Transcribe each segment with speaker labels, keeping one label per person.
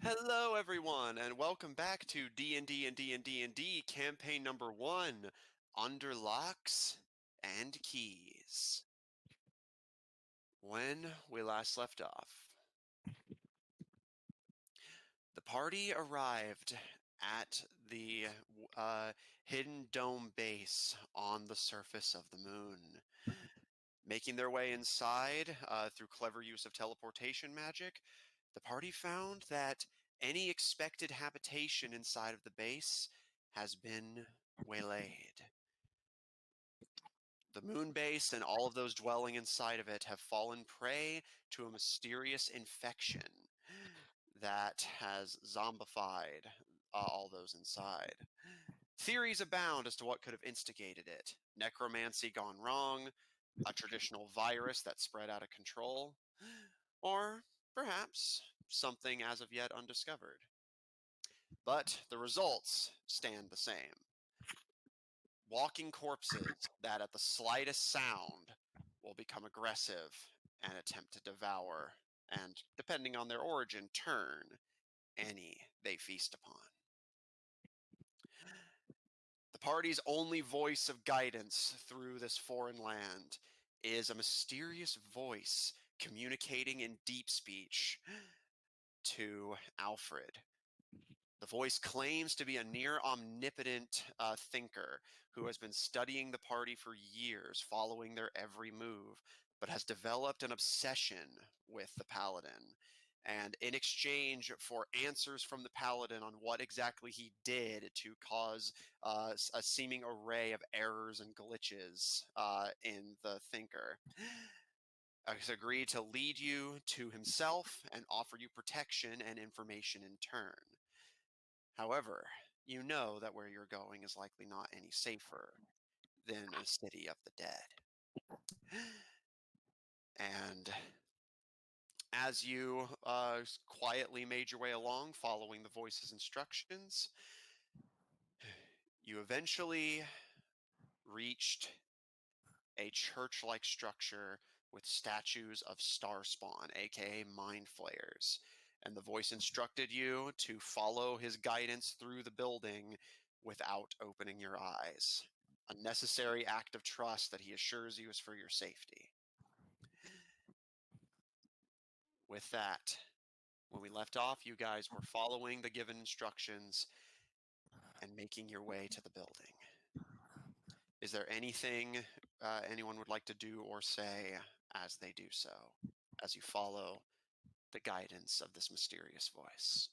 Speaker 1: Hello, everyone, and welcome back to D&D&D&D&D campaign number 1, Under Locks and Keys. When we last left off, the party arrived at the hidden dome base on the surface of the moon. Making their way inside through clever use of teleportation magic, the party found that any expected habitation inside of the base has been waylaid. The moon base and all of those dwelling inside of it have fallen prey to a mysterious infection that has zombified all those inside. Theories abound as to what could have instigated it. Necromancy gone wrong, a traditional virus that spread out of control, or perhaps something as of yet undiscovered. But the results stand the same. Walking corpses that at the slightest sound will become aggressive and attempt to devour, and depending on their origin, turn any they feast upon. The party's only voice of guidance through this foreign land is a mysterious voice communicating in deep speech to Alfred. The voice claims to be a near omnipotent thinker who has been studying the party for years, following their every move, but has developed an obsession with the paladin. And in exchange for answers from the paladin on what exactly he did to cause a seeming array of errors and glitches in the thinker, has agreed to lead you to himself and offer you protection and information in turn. However, you know that where you're going is likely not any safer than a city of the dead. And as you quietly made your way along, following the voice's instructions, you eventually reached a church-like structure with statues of Starspawn, aka Mind Flayers. And the voice instructed you to follow his guidance through the building without opening your eyes. A necessary act of trust that he assures you is for your safety. With that, when we left off, you guys were following the given instructions and making your way to the building. Is there anything anyone would like to do or say as they do so, as you follow the guidance of this mysterious voice?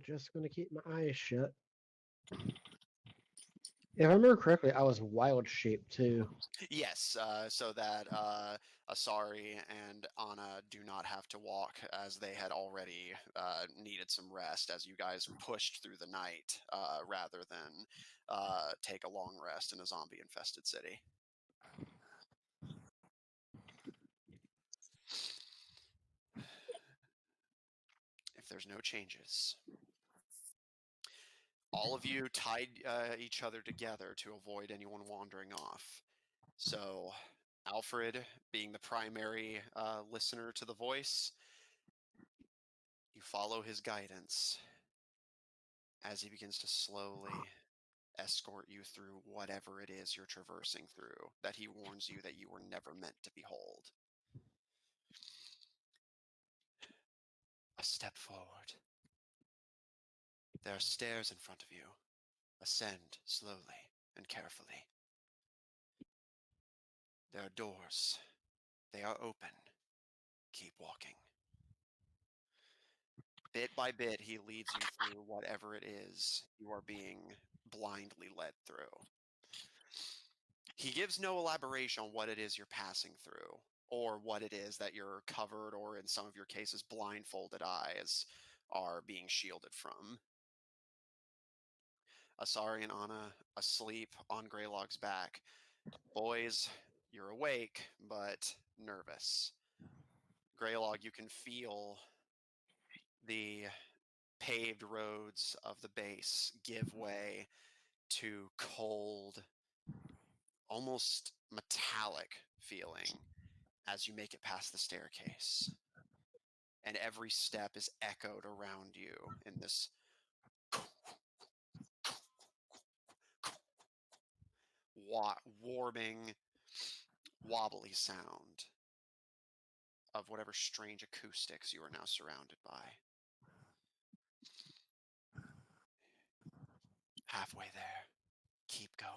Speaker 2: Just gonna keep my eyes shut. If I remember correctly, I was wild shaped too.
Speaker 1: Yes, so that Asari and Anna do not have to walk, as they had already needed some rest as you guys pushed through the night rather than take a long rest in a zombie-infested city. If there's no changes, all of you tied each other together to avoid anyone wandering off. So, Alfred, being the primary listener to the voice, you follow his guidance as he begins to slowly escort you through whatever it is you're traversing through that he warns you that you were never meant to behold. A step forward. There are stairs in front of you. Ascend slowly and carefully. There are doors. They are open. Keep walking. Bit by bit, he leads you through whatever it is you are being blindly led through. He gives no elaboration on what it is you're passing through, or what it is that you're covered, or in some of your cases, blindfolded eyes are being shielded from. Asari and Anna asleep on Greylog's back. Boys, you're awake, but nervous. Greylog, you can feel the paved roads of the base give way to cold, almost metallic feeling as you make it past the staircase. and every step is echoed around you in this warming, wobbly sound of whatever strange acoustics you are now surrounded by. Halfway there. Keep going.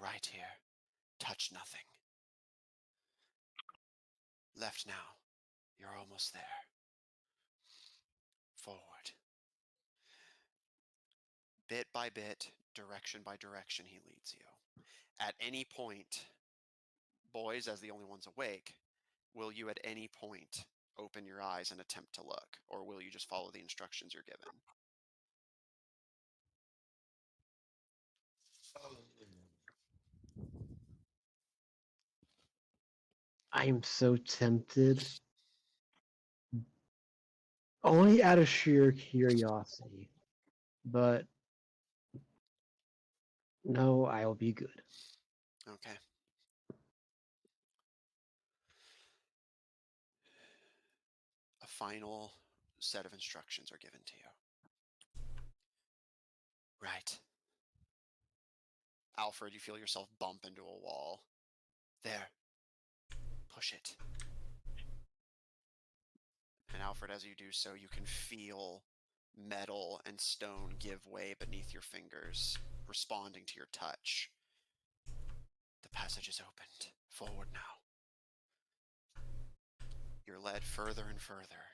Speaker 1: Right here. Touch nothing. Left now. You're almost there. Forward. Bit by bit, direction by direction, he leads you. At any point, boys, as the only ones awake, will you at any point open your eyes and attempt to look, or will you just follow the instructions you're given?
Speaker 2: I'm so tempted. Only out of sheer curiosity. But no, I'll be good.
Speaker 1: Okay. A final set of instructions are given to you. Right. Alfred, you feel yourself bump into a wall. There. Push it. And Alfred, as you do so, you can feel metal and stone give way beneath your fingers, responding to your touch. The passage is opened. Forward now. You're led further and further,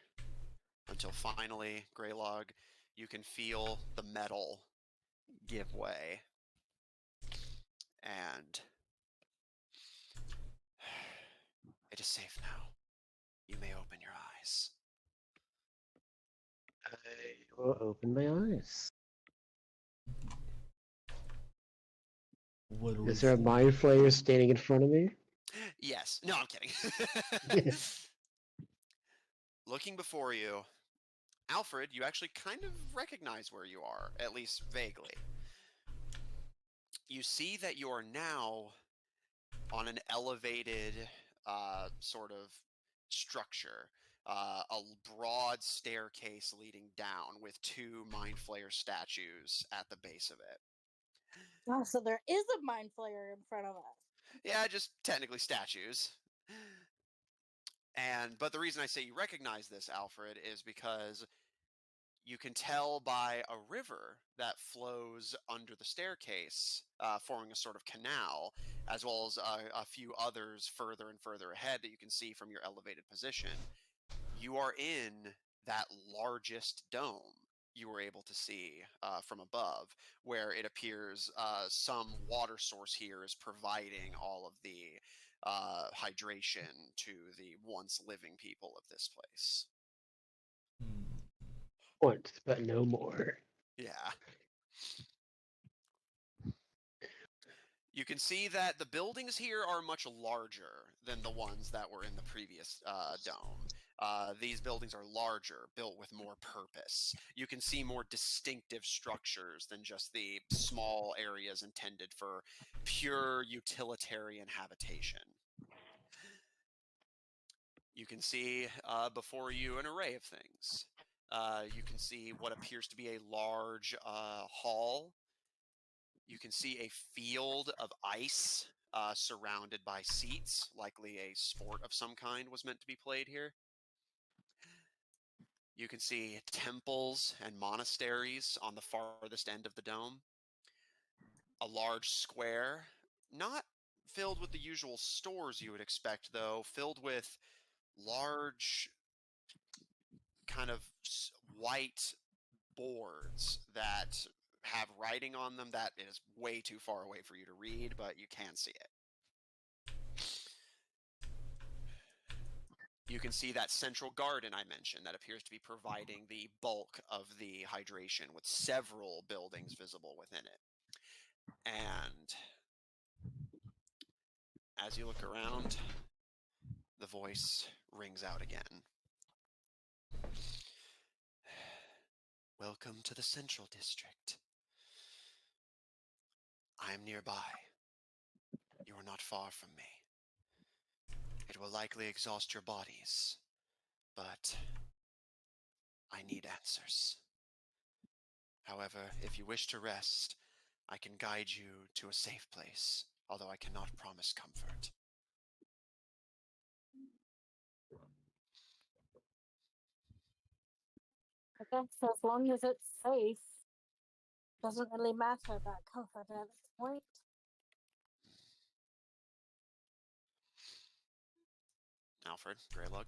Speaker 1: until finally, Greylog, you can feel the metal give way. And it is safe now. You may open your eyes.
Speaker 2: I will open my eyes.
Speaker 3: What do
Speaker 2: Is
Speaker 3: we
Speaker 2: there a
Speaker 3: see?
Speaker 2: mind flayer standing in front of me?
Speaker 1: Yes. No, I'm kidding. Looking before you, Alfred, you actually kind of recognize where you are, at least vaguely. You see that you are now on an elevated sort of structure, a broad staircase leading down with two Mind Flayer statues at the base of it.
Speaker 4: Oh, so there is a mind flayer in front of us.
Speaker 1: Yeah, just technically statues. But the reason I say you recognize this, Alfred, is because you can tell by a river that flows under the staircase, forming a sort of canal, as well as a few others further and further ahead that you can see from your elevated position. You are in that largest dome you were able to see from above, where it appears some water source here is providing all of the hydration to the once living people of this place.
Speaker 2: Once, but no more.
Speaker 1: Yeah. You can see that the buildings here are much larger than the ones that were in the previous dome. These buildings are larger, built with more purpose. You can see more distinctive structures than just the small areas intended for pure utilitarian habitation. You can see before you an array of things. You can see what appears to be a large hall. You can see a field of ice surrounded by seats, likely a sport of some kind was meant to be played here. You can see temples and monasteries on the farthest end of the dome. A large square, not filled with the usual stores you would expect, though, filled with large kind of white boards that have writing on them that is way too far away for you to read, but you can see it. You can see that central garden I mentioned that appears to be providing the bulk of the hydration, with several buildings visible within it. And as you look around, the voice rings out again. Welcome to the Central District. I am nearby. You are not far from me. It will likely exhaust your bodies, but I need answers. However, if you wish to rest, I can guide you to a safe place, although I cannot promise comfort.
Speaker 4: I guess as long as it's safe, doesn't really matter about comfort at this point.
Speaker 1: Alfred, Greylug.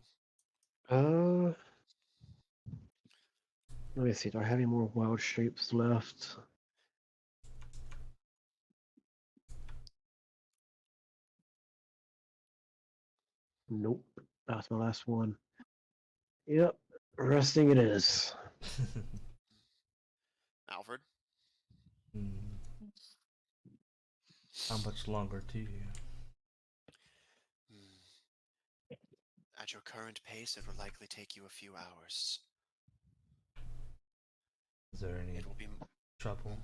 Speaker 2: Let me see. Do I have any more wild shapes left? Nope. That's my last one. Yep. Resting it is.
Speaker 1: Alfred.
Speaker 3: How much longer to you?
Speaker 1: At your current pace, it will likely take you a few hours.
Speaker 3: Is there any
Speaker 1: It will be
Speaker 3: trouble?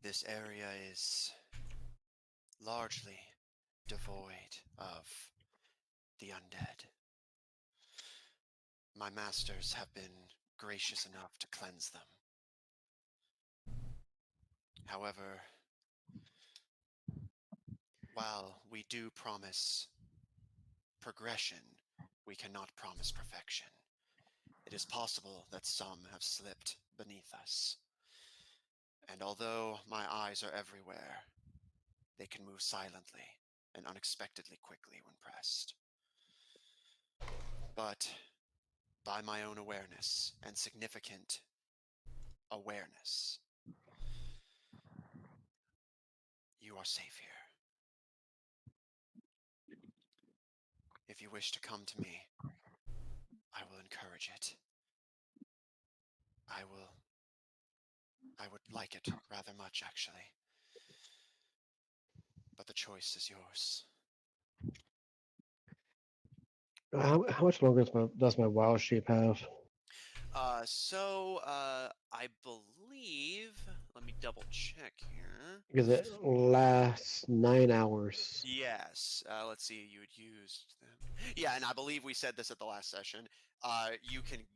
Speaker 1: This area is largely devoid of the undead. My masters have been gracious enough to cleanse them. However, while we do promise progression, we cannot promise perfection. It is possible that some have slipped beneath us. And although my eyes are everywhere, they can move silently and unexpectedly quickly when pressed. But by my own awareness and significant awareness, you are safe here. If you wish to come to me, I will encourage it. I would like it rather much, actually. But the choice is yours.
Speaker 2: How much longer does my wild shape have?
Speaker 1: I believe, let me double check here.
Speaker 2: Because it lasts 9 hours.
Speaker 1: Yes, let's see, you would use them. Yeah, and I believe we said this at the last session. You can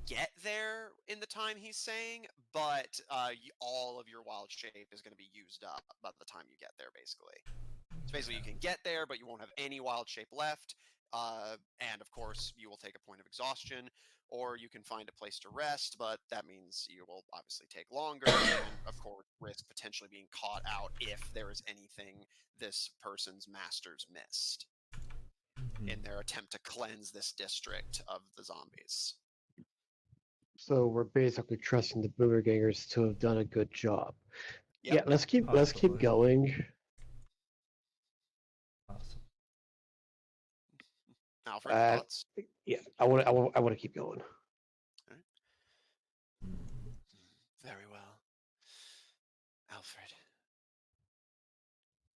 Speaker 1: get there in the time he's saying, but all of your wild shape is going to be used up by the time you get there, basically. So basically, you can get there, but you won't have any wild shape left. And of course, you will take a point of exhaustion, or you can find a place to rest, but that means you will obviously take longer, and of course, risk potentially being caught out if there is anything this person's masters missed in their attempt to cleanse this district of the zombies.
Speaker 2: So we're basically trusting the Boomergangers to have done a good job.
Speaker 1: Yep.
Speaker 2: Yeah, let's keep going.
Speaker 3: Awesome.
Speaker 1: Alfred, thoughts?
Speaker 2: Yeah, I want to keep going.
Speaker 1: Very well. Alfred,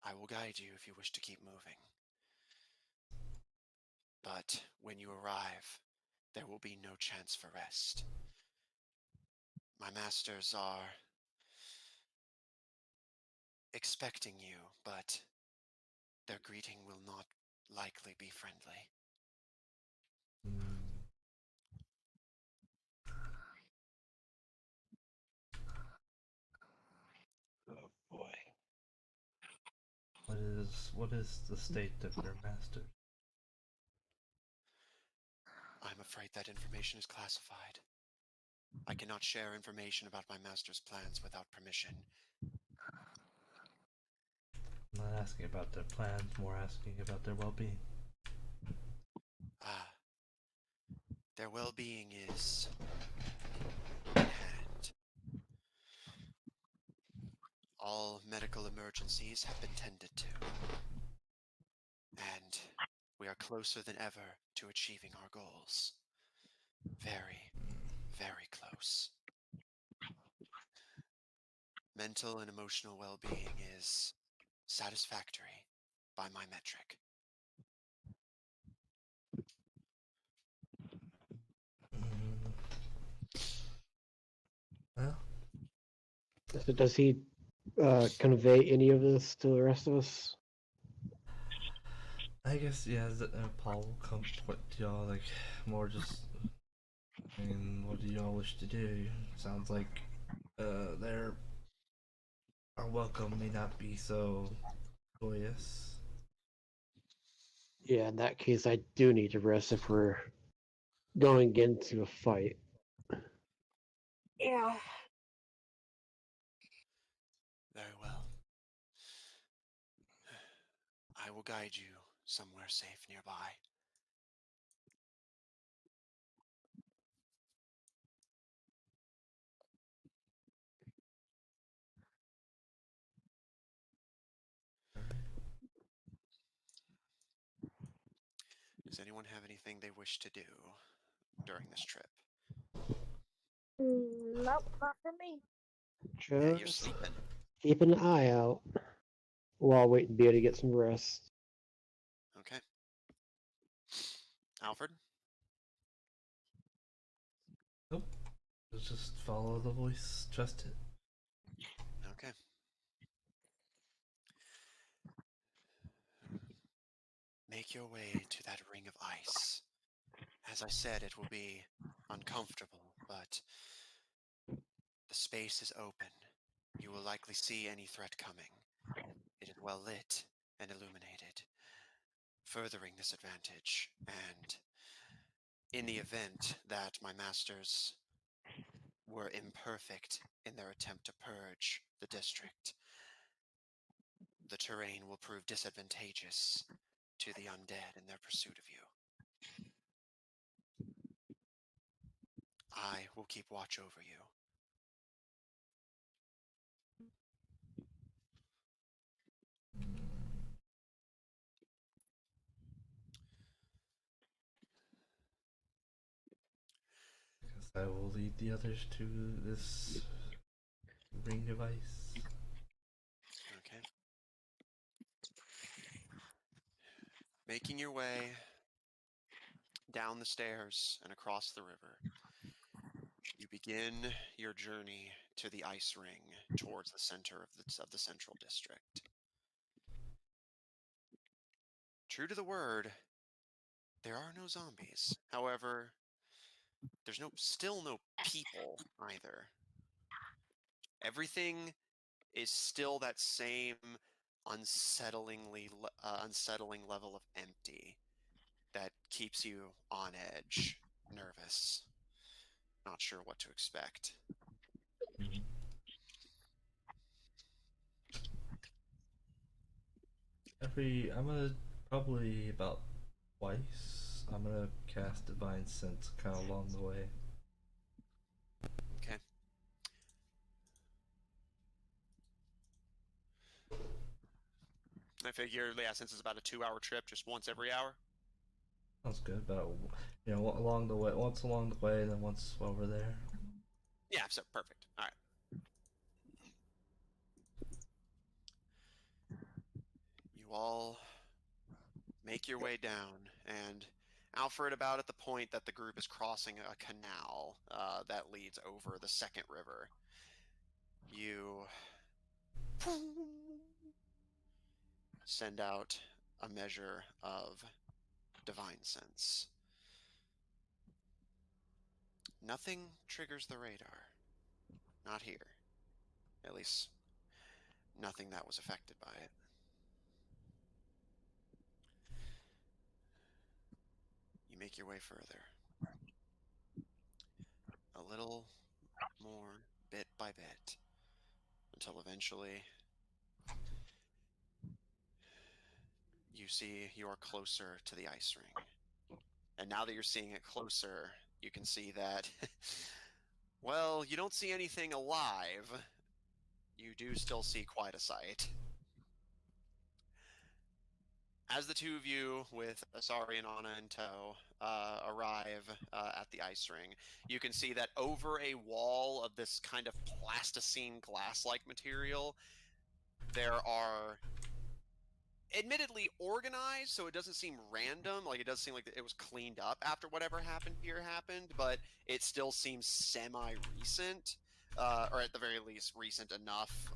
Speaker 1: I will guide you if you wish to keep moving. But when you arrive, there will be no chance for rest. My masters are expecting you, but their greeting will not likely be friendly.
Speaker 2: Oh boy.
Speaker 3: What is the state of your master?
Speaker 1: I'm afraid that information is classified. I cannot share information about my master's plans without permission.
Speaker 3: I'm not asking about their plans, more asking about their well-being.
Speaker 1: Their well-being is in hand. All medical emergencies have been tended to. And we are closer than ever to achieving our goals. Very, very close. Mental and emotional well-being is satisfactory by my metric.
Speaker 3: Well,
Speaker 2: So does he convey any of this to the rest of us?
Speaker 3: I guess yeah. Paul will come point to y'all like more just. I mean, what do y'all wish to do? Sounds like their our welcome may not be so joyous.
Speaker 2: Yeah, in that case, I do need to rest if we're going into a fight.
Speaker 4: Yeah.
Speaker 1: Very well. I will guide you somewhere safe nearby. Does anyone have anything they wish to do during this trip?
Speaker 4: Nope, not for me.
Speaker 1: Yeah, you're
Speaker 2: Just
Speaker 1: sleeping.
Speaker 2: keep an eye out while waiting Bea to get some rest.
Speaker 1: Okay. Alfred?
Speaker 3: Nope. Just follow the voice. Trust it.
Speaker 1: Okay. Make your way to that ring of ice. As I said, it will be uncomfortable, but the space is open. You will likely see any threat coming. It is well lit and illuminated, furthering this advantage, and in the event that my masters were imperfect in their attempt to purge the district, the terrain will prove disadvantageous to the undead in their pursuit of you. I will keep watch over you.
Speaker 3: Guess I will lead the others to this ring device.
Speaker 1: Okay. Making your way down the stairs and across the river, you begin your journey to the ice ring towards the center of the central district. True to the word, there are no zombies. However, there's still no people either. Everything is still that same unsettling level of empty that keeps you on edge, nervous, not sure what to expect.
Speaker 3: I'm gonna probably about twice. I'm gonna cast Divine Sense kind of along the way.
Speaker 1: Okay. I figure, yeah, since it's about a 2-hour trip, just once every hour.
Speaker 3: Sounds good. About along the way, once along the way, and then once while we're there.
Speaker 1: Yeah, so perfect. All right. You all make your way down, and Alfred, about at the point that the group is crossing a canal that leads over the second river, you send out a measure of divine sense. Nothing triggers the radar. Not here. At least, nothing that was affected by it. You make your way further. A little more, bit by bit, until eventually you see you are closer to the ice ring. And now that you're seeing it closer, you can see that, well, you don't see anything alive. You do still see quite a sight. As the two of you, with Asari and Anna in tow, arrive at the ice ring, you can see that over a wall of this kind of plasticine glass-like material, there are admittedly organized, so it doesn't seem random. Like, it does seem like it was cleaned up after whatever happened here happened, but it still seems semi-recent, or at the very least recent enough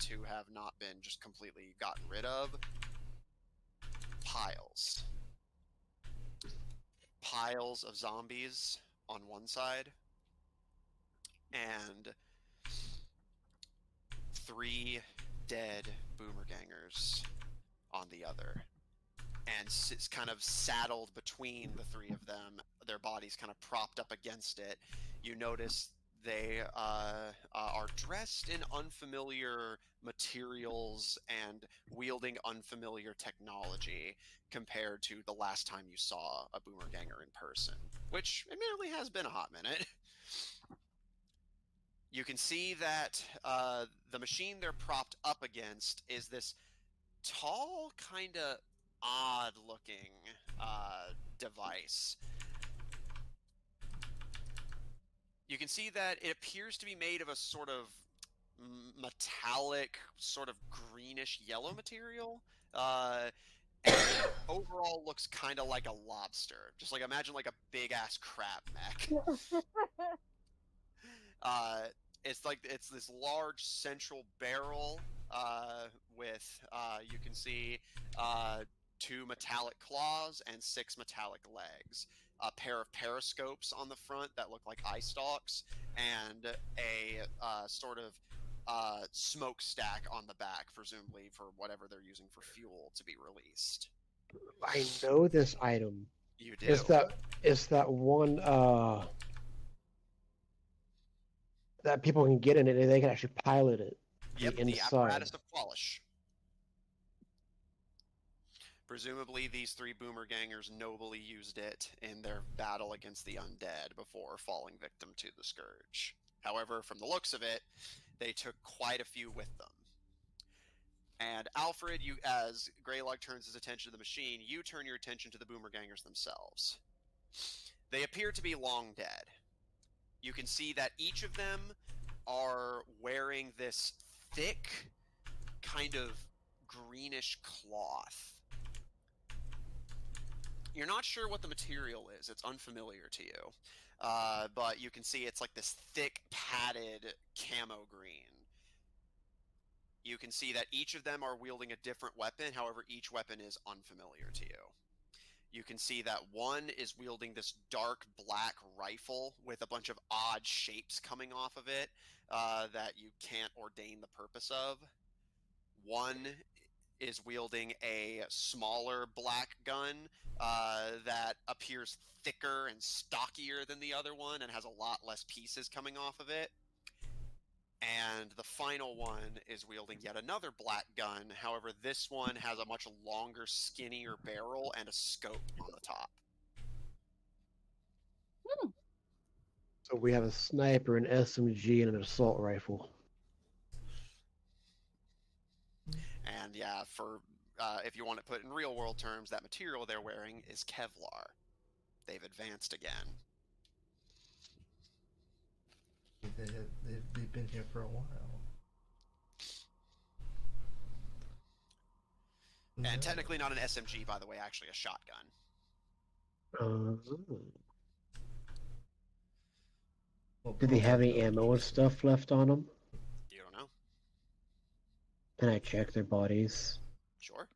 Speaker 1: to have not been just completely gotten rid of. piles. Piles of zombies on one side, and 3 dead boomer gangers on the other. And it's kind of saddled between the 3 of them, their bodies kind of propped up against it. You notice they are dressed in unfamiliar materials and wielding unfamiliar technology compared to the last time you saw a boomer ganger in person, which admittedly has been a hot minute. You can see that the machine they're propped up against is this tall, kind of odd-looking device. You can see that it appears to be made of a sort of metallic, sort of greenish yellow material. And overall looks kind of like a lobster. Just like imagine like a big-ass crab mech. It's this large central barrel with you can see 2 metallic claws and 6 metallic legs, a pair of periscopes on the front that look like eye stalks, and a sort of smokestack on the back, presumably for whatever they're using for fuel to be released.
Speaker 2: I know this item.
Speaker 1: You do.
Speaker 2: It's that one that people can get in it and they can actually pilot it.
Speaker 1: Yep, the
Speaker 2: inside.
Speaker 1: apparatus of Qualish. Presumably, these 3 boomer gangers nobly used it in their battle against the undead before falling victim to the Scourge. However, from the looks of it, they took quite a few with them. And Alfred, as Greylog turns his attention to the machine, you turn your attention to the boomer gangers themselves. They appear to be long dead. You can see that each of them are wearing this thick, kind of greenish cloth. You're not sure what the material is. It's unfamiliar to you. But you can see it's like this thick, padded camo green. You can see that each of them are wielding a different weapon. However, each weapon is unfamiliar to you. You can see that one is wielding this dark black rifle with a bunch of odd shapes coming off of it that you can't ordain the purpose of. One is wielding a smaller black gun that appears thicker and stockier than the other one and has a lot less pieces coming off of it. And the final one is wielding yet another black gun. However, this one has a much longer, skinnier barrel and a scope on the top.
Speaker 2: So we have a sniper, an SMG, and an assault rifle.
Speaker 1: And yeah, for if you want to put in real world terms, that material they're wearing is Kevlar. They've advanced again.
Speaker 3: They've been here for a while.
Speaker 1: And technically not an SMG, by the way, actually a shotgun.
Speaker 2: Do they have any ammo and stuff left on them?
Speaker 1: You don't know?
Speaker 2: Can I check their bodies?
Speaker 1: Sure.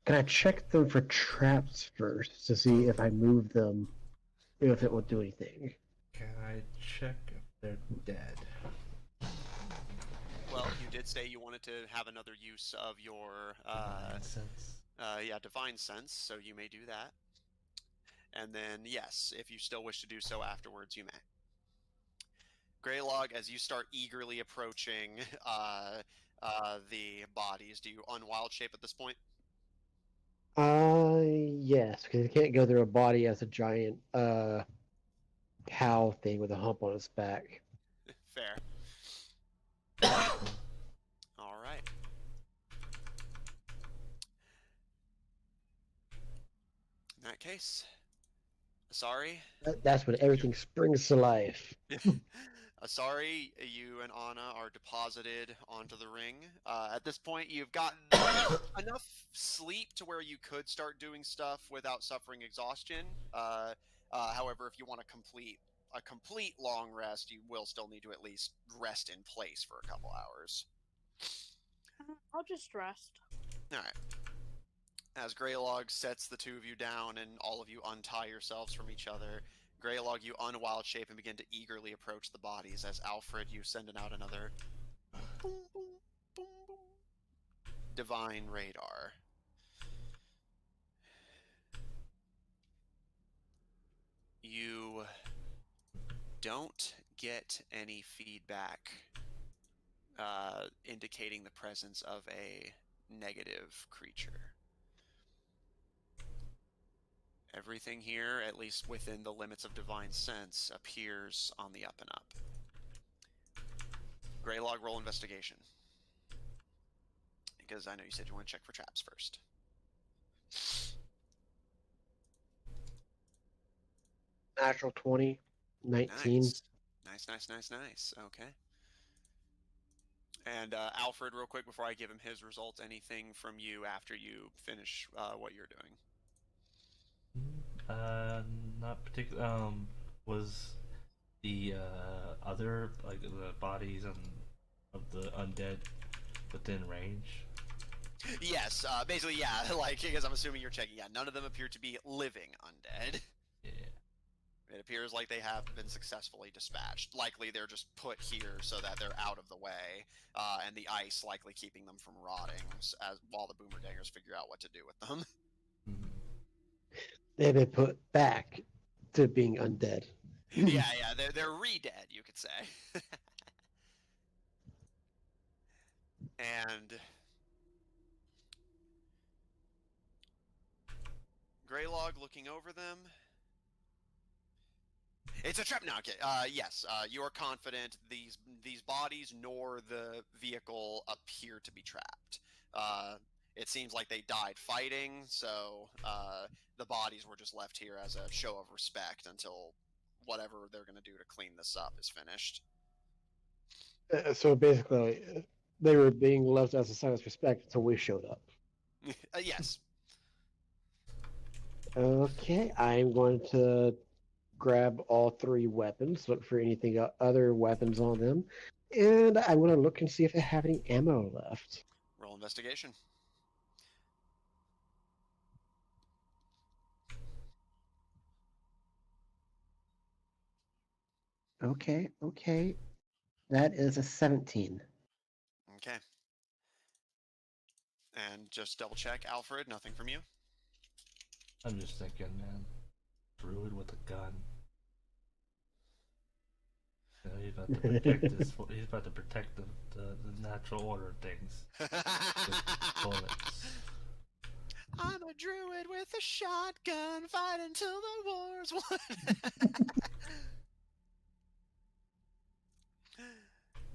Speaker 2: Can I check them for traps first to see if I move them, if it will do anything?
Speaker 3: Can I check if they're dead?
Speaker 1: Well, you did say you wanted to have another use of your divine sense, so you may do that. And then, yes, if you still wish to do so afterwards, you may. Greylog, as you start eagerly approaching the bodies, do you unwild shape at this point?
Speaker 2: Yes, because it can't go through a body as a giant cow thing with a hump on its back.
Speaker 1: Fair. All right. In that case, sorry.
Speaker 2: That's when everything springs to life.
Speaker 1: Sorry, you and Anna are deposited onto the ring. At this point, you've gotten enough sleep to where you could start doing stuff without suffering exhaustion. However, if you want to complete a complete long rest, you will still need to at least rest in place for a couple hours.
Speaker 4: I'll just rest.
Speaker 1: All right. As Greylog sets the two of you down and all of you untie yourselves from each other, Greylog, you unwild shape and begin to eagerly approach the bodies. As Alfred, you sending out another boom, boom, boom, boom, divine radar. You don't get any feedback indicating the presence of a negative creature. Everything here, at least within the limits of divine sense, appears on the up and up. Greylog, roll investigation. Because I know you said you want to check for traps first.
Speaker 2: Natural 20, 19.
Speaker 1: Nice. Okay. And Alfred, real quick, before I give him his results, anything from you after you finish what you're doing?
Speaker 3: Not particular. Was the other, like, the bodies and of the undead within range?
Speaker 1: Yes, basically, yeah. Like, because I'm assuming you're checking. Yeah, none of them appear to be living undead.
Speaker 3: Yeah.
Speaker 1: It appears like they have been successfully dispatched. Likely they're just put here so that they're out of the way, and the ice likely keeping them from rotting while the boomerdangers figure out what to do with them.
Speaker 3: Mhm.
Speaker 2: They've been put back to being undead.
Speaker 1: Yeah, they're re-dead, you could say. And Greylog looking over them. It's a trap. No, okay. Yes, you are confident these bodies nor the vehicle appear to be trapped. It seems like they died fighting, so the bodies were just left here as a show of respect until whatever they're going to do to clean this up is finished.
Speaker 2: So basically, they were being left as a sign of respect until we showed up.
Speaker 1: Yes.
Speaker 2: Okay, I'm going to grab all 3 weapons, look for anything other weapons on them, and I want to look and see if I have any ammo left.
Speaker 1: Roll investigation.
Speaker 2: Okay. That is a 17.
Speaker 1: Okay. And just double check, Alfred, nothing from you?
Speaker 3: I'm just thinking, man, druid with a gun. You know, he's about to protect this. He's about to protect the natural order of things. With bullets.
Speaker 1: I'm a druid with a shotgun, fighting till the war's won.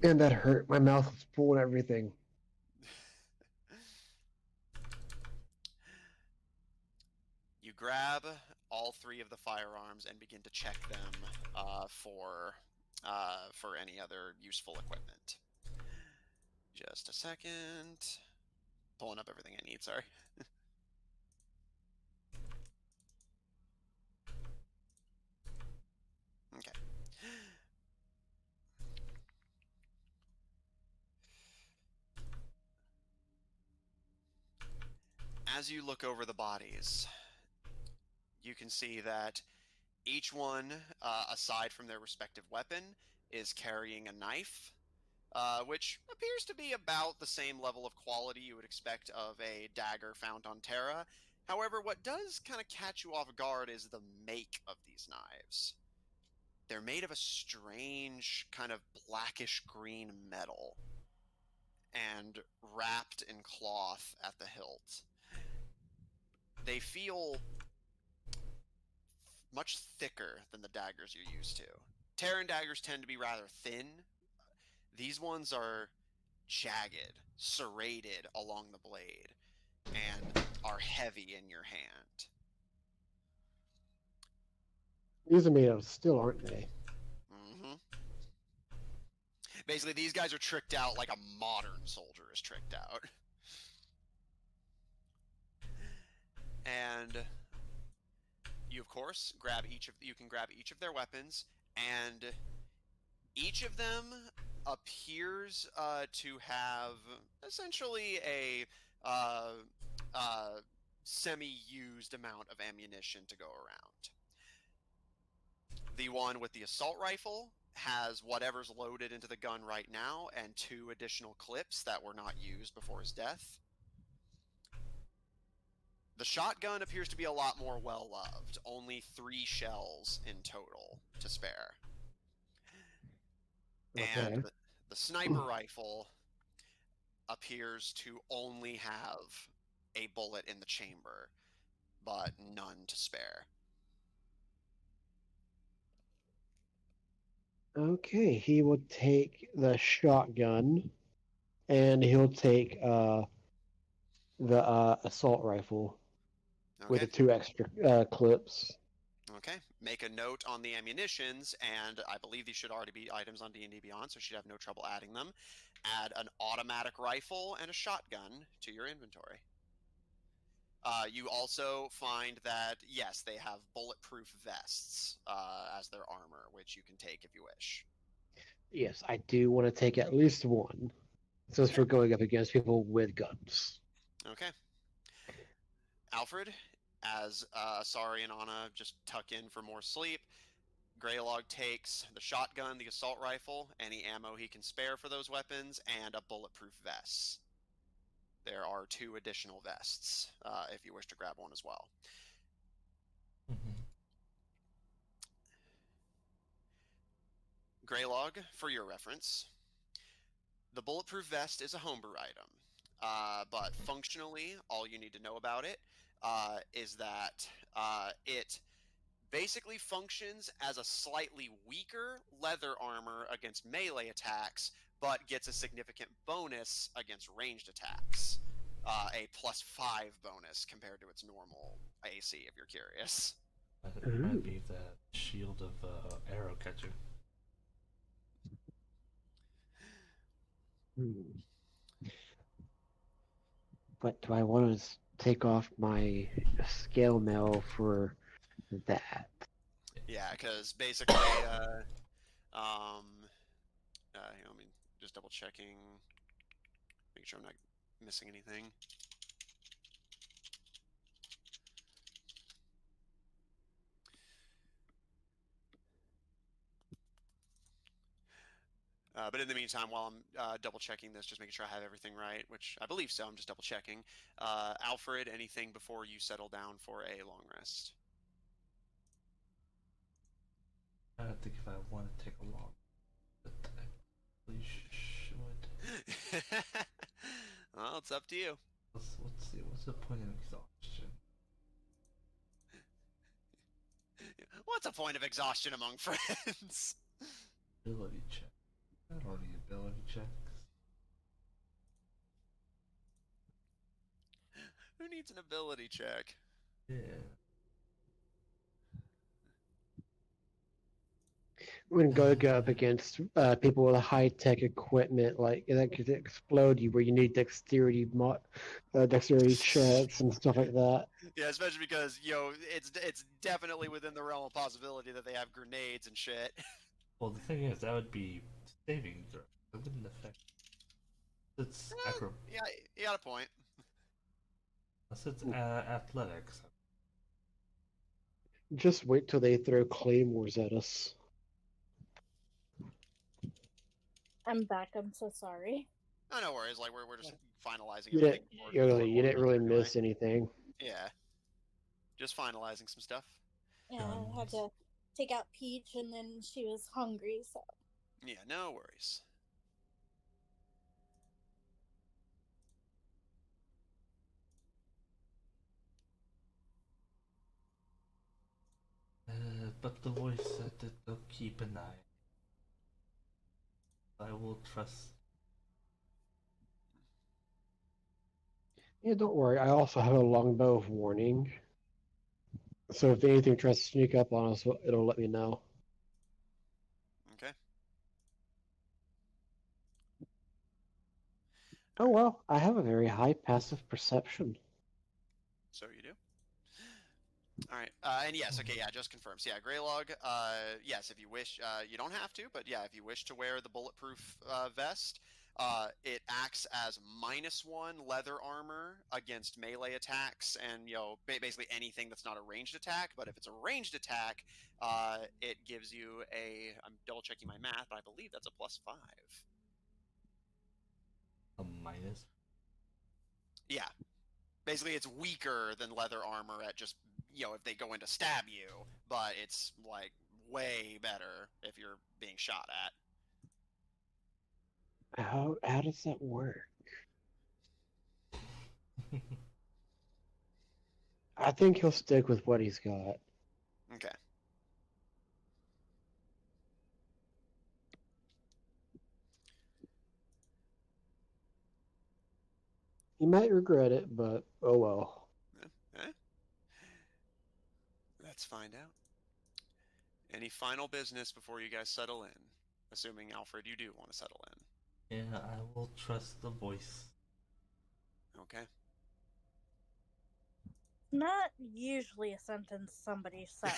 Speaker 2: Man, that hurt. My mouth was full and everything.
Speaker 1: You grab all 3 of the firearms and begin to check them for any other useful equipment. Just a second. Pulling up everything I need, sorry. Okay. As you look over the bodies, you can see that each one, aside from their respective weapon, is carrying a knife, which appears to be about the same level of quality you would expect of a dagger found on Terra. However, what does kind of catch you off guard is the make of these knives. They're made of a strange kind of blackish green metal and wrapped in cloth at the hilt. They feel much thicker than the daggers you're used to. Terran daggers tend to be rather thin. These ones are jagged, serrated along the blade, and are heavy in your hand.
Speaker 2: These are made out of steel, aren't they?
Speaker 1: Mm-hmm. Basically, these guys are tricked out like a modern soldier is tricked out. And you, of course, you can grab each of their weapons, and each of them appears to have essentially a semi-used amount of ammunition to go around. The one with the assault rifle has whatever's loaded into the gun right now and 2 additional clips that were not used before his death. The shotgun appears to be a lot more well-loved, only 3 shells in total to spare.
Speaker 2: Okay.
Speaker 1: And the sniper rifle appears to only have a bullet in the chamber, but none to spare.
Speaker 2: Okay, he will take the shotgun, and he'll take the assault rifle with the
Speaker 1: Okay.
Speaker 2: 2 extra clips.
Speaker 1: Okay. Make a note on the ammunitions, and I believe these should already be items on D&D Beyond, so you should have no trouble adding them. Add an automatic rifle and a shotgun to your inventory. You also find that, yes, they have bulletproof vests as their armor, which you can take if you wish.
Speaker 2: Yes, I do want to take at least one, since we're going up against people with guns.
Speaker 1: Okay. Alfred, as Asari and Anna just tuck in for more sleep, Greylog takes the shotgun, the assault rifle, any ammo he can spare for those weapons, and a bulletproof vest. There are 2 additional vests if you wish to grab one as well.
Speaker 3: Mm-hmm.
Speaker 1: Greylog, for your reference, the bulletproof vest is a homebrew item, but functionally, all you need to know about it is that it basically functions as a slightly weaker leather armor against melee attacks, but gets a significant bonus against ranged attacks. A +5 bonus compared to its normal AC, if you're curious.
Speaker 3: It might be the shield of arrow catcher.
Speaker 2: But do I want to take off my scale mail for that?
Speaker 1: Yeah, because basically, let me just double checking, make sure I'm not missing anything. But in the meantime, while I'm double checking this, just making sure I have everything right, which I believe so, I'm just double checking. Alfred, anything before you settle down for a long rest?
Speaker 3: I don't think if I want to take a long, but I probably should.
Speaker 1: Well, it's up to you.
Speaker 3: Let's see. What's the point of exhaustion?
Speaker 1: What's a point of exhaustion among friends?
Speaker 3: Ability check. I don't need ability checks.
Speaker 1: Who needs an ability check?
Speaker 3: Yeah.
Speaker 2: When go up against people with high-tech equipment like that could explode you, where you need dexterity checks and stuff like that.
Speaker 1: Yeah, especially because it's definitely within the realm of possibility that they have grenades and shit.
Speaker 3: Well, the thing is, that would be saving throw. It wouldn't affect. It's
Speaker 1: Yeah, you got a point.
Speaker 3: Unless it's athletics.
Speaker 2: Just wait till they throw claymores at us.
Speaker 4: I'm back. I'm so sorry.
Speaker 1: Oh, no worries. Like we're just finalizing
Speaker 2: You
Speaker 1: everything.
Speaker 2: didn't really miss anything.
Speaker 1: Yeah, just finalizing some stuff.
Speaker 4: Yeah, I had to take out Peach, and then she was hungry, so.
Speaker 1: Yeah, no worries.
Speaker 3: But the voice said that they'll keep an eye. I will trust.
Speaker 2: Yeah, don't worry. I also have a longbow of warning. So if anything tries to sneak up on us, it'll let me know.
Speaker 1: Okay.
Speaker 2: Oh well, I have a very high passive perception.
Speaker 1: So you do. All right, and yes, okay, yeah, just confirms. Yeah, Greylog, yes, if you wish, you don't have to, but yeah, if you wish to wear the bulletproof vest, It acts as -1 leather armor against melee attacks, and basically anything that's not a ranged attack. But if it's a ranged attack, it gives you a. I'm double checking my math, but I believe that's a +5.
Speaker 3: A minus.
Speaker 1: Yeah, basically it's weaker than leather armor at just if they go in to stab you, but it's like way better if you're being shot at.
Speaker 2: How does that work? I think he'll stick with what he's got.
Speaker 1: Okay.
Speaker 2: He might regret it, but oh well.
Speaker 1: Let's find out. Any final business before you guys settle in? Assuming, Alfred, you do want to settle in.
Speaker 3: Yeah, I will trust the voice.
Speaker 1: Okay.
Speaker 4: Not usually a sentence somebody says.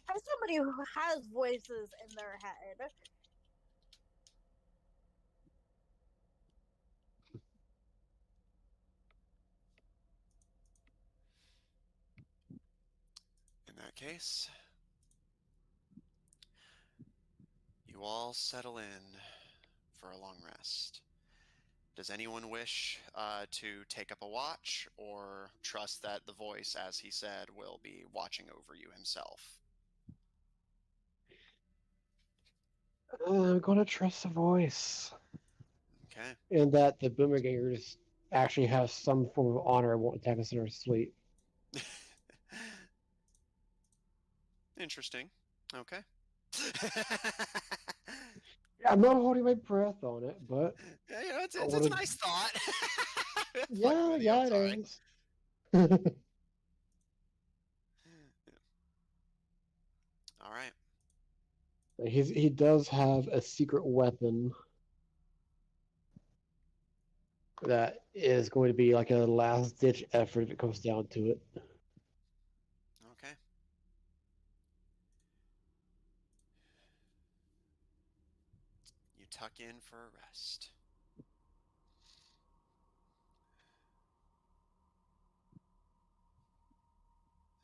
Speaker 4: As somebody who has voices in their head.
Speaker 1: In that case, you all settle in for a long rest. Does anyone wish to take up a watch, or trust that the voice, as he said, will be watching over you himself?
Speaker 2: I'm gonna trust the voice,
Speaker 1: Okay.
Speaker 2: and that the Boomergangers actually have some form of honor and won't attack us in our sleep.
Speaker 1: Interesting. Okay.
Speaker 2: I'm not holding my breath on it, but
Speaker 1: Yeah, it's
Speaker 2: wanna...
Speaker 1: a nice thought.
Speaker 2: yeah,
Speaker 1: with you,
Speaker 2: yeah,
Speaker 1: I'm
Speaker 2: it
Speaker 1: sorry.
Speaker 2: is.
Speaker 1: All right.
Speaker 2: He does have a secret weapon that is going to be like a last ditch effort if it comes down to it.
Speaker 1: Okay. You tuck in for a rest.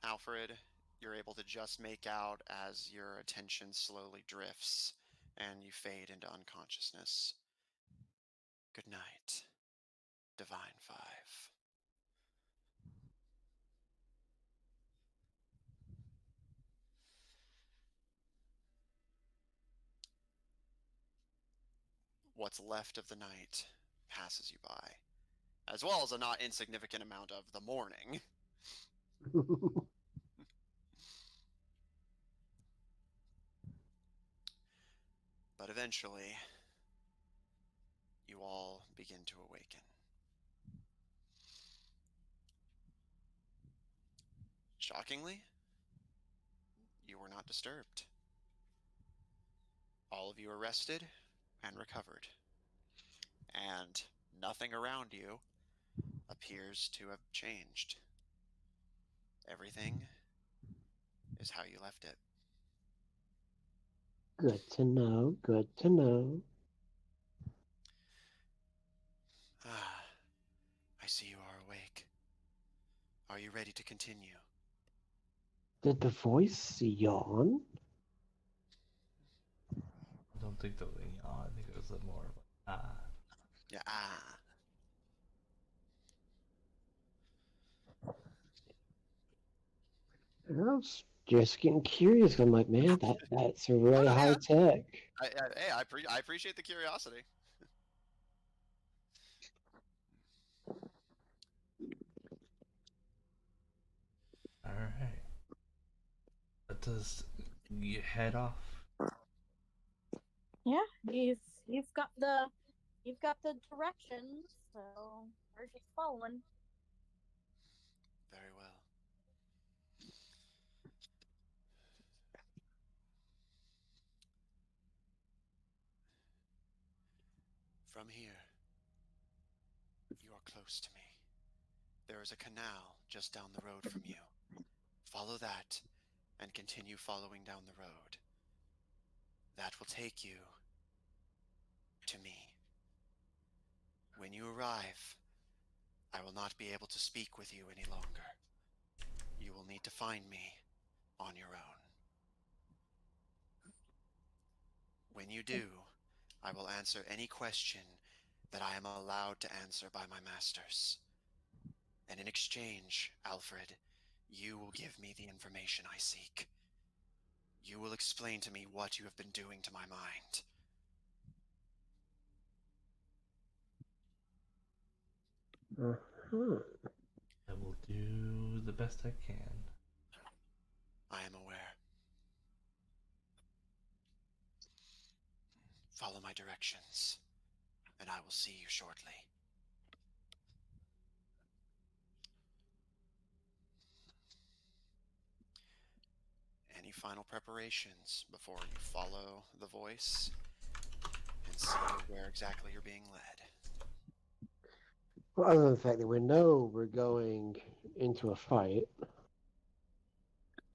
Speaker 1: Alfred, you're able to just make out as your attention slowly drifts and you fade into unconsciousness. Good night, Divine Five. What's left of the night passes you by, as well as a not insignificant amount of the morning. But eventually, you all begin to awaken. Shockingly, you were not disturbed. All of you are rested and recovered, and nothing around you appears to have changed. Everything is how you left it.
Speaker 2: Good to know. Good to know.
Speaker 1: Ah, I see you are awake. Are you ready to continue?
Speaker 2: Did the voice yawn?
Speaker 3: I don't think that was yawn. I think it was more like
Speaker 1: Yeah,
Speaker 2: I was just getting curious. I'm like, man, that's really
Speaker 1: Oh,
Speaker 2: high
Speaker 1: yeah.
Speaker 2: tech.
Speaker 1: I appreciate the curiosity.
Speaker 3: Alright. Does you head off?
Speaker 4: Yeah, you've got the directions, so we're just following.
Speaker 1: Very well. From here, you are close to me. There is a canal just down the road from you. Follow that and continue following down the road. That will take you to me. When you arrive, I will not be able to speak with you any longer. You will need to find me on your own. When you do, I will answer any question that I am allowed to answer by my masters. And in exchange, Alfred, you will give me the information I seek. You will explain to me what you have been doing to my mind.
Speaker 2: Uh-huh.
Speaker 3: I will do the best I can.
Speaker 1: I am aware. Follow my directions, and I will see you shortly. Any final preparations before you follow the voice and see where exactly you're being led?
Speaker 2: Well, other than the fact that we know we're going into a fight,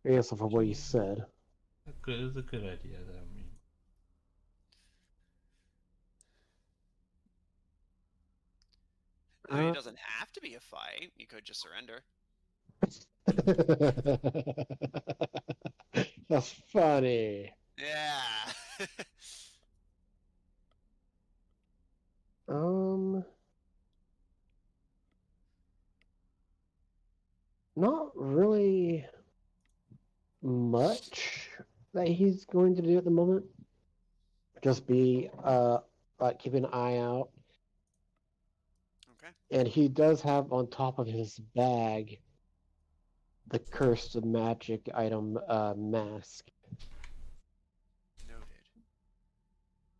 Speaker 2: based off of what you said.
Speaker 3: It was a good idea.
Speaker 1: I mean, it doesn't have to be a fight. You could just surrender.
Speaker 2: That's funny.
Speaker 1: Yeah.
Speaker 2: Not really much that he's going to do at the moment. Just be like keep an eye out.
Speaker 1: Okay.
Speaker 2: And he does have on top of his bag the cursed magic item mask.
Speaker 1: Noted.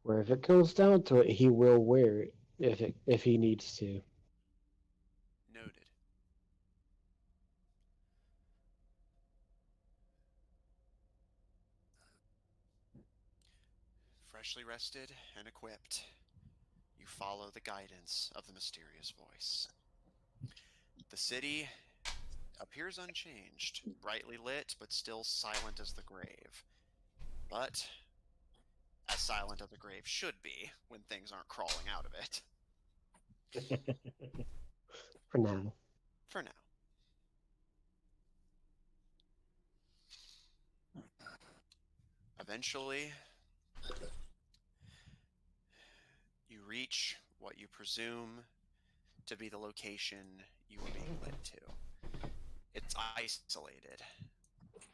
Speaker 2: Where if it comes down to it, he will wear it if he needs to.
Speaker 1: Noted. Freshly rested and equipped, you follow the guidance of the mysterious voice. The city appears unchanged, brightly lit, but still silent as the grave. But as silent as a grave should be when things aren't crawling out of it.
Speaker 2: For now.
Speaker 1: For now. Eventually, you reach what you presume to be the location you were being led to. It's isolated.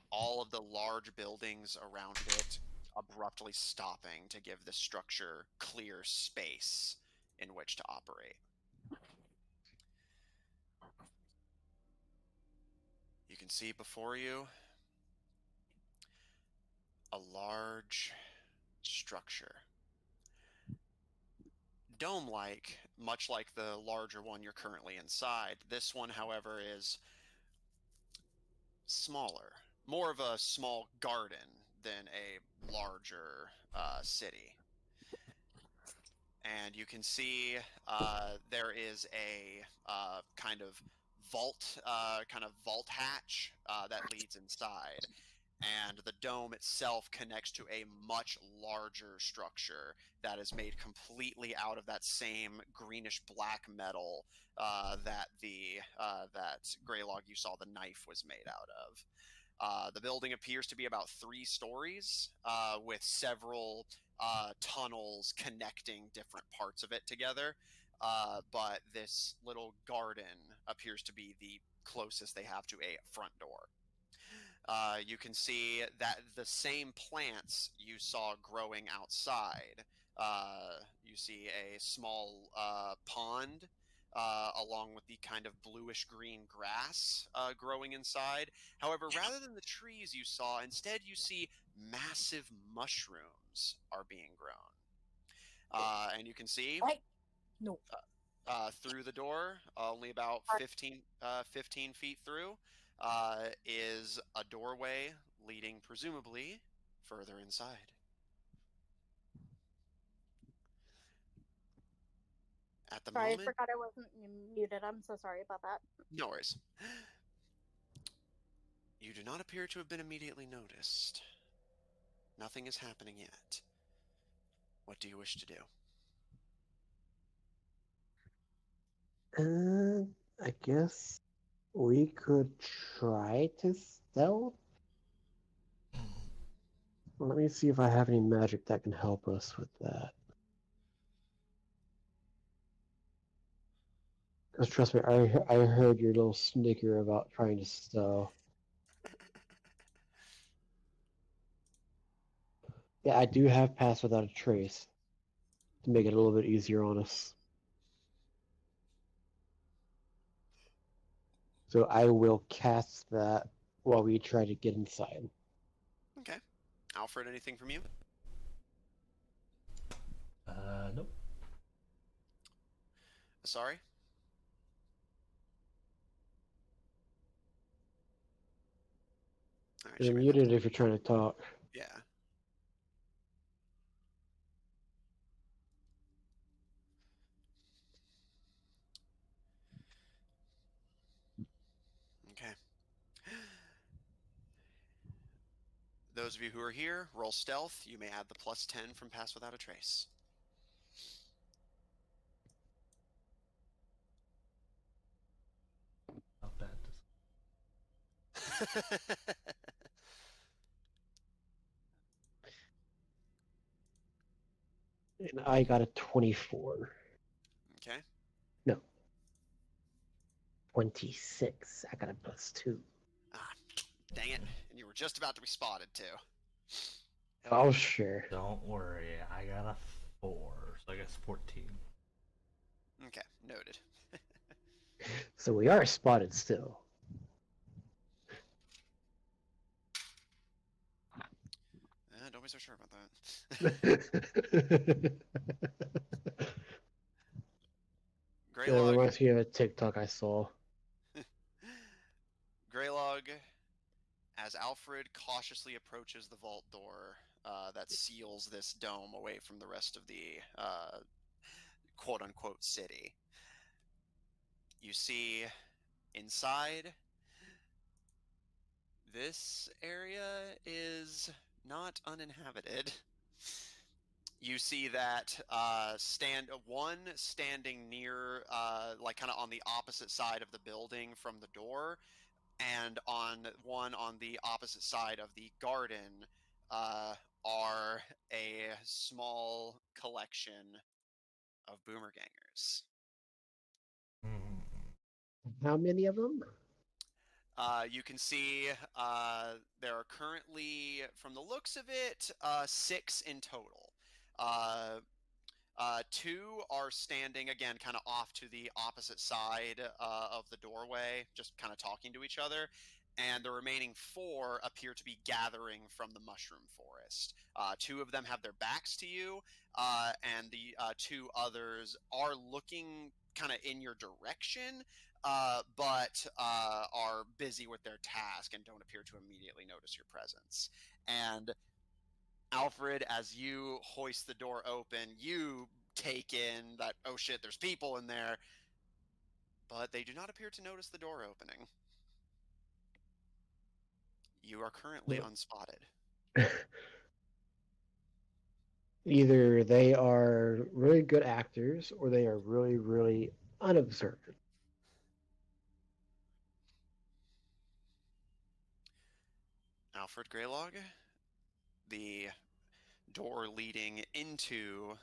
Speaker 1: All of the large buildings around it abruptly stopping to give the structure clear space in which to operate. You can see before you a large structure. Dome-like, much like the larger one you're currently inside. This one, however, is smaller. More of a small garden than a larger city. And you can see there is a kind of vault hatch that leads inside. And the dome itself connects to a much larger structure that is made completely out of that same greenish black metal that that Greylog you saw the knife was made out of. The building appears to be about 3 stories with several tunnels connecting different parts of it together. But this little garden appears to be the closest they have to a front door. You can see that the same plants you saw growing outside. You see a small pond along with the kind of bluish-green grass growing inside. However, rather than the trees you saw, instead you see massive mushrooms are being grown. And you can see
Speaker 4: No.
Speaker 1: through the door, only about 15 feet through, is a doorway leading presumably further inside. At the
Speaker 4: Sorry, I
Speaker 1: moment,
Speaker 4: forgot I wasn't muted. I'm so sorry about that.
Speaker 1: no worries. You do not appear to have been immediately noticed. Nothing is happening yet. What do you wish to do?
Speaker 2: I guess we could try to stealth. Let me see if I have any magic that can help us with that. Because trust me, I heard your little snicker about trying to stealth. Yeah, I do have pass without a trace to make it a little bit easier on us. So I will cast that while we try to get inside.
Speaker 1: Okay. Alfred, anything from you?
Speaker 3: Nope.
Speaker 1: Sorry? All right,
Speaker 2: You're
Speaker 1: she may have
Speaker 2: muted if you're trying to talk.
Speaker 1: Yeah. Okay. Those of you who are here, roll stealth. You may add the +10 from Pass Without a Trace.
Speaker 3: Not bad.
Speaker 2: And I got a 24.
Speaker 1: Okay.
Speaker 2: No. 26. I got a +2.
Speaker 1: Ah, dang it. And you were just about to be spotted, too.
Speaker 2: Oh, sure.
Speaker 3: Don't worry, I got a 4, so I guess 14.
Speaker 1: Okay, noted.
Speaker 2: So we are spotted still.
Speaker 1: Don't be so sure about that.
Speaker 2: That
Speaker 1: Greylog.
Speaker 2: reminds me of a TikTok I saw.
Speaker 1: Greylog, as Alfred cautiously approaches the vault door that seals this dome away from the rest of the quote-unquote city, you see inside, this area is not uninhabited. You see that one standing near, like kind of on the opposite side of the building from the door, and one on the opposite side of the garden are a small collection of boomergangers.
Speaker 2: How many of them?
Speaker 1: You can see there are currently, from the looks of it, 6 in total. 2 are standing, again, kind of off to the opposite side of the doorway, just kind of talking to each other. And the remaining 4 appear to be gathering from the mushroom forest. 2 of them have their backs to you, and the 2 others are looking kind of in your direction, but are busy with their task and don't appear to immediately notice your presence. And Alfred, as you hoist the door open, you take in that, oh shit, there's people in there, but they do not appear to notice the door opening. You are currently unspotted.
Speaker 2: Either they are really good actors or they are really, really unobservant.
Speaker 1: Alfred Greylog, the door leading into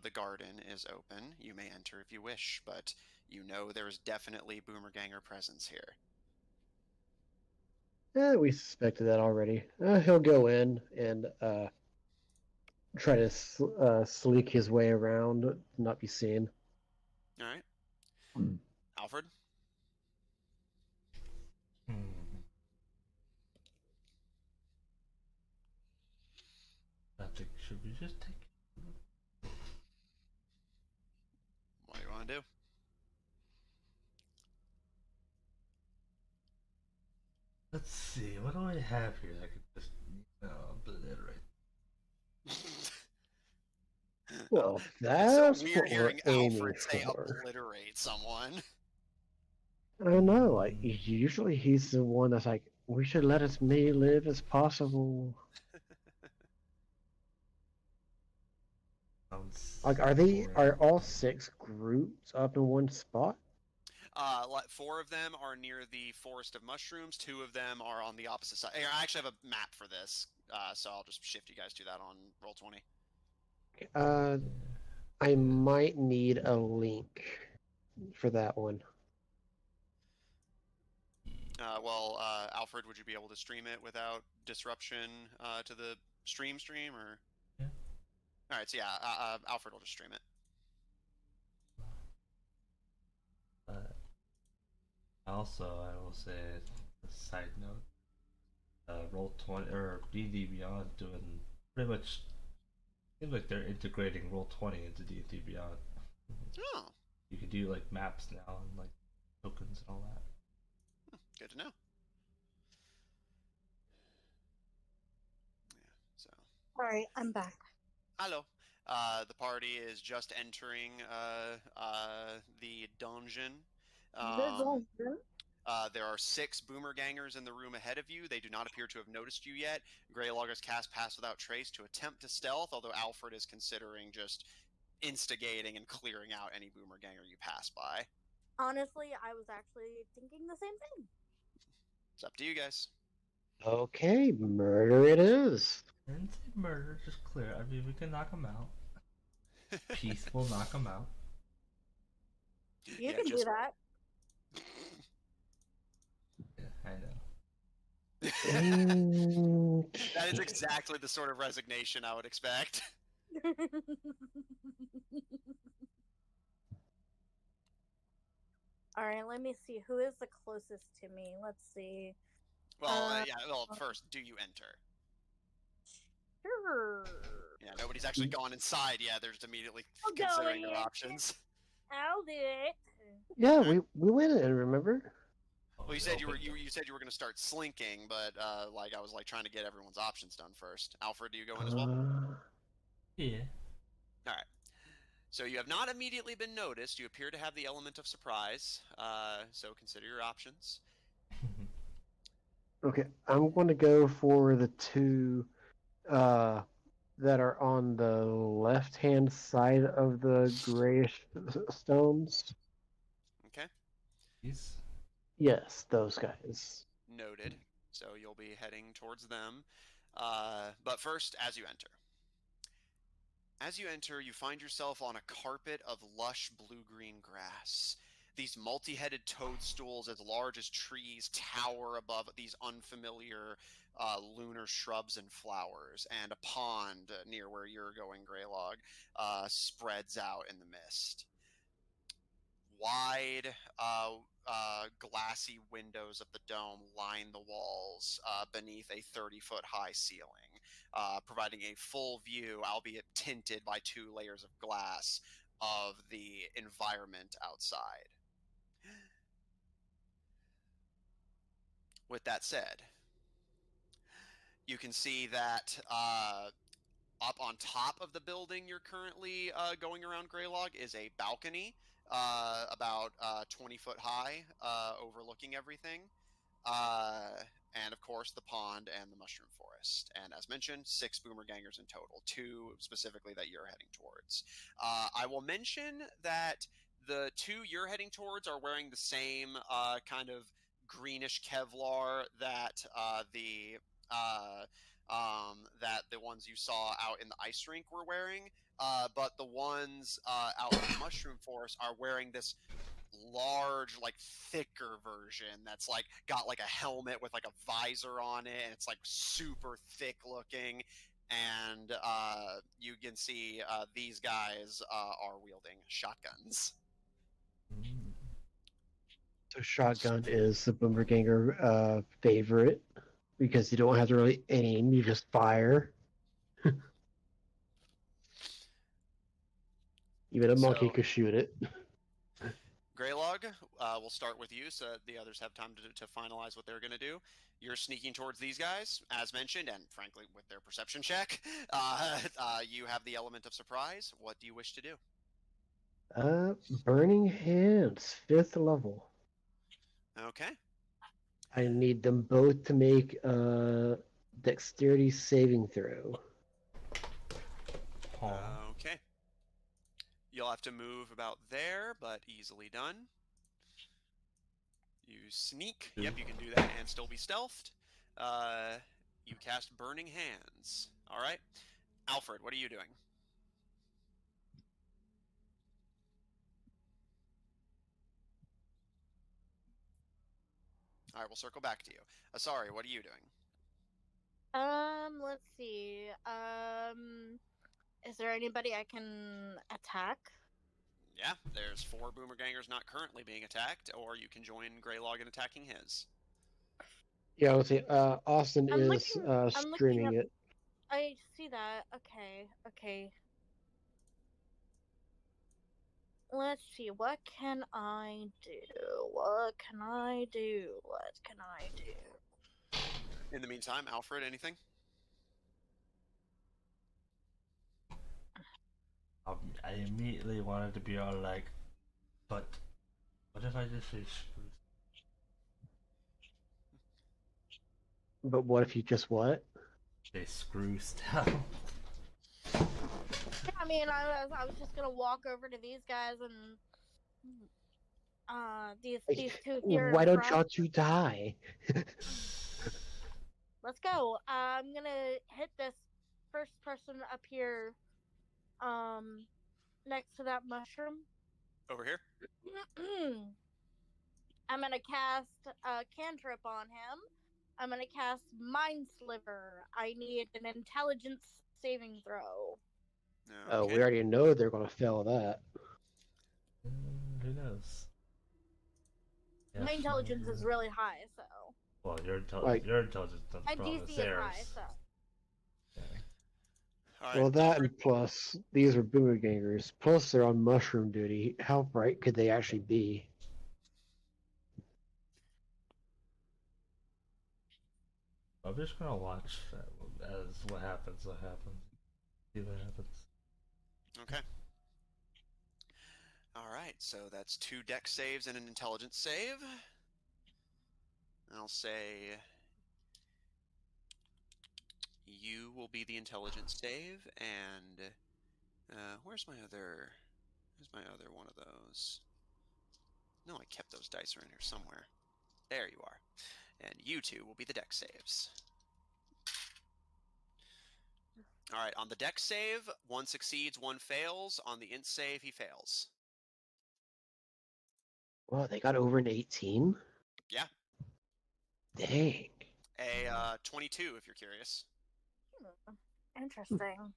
Speaker 1: the garden is open. You may enter if you wish, but you know there's definitely Boomerganger presence here.
Speaker 2: We suspected that already. He'll go in and try to sleek his way around, not be seen.
Speaker 1: All right. Alfred?
Speaker 3: I think, should we just take...
Speaker 1: What do you want to do?
Speaker 3: Let's see, what do I have here that I could just obliterate?
Speaker 2: Well,
Speaker 1: It's
Speaker 2: that's
Speaker 1: so
Speaker 2: what
Speaker 1: weird
Speaker 2: we're
Speaker 1: hearing
Speaker 2: aiming
Speaker 1: Alfred say
Speaker 2: for.
Speaker 1: obliterate someone.
Speaker 2: I don't know. Like usually, he's the one that's like, we should let as many live as possible.
Speaker 3: Sounds
Speaker 2: Like, are
Speaker 3: boring.
Speaker 2: all 6 groups up in one spot?
Speaker 1: 4 of them are near the Forest of Mushrooms. 2 of them are on the opposite side. I actually have a map for this, so I'll just shift you guys to that on Roll20.
Speaker 2: I might need a link for that one.
Speaker 1: Alfred, would you be able to stream it without disruption to the stream, or?
Speaker 3: Yeah.
Speaker 1: All right, so yeah, Alfred will just stream it.
Speaker 3: Also, I will say, a side note, Roll20 or D&D Beyond doing pretty much. Seems like they're integrating Roll20 into D&D Beyond.
Speaker 1: Oh,
Speaker 3: You can do like maps now and like tokens and all that.
Speaker 1: good to know. Yeah, so.
Speaker 4: All right, I'm back.
Speaker 1: Hello. The party is just entering the dungeon. There are 6 boomer gangers in the room ahead of you. They do not appear to have noticed you yet. Greylog has cast Pass Without Trace to attempt to stealth, although Alfred is considering just instigating and clearing out any boomer ganger you pass by.
Speaker 4: Honestly, I was actually thinking the same thing.
Speaker 1: It's up to you guys.
Speaker 2: Okay, murder it is.
Speaker 3: I didn't say murder, just clear. I mean, we can knock them out. Peaceful knock them out.
Speaker 4: You can do that.
Speaker 3: Yeah, I know.
Speaker 1: That is exactly the sort of resignation I would expect.
Speaker 4: Alright, let me see. Who is the closest to me? Let's see.
Speaker 1: Well, first, do you enter?
Speaker 4: Sure.
Speaker 1: Yeah, nobody's actually gone inside yet. They're just immediately
Speaker 4: I'll go
Speaker 1: considering
Speaker 4: in.
Speaker 1: your options.
Speaker 4: I'll do it.
Speaker 2: Yeah, we went in, remember?
Speaker 1: Well, you said you were going to start slinking, but I was trying to get everyone's options done first. Alfred, do you go in as well?
Speaker 3: Yeah.
Speaker 1: All right. So you have not immediately been noticed. You appear to have the element of surprise. So consider your options.
Speaker 2: Okay, I'm going to go for the 2 that are on the left-hand side of the grayish stones.
Speaker 1: Okay.
Speaker 3: These?
Speaker 2: Yes, those guys.
Speaker 1: Noted. So you'll be heading towards them. But first, as you enter, you find yourself on a carpet of lush blue-green grass. These multi-headed toadstools as large as trees tower above these unfamiliar lunar shrubs and flowers, and a pond near where you're going, Greylog, spreads out in the mist. Wide, glassy windows of the dome line the walls beneath a 30-foot high ceiling, providing a full view, albeit tinted by 2 layers of glass, of the environment outside. With that said, you can see that up on top of the building you're currently going around, Greylog, is a balcony about 20 foot high, overlooking everything. And of course, the pond and the mushroom forest. And as mentioned, 6 boomer gangers in total, 2 specifically that you're heading towards. I will mention that the 2 you're heading towards are wearing the same kind of greenish Kevlar that that the ones you saw out in the ice rink were wearing, but the ones out in the mushroom forest are wearing this large, thicker version that's got a helmet with a visor on it, and it's super thick looking, and you can see these guys are wielding shotguns.
Speaker 2: So shotgun is the Boomerganger favorite because you don't have to really aim; you just fire. Even a monkey could shoot it.
Speaker 1: Greylog, we'll start with you so that the others have time to finalize what they're going to do. You're sneaking towards these guys, as mentioned, and frankly, with their perception check, you have the element of surprise. What do you wish to do?
Speaker 2: Burning Hands, 5th level.
Speaker 1: Okay.
Speaker 2: I need them both to make a dexterity saving throw.
Speaker 1: Okay. You'll have to move about there, but easily done. You sneak. Yep, you can do that and still be stealthed. You cast Burning Hands. All right. Alfred, what are you doing? All right, we'll circle back to you. Asari, what are you doing?
Speaker 4: Let's see. Is there anybody I can attack?
Speaker 1: Yeah, there's 4 Boomergangers not currently being attacked, or you can join Greylog in attacking his.
Speaker 2: Yeah, let's see. Austin
Speaker 4: I'm
Speaker 2: is
Speaker 4: I'm looking
Speaker 2: streaming
Speaker 4: up.
Speaker 2: it.
Speaker 4: I see that. Okay. Let's see. What can I do? What can I do?
Speaker 1: In the meantime, Alfred, anything?
Speaker 3: I immediately wanted to be all like, but what if I just say screw?
Speaker 2: But what if you just what?
Speaker 3: Say screw stuff.
Speaker 4: I mean, I was just gonna walk over to these guys and these two here
Speaker 2: Why
Speaker 4: in
Speaker 2: don't
Speaker 4: front.
Speaker 2: y'all two die?
Speaker 4: Let's go. I'm gonna hit this first person up here, next to that mushroom.
Speaker 1: Over here?
Speaker 4: I'm gonna cast a cantrip on him. I'm gonna cast Mind Sliver. I need an intelligence saving throw.
Speaker 2: Oh,
Speaker 1: Okay.
Speaker 2: we already know they're gonna fail that.
Speaker 3: Who knows?
Speaker 4: My intelligence is really high, so.
Speaker 3: Well, your
Speaker 2: Like-
Speaker 3: intelligence doesn't
Speaker 4: My
Speaker 3: problem
Speaker 4: DC
Speaker 3: is
Speaker 4: is
Speaker 3: theirs.
Speaker 4: high, so.
Speaker 3: Okay.
Speaker 1: All right.
Speaker 2: Well, that
Speaker 1: Alfred,
Speaker 2: and plus these are Boomergangers. Plus they're on mushroom duty. How bright could they actually be?
Speaker 3: I'm just gonna watch as what happens. See what happens.
Speaker 1: Okay. All right, so that's 2 dex saves and an intelligence save. I'll say you will be the intelligence save, and where's my other one of those? No, I kept those dice around here somewhere. There you are. And you two will be the dex saves. All right, on the dex save, 1 succeeds, 1 fails. On the int save, he fails.
Speaker 2: Well, they got over an 18?
Speaker 1: Yeah.
Speaker 2: Dang.
Speaker 1: A 22, if you're curious.
Speaker 4: Interesting.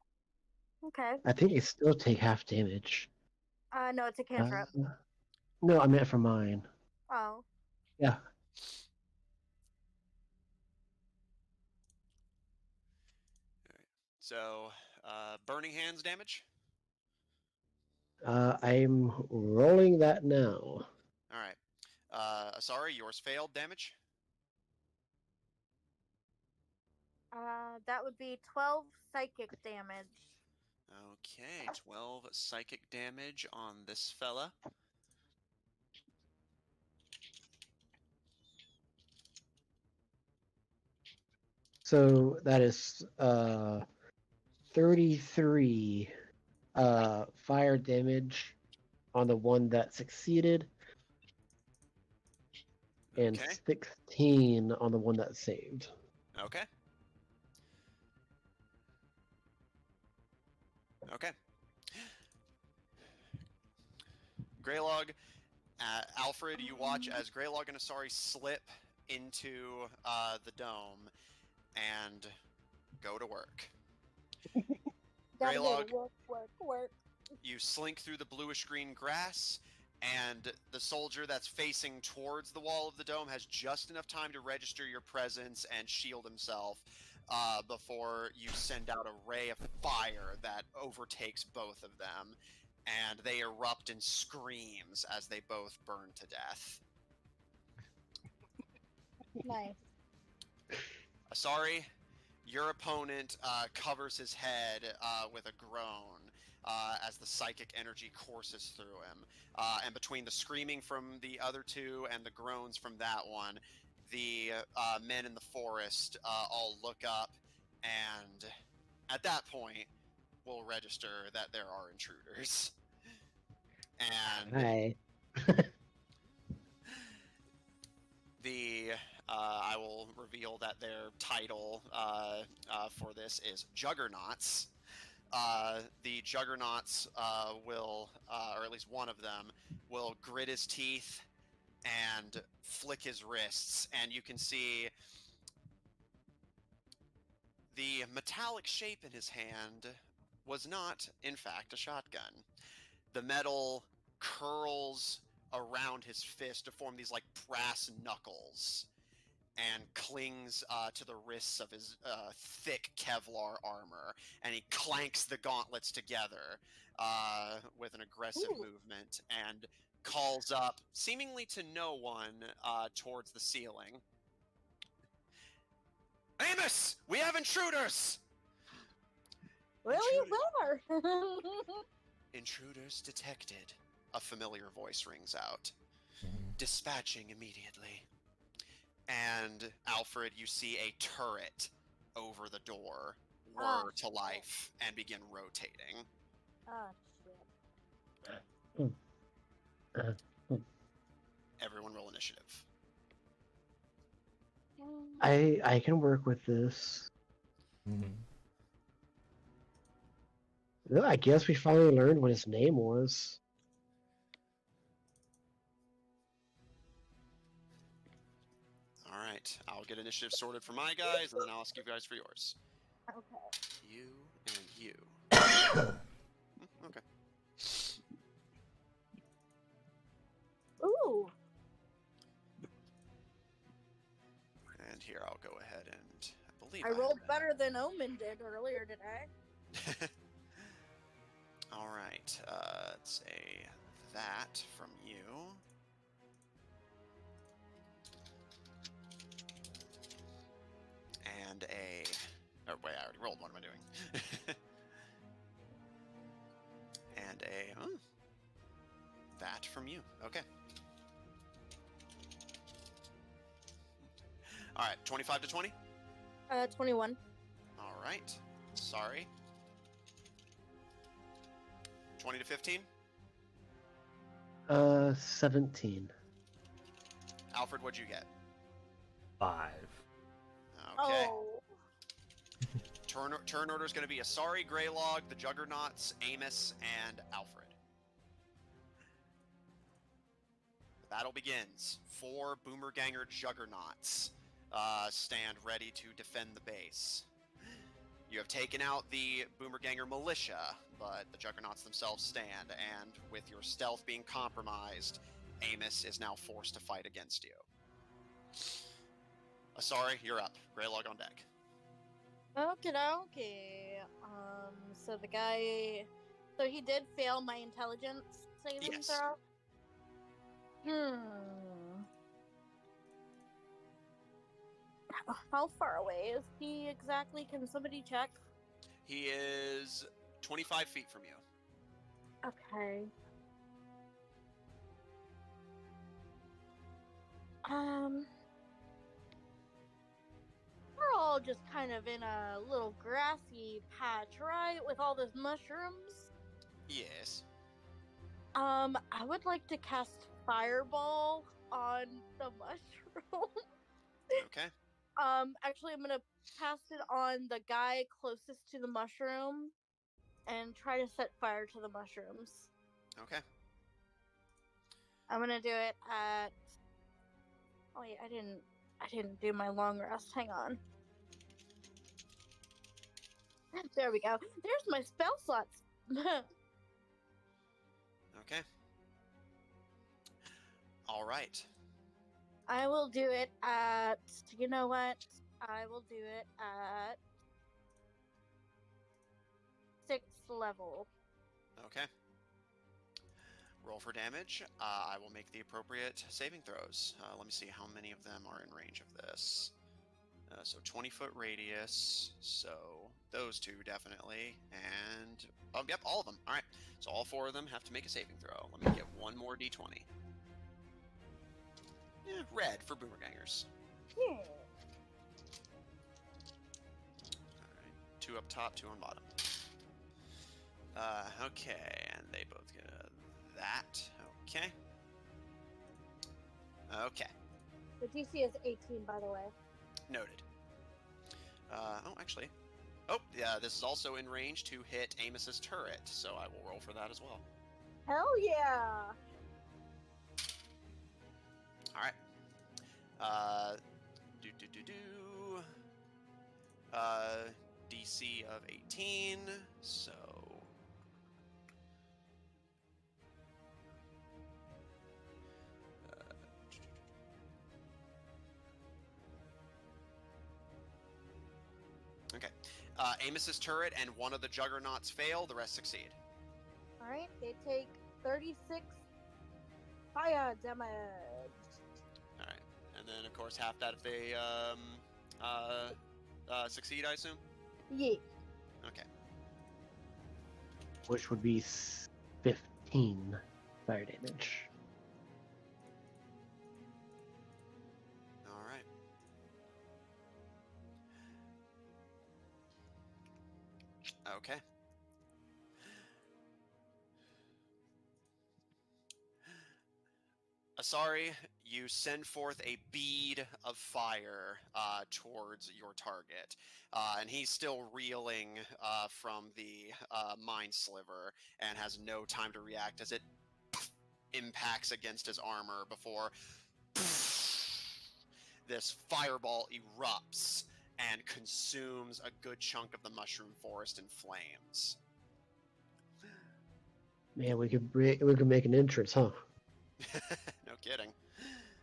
Speaker 4: Okay.
Speaker 2: I think they still take half damage.
Speaker 4: No, it's a cantrip.
Speaker 2: No, I meant for mine.
Speaker 4: Oh.
Speaker 2: Yeah.
Speaker 1: So, Burning Hands damage.
Speaker 2: I'm rolling that now.
Speaker 1: All right. Asari, yours failed damage.
Speaker 4: That would be 12 psychic damage.
Speaker 1: Okay, 12 psychic damage on this fella.
Speaker 2: So that is 33 fire damage on the one that succeeded, and
Speaker 1: Okay.
Speaker 2: 16 on the one that saved.
Speaker 1: Okay. Okay. Greylog, Alfred, you watch as Greylog and Asari slip into the dome and go to work.
Speaker 4: Gotta go
Speaker 1: Greylog,
Speaker 4: to work.
Speaker 1: you slink through the bluish-green grass, and the soldier that's facing towards the wall of the dome has just enough time to register your presence and shield himself before you send out a ray of fire that overtakes both of them, and they erupt in screams as they both burn to death.
Speaker 4: Nice.
Speaker 1: Asari, your opponent covers his head with a groan as the psychic energy courses through him. And between the screaming from the other two and the groans from that one, the men in the forest all look up, and at that point, we'll register that there are intruders. And
Speaker 2: Hi.
Speaker 1: I will reveal that their title for this is Juggernauts. The Juggernauts will, or at least one of them, will grit his teeth and flick his wrists, and you can see the metallic shape in his hand was not, in fact, a shotgun. The metal curls around his fist to form these like brass knuckles and clings to the wrists of his thick Kevlar armor, and he clanks the gauntlets together with an aggressive movement and calls up, seemingly to no one, towards the ceiling. Amos! We have intruders!
Speaker 4: Really? Where?
Speaker 1: Intruders detected. A familiar voice rings out. Dispatching immediately. And, Alfred, you see a turret over the door whir to life and begin rotating.
Speaker 4: Oh, shit.
Speaker 1: Everyone roll initiative.
Speaker 2: I can work with this. Well, I guess we finally learned what his name was.
Speaker 1: Alright, I'll get initiative sorted for my guys, and then I'll ask you guys for yours.
Speaker 4: Okay.
Speaker 1: You and you. Okay.
Speaker 4: Ooh.
Speaker 1: And here, I'll go ahead and I believe
Speaker 4: I rolled better than Omen did earlier today.
Speaker 1: Alright, let's say that from you. And a... Oh, wait, I already rolled. What am I doing? And a... that from you. Okay. Alright, 25 to 20?
Speaker 4: 21.
Speaker 1: Alright. Sorry. 20 to 15?
Speaker 2: 17.
Speaker 1: Alfred, what'd you get?
Speaker 3: 5.
Speaker 1: Okay.
Speaker 4: Oh.
Speaker 1: Turn order is going to be Asari, Greylog, the Juggernauts, Amos, and Alfred. The battle begins. 4 Boomerganger Juggernauts stand ready to defend the base. You have taken out the Boomerganger militia, but the Juggernauts themselves stand, and with your stealth being compromised, Amos is now forced to fight against you. Asari, you're up. Greylog on deck.
Speaker 4: Okay. So the guy... So he did fail my intelligence saving
Speaker 1: Yes.
Speaker 4: throw? How far away is he exactly? Can somebody check?
Speaker 1: He is 25 feet from you.
Speaker 4: Okay. We're all just kind of in a little grassy patch, right? With all those mushrooms.
Speaker 1: Yes.
Speaker 4: I would like to cast Fireball on the mushroom.
Speaker 1: Okay.
Speaker 4: Actually, I'm gonna cast it on the guy closest to the mushroom and try to set fire to the mushrooms.
Speaker 1: Okay.
Speaker 4: I'm gonna do it at... Oh wait, I didn't do my long rest. Hang on. There we go. There's my spell slots.
Speaker 1: Okay. All right.
Speaker 4: I will do it at... You know what? I will do it at 6th level.
Speaker 1: Okay. Roll for damage. I will make the appropriate saving throws. Let me see how many of them are in range of this. So 20-foot radius. So those two definitely. And... oh, yep, all of them. All right. So all 4 of them have to make a saving throw. Let me get one more d20. Yeah, red for Boomergangers.
Speaker 4: Yeah.
Speaker 1: Alright, 2 up top, 2 on bottom. Okay, and they both get that. Okay. Okay.
Speaker 4: The DC is 18, by the way.
Speaker 1: Noted. Oh, actually. Oh, yeah, this is also in range to hit Amos's turret, so I will roll for that as well.
Speaker 4: Hell yeah!
Speaker 1: Alright. DC of 18, so... Okay. Amos's turret and one of the juggernauts fail, the rest succeed.
Speaker 4: Alright, they take 36 fire damage.
Speaker 1: Alright. And then, of course, half that if they succeed, I assume?
Speaker 4: Yeah.
Speaker 1: Okay.
Speaker 2: Which would be 15 fire damage.
Speaker 1: Alright. Okay. Asari, you send forth a bead of fire towards your target. And he's still reeling from the mine sliver and has no time to react as it impacts against his armor before this fireball erupts and consumes a good chunk of the mushroom forest in flames.
Speaker 2: Man, we could make an entrance, huh?
Speaker 1: No kidding.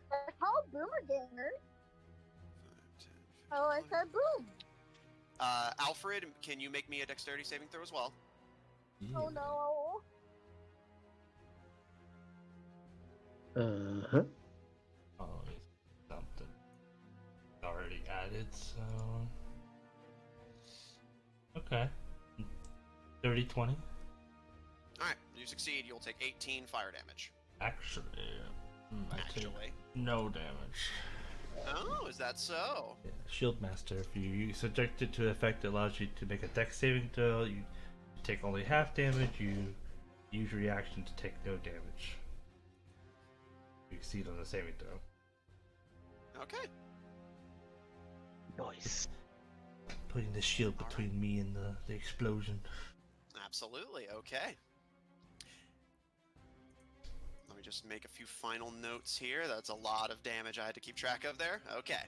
Speaker 4: They're called boomer gangers. Oh, I said boom.
Speaker 1: Alfred, can you make me a dexterity saving throw as well?
Speaker 4: Oh no.
Speaker 2: Uh-huh.
Speaker 3: Oh, something already added, so... Okay. 30, 20?
Speaker 1: Alright, you succeed, you'll take 18 fire damage.
Speaker 3: Actually, I take
Speaker 1: Actually.
Speaker 3: no damage.
Speaker 1: Oh, is that so?
Speaker 3: Yeah, Shield Master, if you subject it to effect, it allows you to make a dex saving throw. You take only half damage, you use reaction to take no damage. You succeed on the saving throw.
Speaker 1: Okay.
Speaker 2: Nice.
Speaker 3: Putting the shield
Speaker 1: All
Speaker 3: between me and the explosion.
Speaker 1: Absolutely, okay. Let me just make a few final notes here. That's a lot of damage I had to keep track of there. Okay.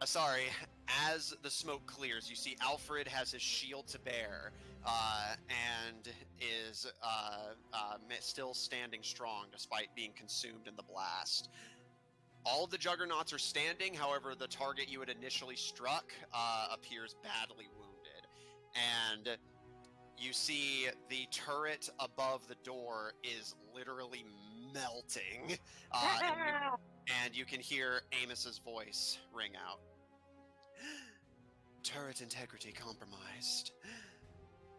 Speaker 1: Sorry, as the smoke clears, you see Alfred has his shield to bear and is still standing strong despite being consumed in the blast. All of the juggernauts are standing, however, the target you had initially struck appears badly wounded. And you see the turret above the door is literally melting. And you can hear Amos's voice ring out. Turret integrity compromised.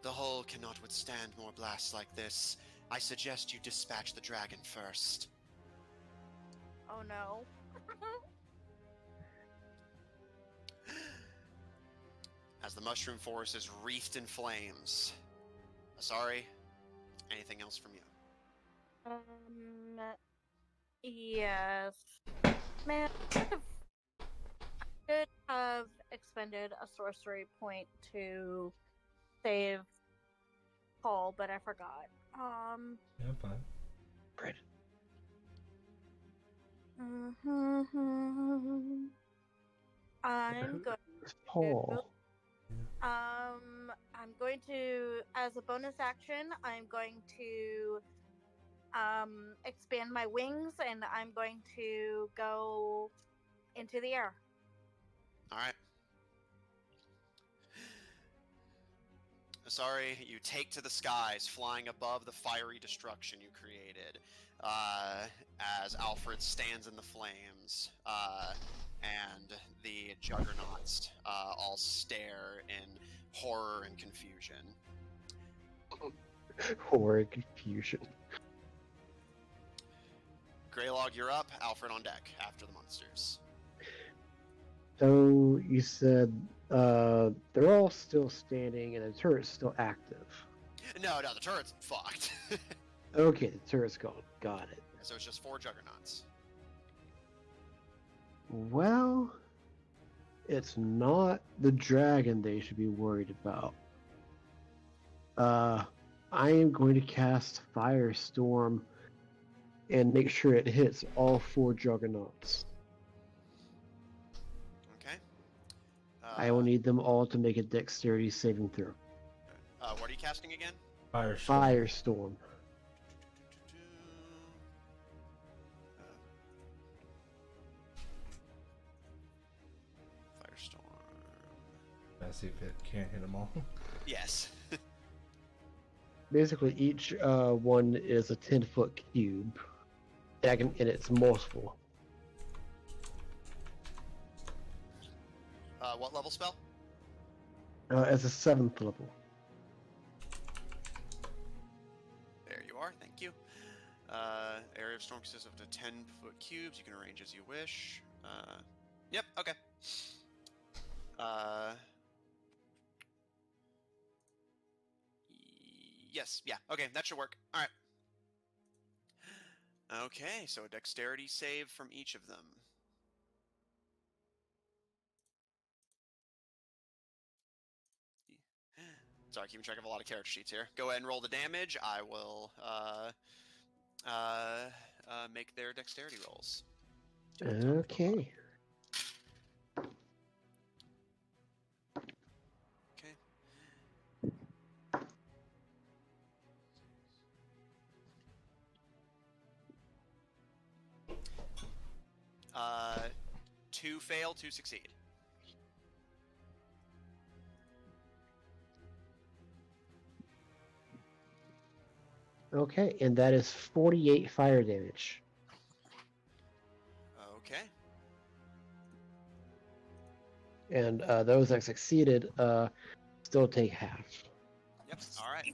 Speaker 1: The hull cannot withstand more blasts like this. I suggest you dispatch the dragon first.
Speaker 4: Oh no.
Speaker 1: As the mushroom forest is wreathed in flames. Sorry, anything else from you?
Speaker 4: Yes. Man, I could have expended a sorcery point to save Paul, but I forgot.
Speaker 3: Yeah, fine.
Speaker 2: Great.
Speaker 4: I'm going
Speaker 2: Paul.
Speaker 4: I'm going to, as a bonus action, I'm going to expand my wings and I'm going to go into the air.
Speaker 1: Alright. Sorry, you take to the skies, flying above the fiery destruction you created, as Alfred stands in the flames, and the juggernauts all stare in horror and confusion.
Speaker 2: Horror and confusion.
Speaker 1: Greylog, you're up. Alfred on deck after the monsters.
Speaker 2: So you said they're all still standing and the turret's still active.
Speaker 1: No, the turret's fucked.
Speaker 2: Okay, the turret's gone. Got it.
Speaker 1: So it's just 4 juggernauts.
Speaker 2: Well, it's not the dragon they should be worried about. I am going to cast Firestorm and make sure it hits all 4 juggernauts.
Speaker 1: Okay.
Speaker 2: I will need them all to make a dexterity saving throw.
Speaker 1: What are you casting again?
Speaker 2: Firestorm.
Speaker 1: Firestorm.
Speaker 3: Let's see if it can't hit them all.
Speaker 1: Yes.
Speaker 2: Basically, each one is a 10-foot cube, and it's multiple.
Speaker 1: What level spell?
Speaker 2: As a 7th level.
Speaker 1: There you are. Thank you. Area of storm consists of the 10-foot cubes. You can arrange as you wish. Yep. Okay. Yes. Yeah. Okay. That should work. All right. Okay. So a dexterity save from each of them. Sorry, keeping track of a lot of character sheets here. Go ahead and roll the damage. I will make their dexterity rolls.
Speaker 2: Okay.
Speaker 1: Okay. Two fail, two succeed.
Speaker 2: Okay, and that is 48 fire damage.
Speaker 1: Okay.
Speaker 2: And those that succeeded still take half.
Speaker 1: Yep. All right.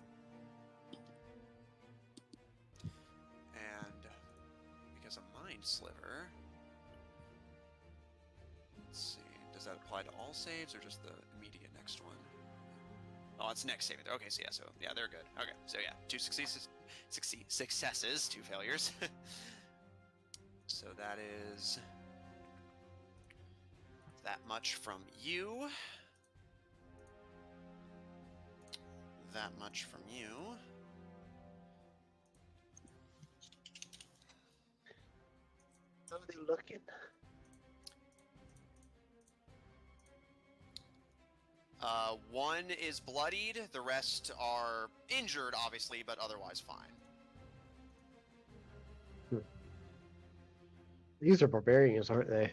Speaker 1: And because of Mind Sliver, let's see, does that apply to all saves or just the immediate next one? Oh, it's next saving. Okay, so yeah, they're good. Okay, so yeah, two successes, two failures. So that is that much from you. That much from you.
Speaker 2: How are they looking?
Speaker 1: One is bloodied, the rest are injured, obviously, but otherwise fine.
Speaker 2: These are barbarians, aren't they?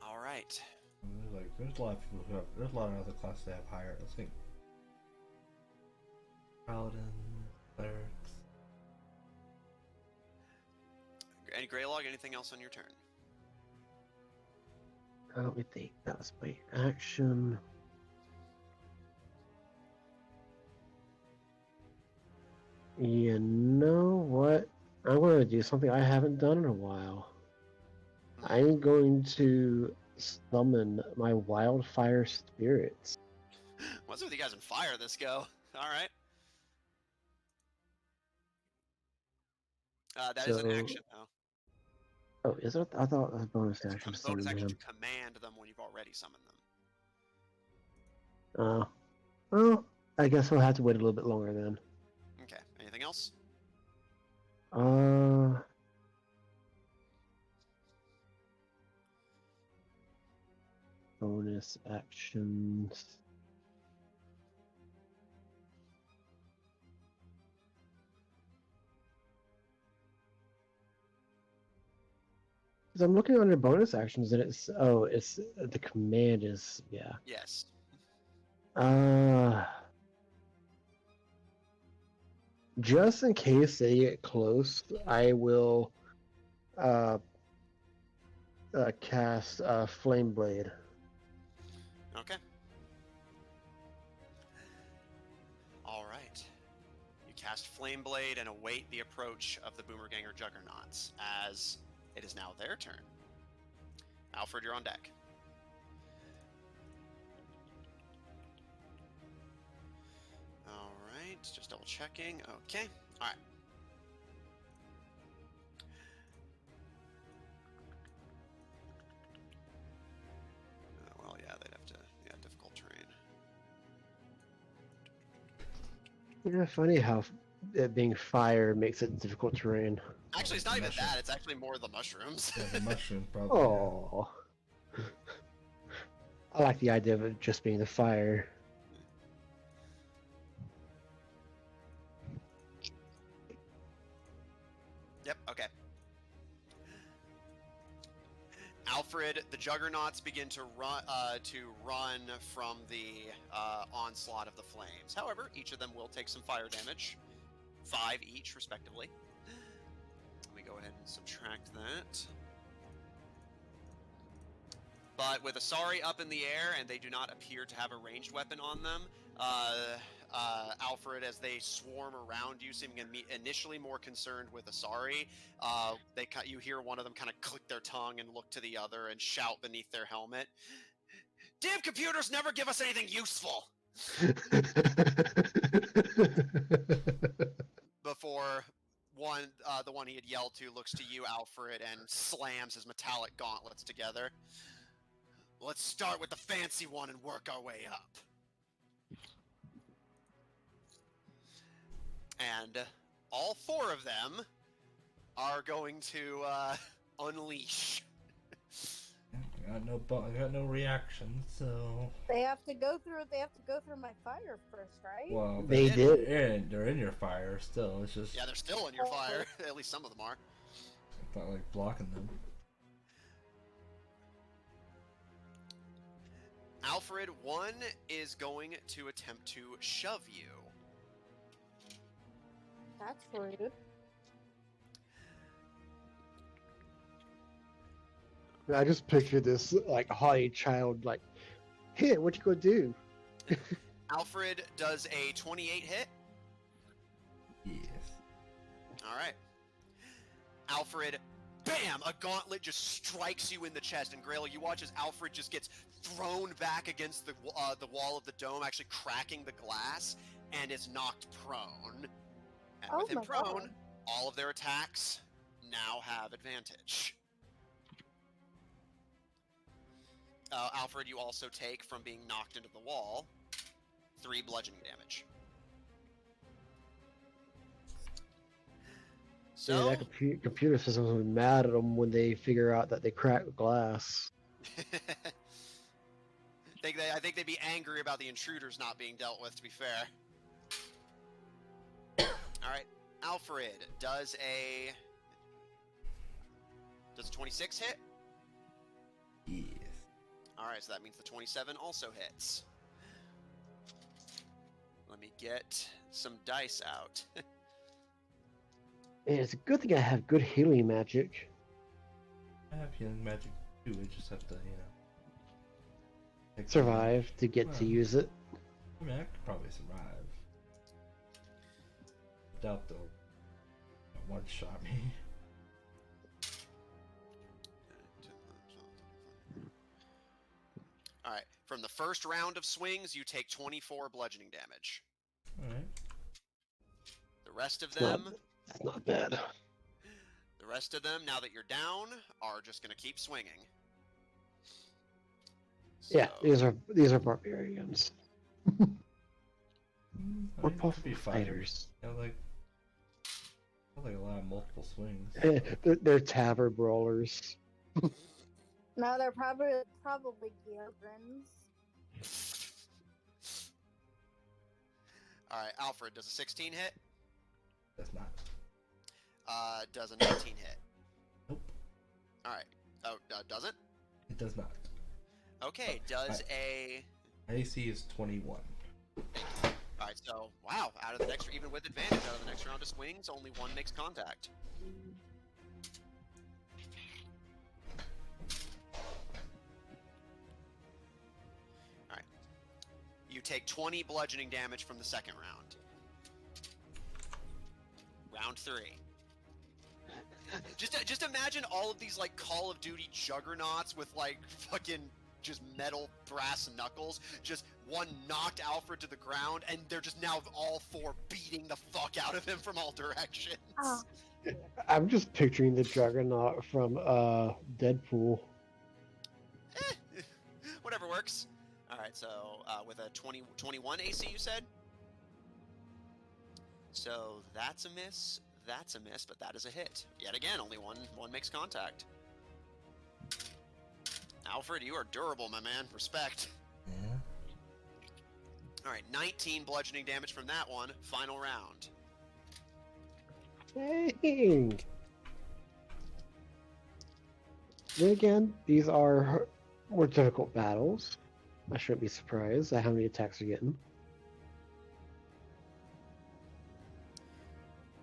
Speaker 1: All right.
Speaker 3: There's a lot of people who have. There's a lot of other classes that have higher. I think. Paladin, clerics.
Speaker 1: Any Greylog, anything else on your turn?
Speaker 2: Let me think. That was my action. You know what? I'm going to do something I haven't done in a while. I'm going to summon my wildfire spirits.
Speaker 1: What's with you guys on fire this go? All right. That is an action, though.
Speaker 2: Oh, is it? I thought it was a bonus action to summon
Speaker 1: Bonus action
Speaker 2: them.
Speaker 1: to command them when you've already summoned them.
Speaker 2: Oh. Well, I guess we'll have to wait a little bit longer then.
Speaker 1: Okay. Anything else?
Speaker 2: Bonus actions. Because I'm looking under bonus actions and it's the command is
Speaker 1: Yes.
Speaker 2: Just in case they get close, I will cast Flame Blade.
Speaker 1: Okay. All right. You cast Flame Blade and await the approach of the Boomerganger Juggernauts as it is now their turn. Alfred, you're on deck. just double checking. Okay, all right. Well, yeah, they'd have to. Yeah, difficult terrain.
Speaker 2: Yeah, funny how it being fire makes it difficult terrain.
Speaker 1: Actually, it's not even
Speaker 3: Mushroom.
Speaker 1: that. It's actually more the mushrooms.
Speaker 3: Yeah, the mushroom probably.
Speaker 2: Oh, I like the idea of it just being the fire.
Speaker 1: Yep. Okay. Alfred, the Juggernauts begin to run from the onslaught of the flames. However, each of them will take some fire damage, 5 each, respectively. Let me go ahead and subtract that. But with Asari up in the air, and they do not appear to have a ranged weapon on them, Alfred, as they swarm around you, seeming initially more concerned with Asari, you hear one of them kind of click their tongue and look to the other and shout beneath their helmet, "Damn computers never give us anything useful!" Before the one he had yelled to looks to you, Alfred, and slams his metallic gauntlets together. "Let's start with the fancy one and work our way up." And all 4 of them are going to unleash.
Speaker 3: I got no reaction, so.
Speaker 4: They have to go through my fire first, right?
Speaker 3: Well,
Speaker 2: They did.
Speaker 3: They're in your fire still. It's just.
Speaker 1: Yeah, they're still in your fire. At least some of them are.
Speaker 3: It's not like blocking them.
Speaker 1: Alfred, one is going to attempt to shove you.
Speaker 4: That's rude.
Speaker 2: I just picture this like haughty child, like, "Hey, what you gonna do?"
Speaker 1: Alfred does a 28 hit.
Speaker 3: Yes.
Speaker 1: All right. Alfred, bam! A gauntlet just strikes you in the chest, and Grail, you watch as Alfred just gets thrown back against the wall of the dome, actually cracking the glass, and is knocked prone. And with him prone, all of their attacks now have advantage. Alfred, you also take, from being knocked into the wall, 3 bludgeoning damage. So,
Speaker 2: Yeah, that computer system will be mad at them when they figure out that they cracked glass.
Speaker 1: I think they'd be angry about the intruders not being dealt with, to be fair. Alright, Alfred does a 26 hit?
Speaker 3: Yes.
Speaker 1: Alright, so that means the 27 also hits. Let me get some dice out.
Speaker 2: And it's a good thing I have good healing magic.
Speaker 3: I have healing magic too. We just have to,
Speaker 2: Survive to get to use it.
Speaker 3: I mean, I could probably survive. Doubt they'll one-shot me.
Speaker 1: Alright, from the first round of swings, you take 24 bludgeoning damage.
Speaker 3: Alright.
Speaker 1: The rest of them...
Speaker 2: It's not bad.
Speaker 1: The rest of them, now that you're down, are just going to keep swinging.
Speaker 2: Yeah,
Speaker 1: So-
Speaker 2: these are barbarians. We're
Speaker 3: Be
Speaker 2: both
Speaker 3: fighters.
Speaker 2: fighters.
Speaker 3: Like a lot of multiple swings.
Speaker 2: They're tavern brawlers.
Speaker 4: No, they're probably Geogrins.
Speaker 1: Alright, Alfred, does a 16 hit?
Speaker 3: That's not.
Speaker 1: Does a 19 hit?
Speaker 3: Nope.
Speaker 1: Alright. Oh, does it?
Speaker 3: It does not.
Speaker 1: Okay, does a...
Speaker 3: AC is 21.
Speaker 1: Alright, so, wow, out of the next... Even with advantage, out of the next round of swings, only 1 makes contact. Alright. You take 20 bludgeoning damage from the second round. Round 3. Just imagine all of these, like, Call of Duty juggernauts with, like, fucking just metal brass knuckles, just one knocked Alfred to the ground, and they're just now all four beating the fuck out of him from all directions.
Speaker 4: Oh.
Speaker 2: I'm just picturing the Juggernaut from Deadpool.
Speaker 1: Whatever works. Alright, so with a 21 AC, you said? So that's a miss, but that is a hit. Yet again, only one makes contact. Alfred, you are durable, my man. Respect.
Speaker 3: Yeah.
Speaker 1: Alright, 19 bludgeoning damage from that one. Final round.
Speaker 2: Dang. Then again, these are more difficult battles. I shouldn't be surprised at how many attacks you're getting.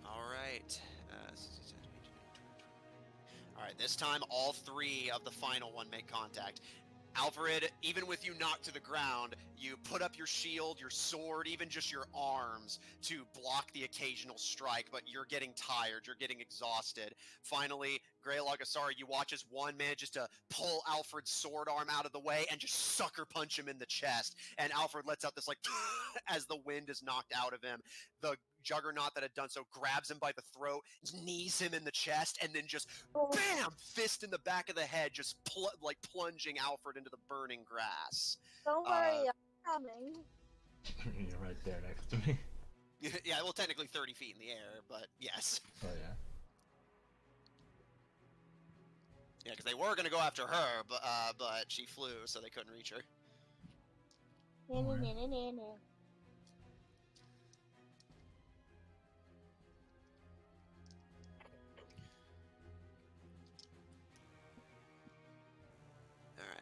Speaker 1: Alright. Alright, this time all three of the final one make contact. Alfred, even with you knocked to the ground, you put up your shield, your sword, even just your arms to block the occasional strike, but you're getting tired, you're getting exhausted. Finally, Greylog Asari, you watch as one manages to pull Alfred's sword arm out of the way and just sucker punch him in the chest. And Alfred lets out this like as the wind is knocked out of him. The Juggernaut that had done so grabs him by the throat, knees him in the chest, and then just BAM! Fist in the back of the head, just plunging Alfred into the burning grass.
Speaker 4: Don't worry, I'm coming.
Speaker 3: You're right there next to me.
Speaker 1: Yeah, well, technically 30 feet in the air, but yes.
Speaker 3: Oh yeah.
Speaker 1: Yeah, because they were going to go after her, but she flew, so they couldn't reach her. Alright,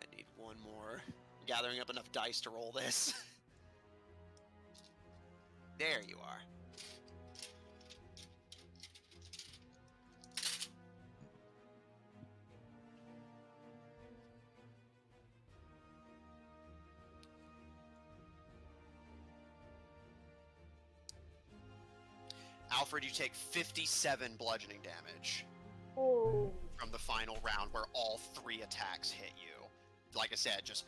Speaker 1: I need one more. Gathering up enough dice to roll this. There you are. Alfred, you take 57 bludgeoning damage.
Speaker 4: Oh.
Speaker 1: From the final round where all three attacks hit you. Like I said, just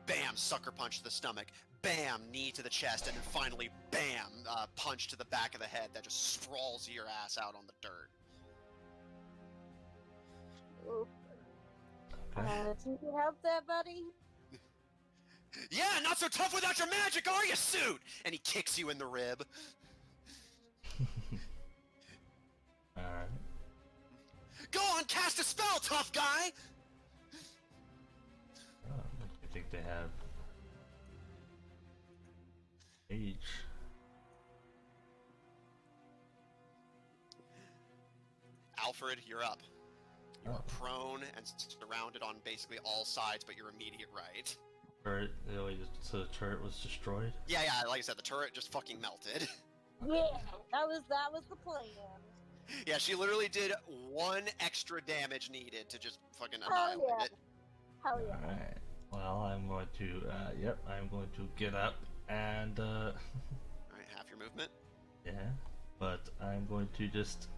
Speaker 1: bam, sucker punch to the stomach, bam, knee to the chest, and then finally, bam, punch to the back of the head that just sprawls your ass out on the dirt.
Speaker 4: Did you help that, buddy?
Speaker 1: Yeah, not so tough without your magic, are you, suit? And he kicks you in the rib.
Speaker 3: Alright.
Speaker 1: Go on, cast a spell, tough guy!
Speaker 3: I think they have age.
Speaker 1: Alfred, you're up. You are prone and surrounded on basically all sides, but your immediate right.
Speaker 3: Turret, so the turret was destroyed?
Speaker 1: Yeah, like I said, the turret just fucking melted.
Speaker 4: Yeah, that was the plan.
Speaker 1: Yeah, she literally did one extra damage needed to just fucking annihilate it.
Speaker 4: Hell yeah.
Speaker 3: Alright. Well, I'm going to, I'm going to get up and,
Speaker 1: Alright, half your movement.
Speaker 3: yeah, but I'm going to just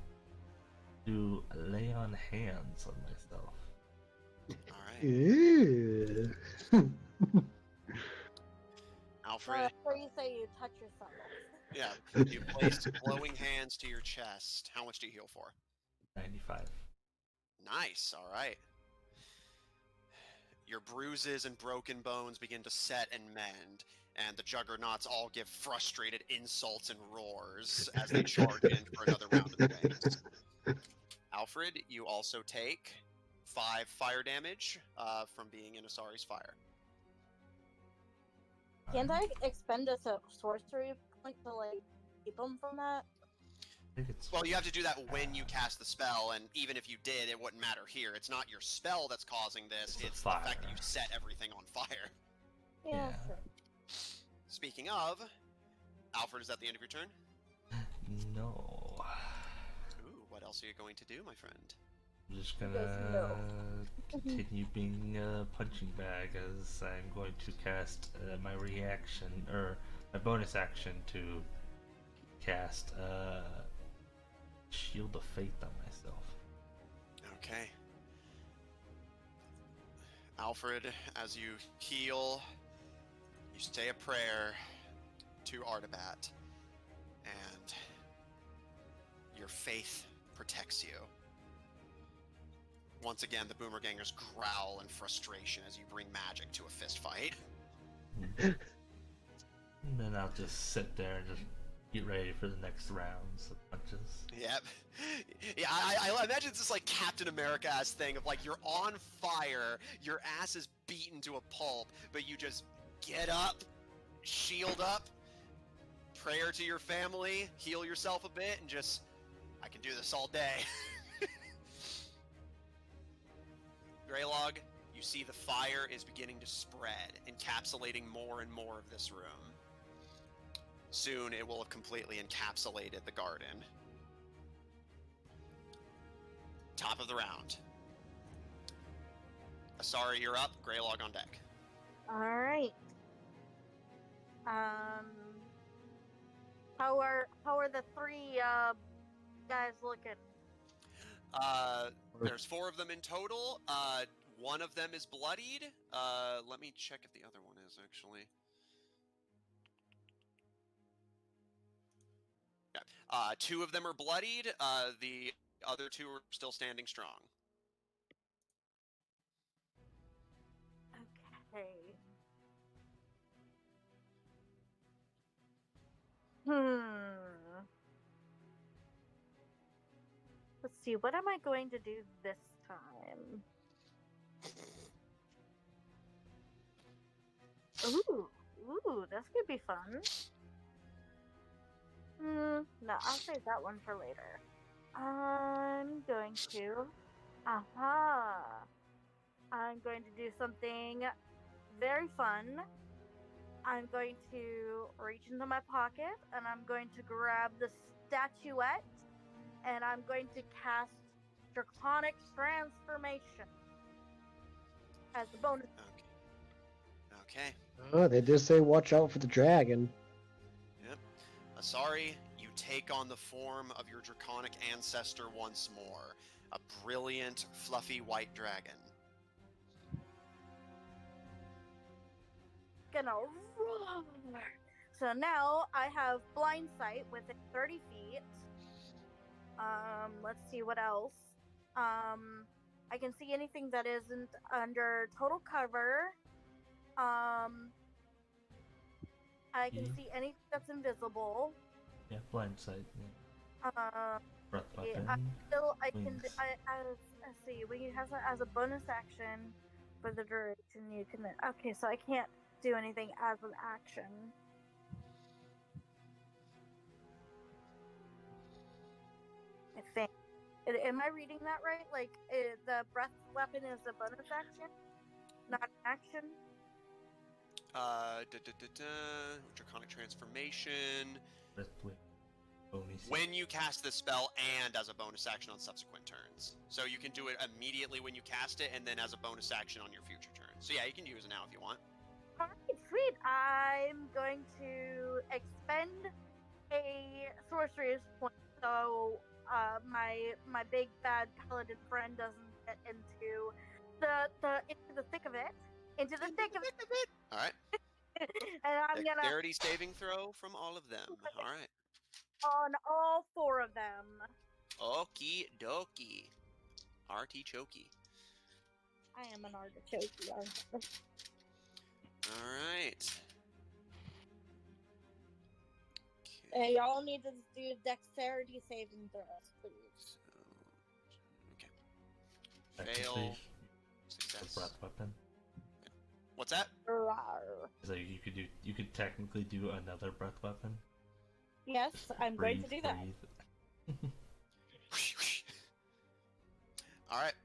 Speaker 3: do lay on hands on myself.
Speaker 1: Alright.
Speaker 2: Ew.
Speaker 1: Alfred.
Speaker 4: Before you say you touch yourself.
Speaker 1: Yeah, you place glowing hands to your chest. How much do you heal for?
Speaker 3: 95.
Speaker 1: Nice, alright. Your bruises and broken bones begin to set and mend, and the Juggernauts all give frustrated insults and roars as they charge in for another round of the wings. Alfred, you also take 5 fire damage from being in Asari's fire.
Speaker 4: Can't I expend a sorcery point to like keep them from that?
Speaker 3: I think it's...
Speaker 1: Well, you have to do that when you cast the spell, and even if you did, it wouldn't matter here. It's not your spell that's causing this, it's the fact that you set everything on fire.
Speaker 4: Yeah, sure.
Speaker 1: Speaking of, Alfred, is that the end of your turn?
Speaker 3: No.
Speaker 1: Ooh, what else are you going to do, my friend?
Speaker 3: I'm just gonna continue being a punching bag as I'm going to cast my reaction, or my bonus action to cast Shield of Faith on myself.
Speaker 1: Okay. Alfred, as you heal, you say a prayer to Artabat, and your faith protects you. Once again, the Boomergangers growl in frustration as you bring magic to a fist fight.
Speaker 3: And then I'll just sit there and just get ready for the next rounds of punches.
Speaker 1: Yep. Yeah, I imagine it's this like Captain America-ass thing of like you're on fire, your ass is beaten to a pulp, but you just get up, shield up, prayer to your family, heal yourself a bit, and just, I can do this all day. Greylog, you see the fire is beginning to spread, encapsulating more and more of this room. Soon it will have completely encapsulated the garden. Top of the round. Asari, you're up. Greylog on deck.
Speaker 4: Alright. How are the three guys looking?
Speaker 1: There's 4 of them in total. One of them is bloodied. Let me check if the other one is, actually. Yeah. 2 of them are bloodied. The other 2 are still standing strong.
Speaker 4: Okay. Let's see, what am I going to do this time? Ooh, this could be fun. No, I'll save that one for later. I'm going to... I'm going to do something very fun. I'm going to reach into my pocket, and I'm going to grab the statuette, and I'm going to cast Draconic Transformation as a bonus.
Speaker 1: Okay.
Speaker 2: Oh, they did say watch out for the dragon.
Speaker 1: Yep. Asari, you take on the form of your draconic ancestor once more. A brilliant, fluffy white dragon.
Speaker 4: Gonna roar. So now I have blind sight within 30 feet. Let's see what else. I can see anything that isn't under total cover. I can see anything that's invisible.
Speaker 3: Yeah, blind sight. Yeah. Breath
Speaker 4: Yeah,
Speaker 3: weapon.
Speaker 4: let's see. When you have that as a bonus action for the duration, you can. Okay, so I can't do anything as an action. I think. Am I reading that right? Like, the breath weapon is a bonus action, not an action?
Speaker 1: Draconic Transformation.
Speaker 3: Breath weapon. Bonus.
Speaker 1: When you cast this spell and as a bonus action on subsequent turns. So you can do it immediately when you cast it and then as a bonus action on your future turns. So yeah, you can use it now if you want.
Speaker 4: Alright, sweet. I'm going to expend a sorcerer's point so my big bad paladin friend doesn't get into the thick of it. Into the thick of it.
Speaker 1: Alright.
Speaker 4: And I'm gonna
Speaker 1: Dexterity saving throw from all of them. Alright.
Speaker 4: on all 4 of them.
Speaker 1: Okie dokie. Artichokey.
Speaker 4: I am an artichoke.
Speaker 1: Alright.
Speaker 4: Hey, y'all need to do dexterity saving throws, please.
Speaker 1: Okay.
Speaker 3: Technically,
Speaker 1: Fail.
Speaker 3: the
Speaker 1: Success.
Speaker 3: breath weapon.
Speaker 1: What's that?
Speaker 4: Rawr.
Speaker 3: So you could technically do another breath weapon.
Speaker 4: Yes,
Speaker 3: Just
Speaker 4: I'm going to
Speaker 3: breathe,
Speaker 4: do that.
Speaker 3: breathe.
Speaker 1: Alright.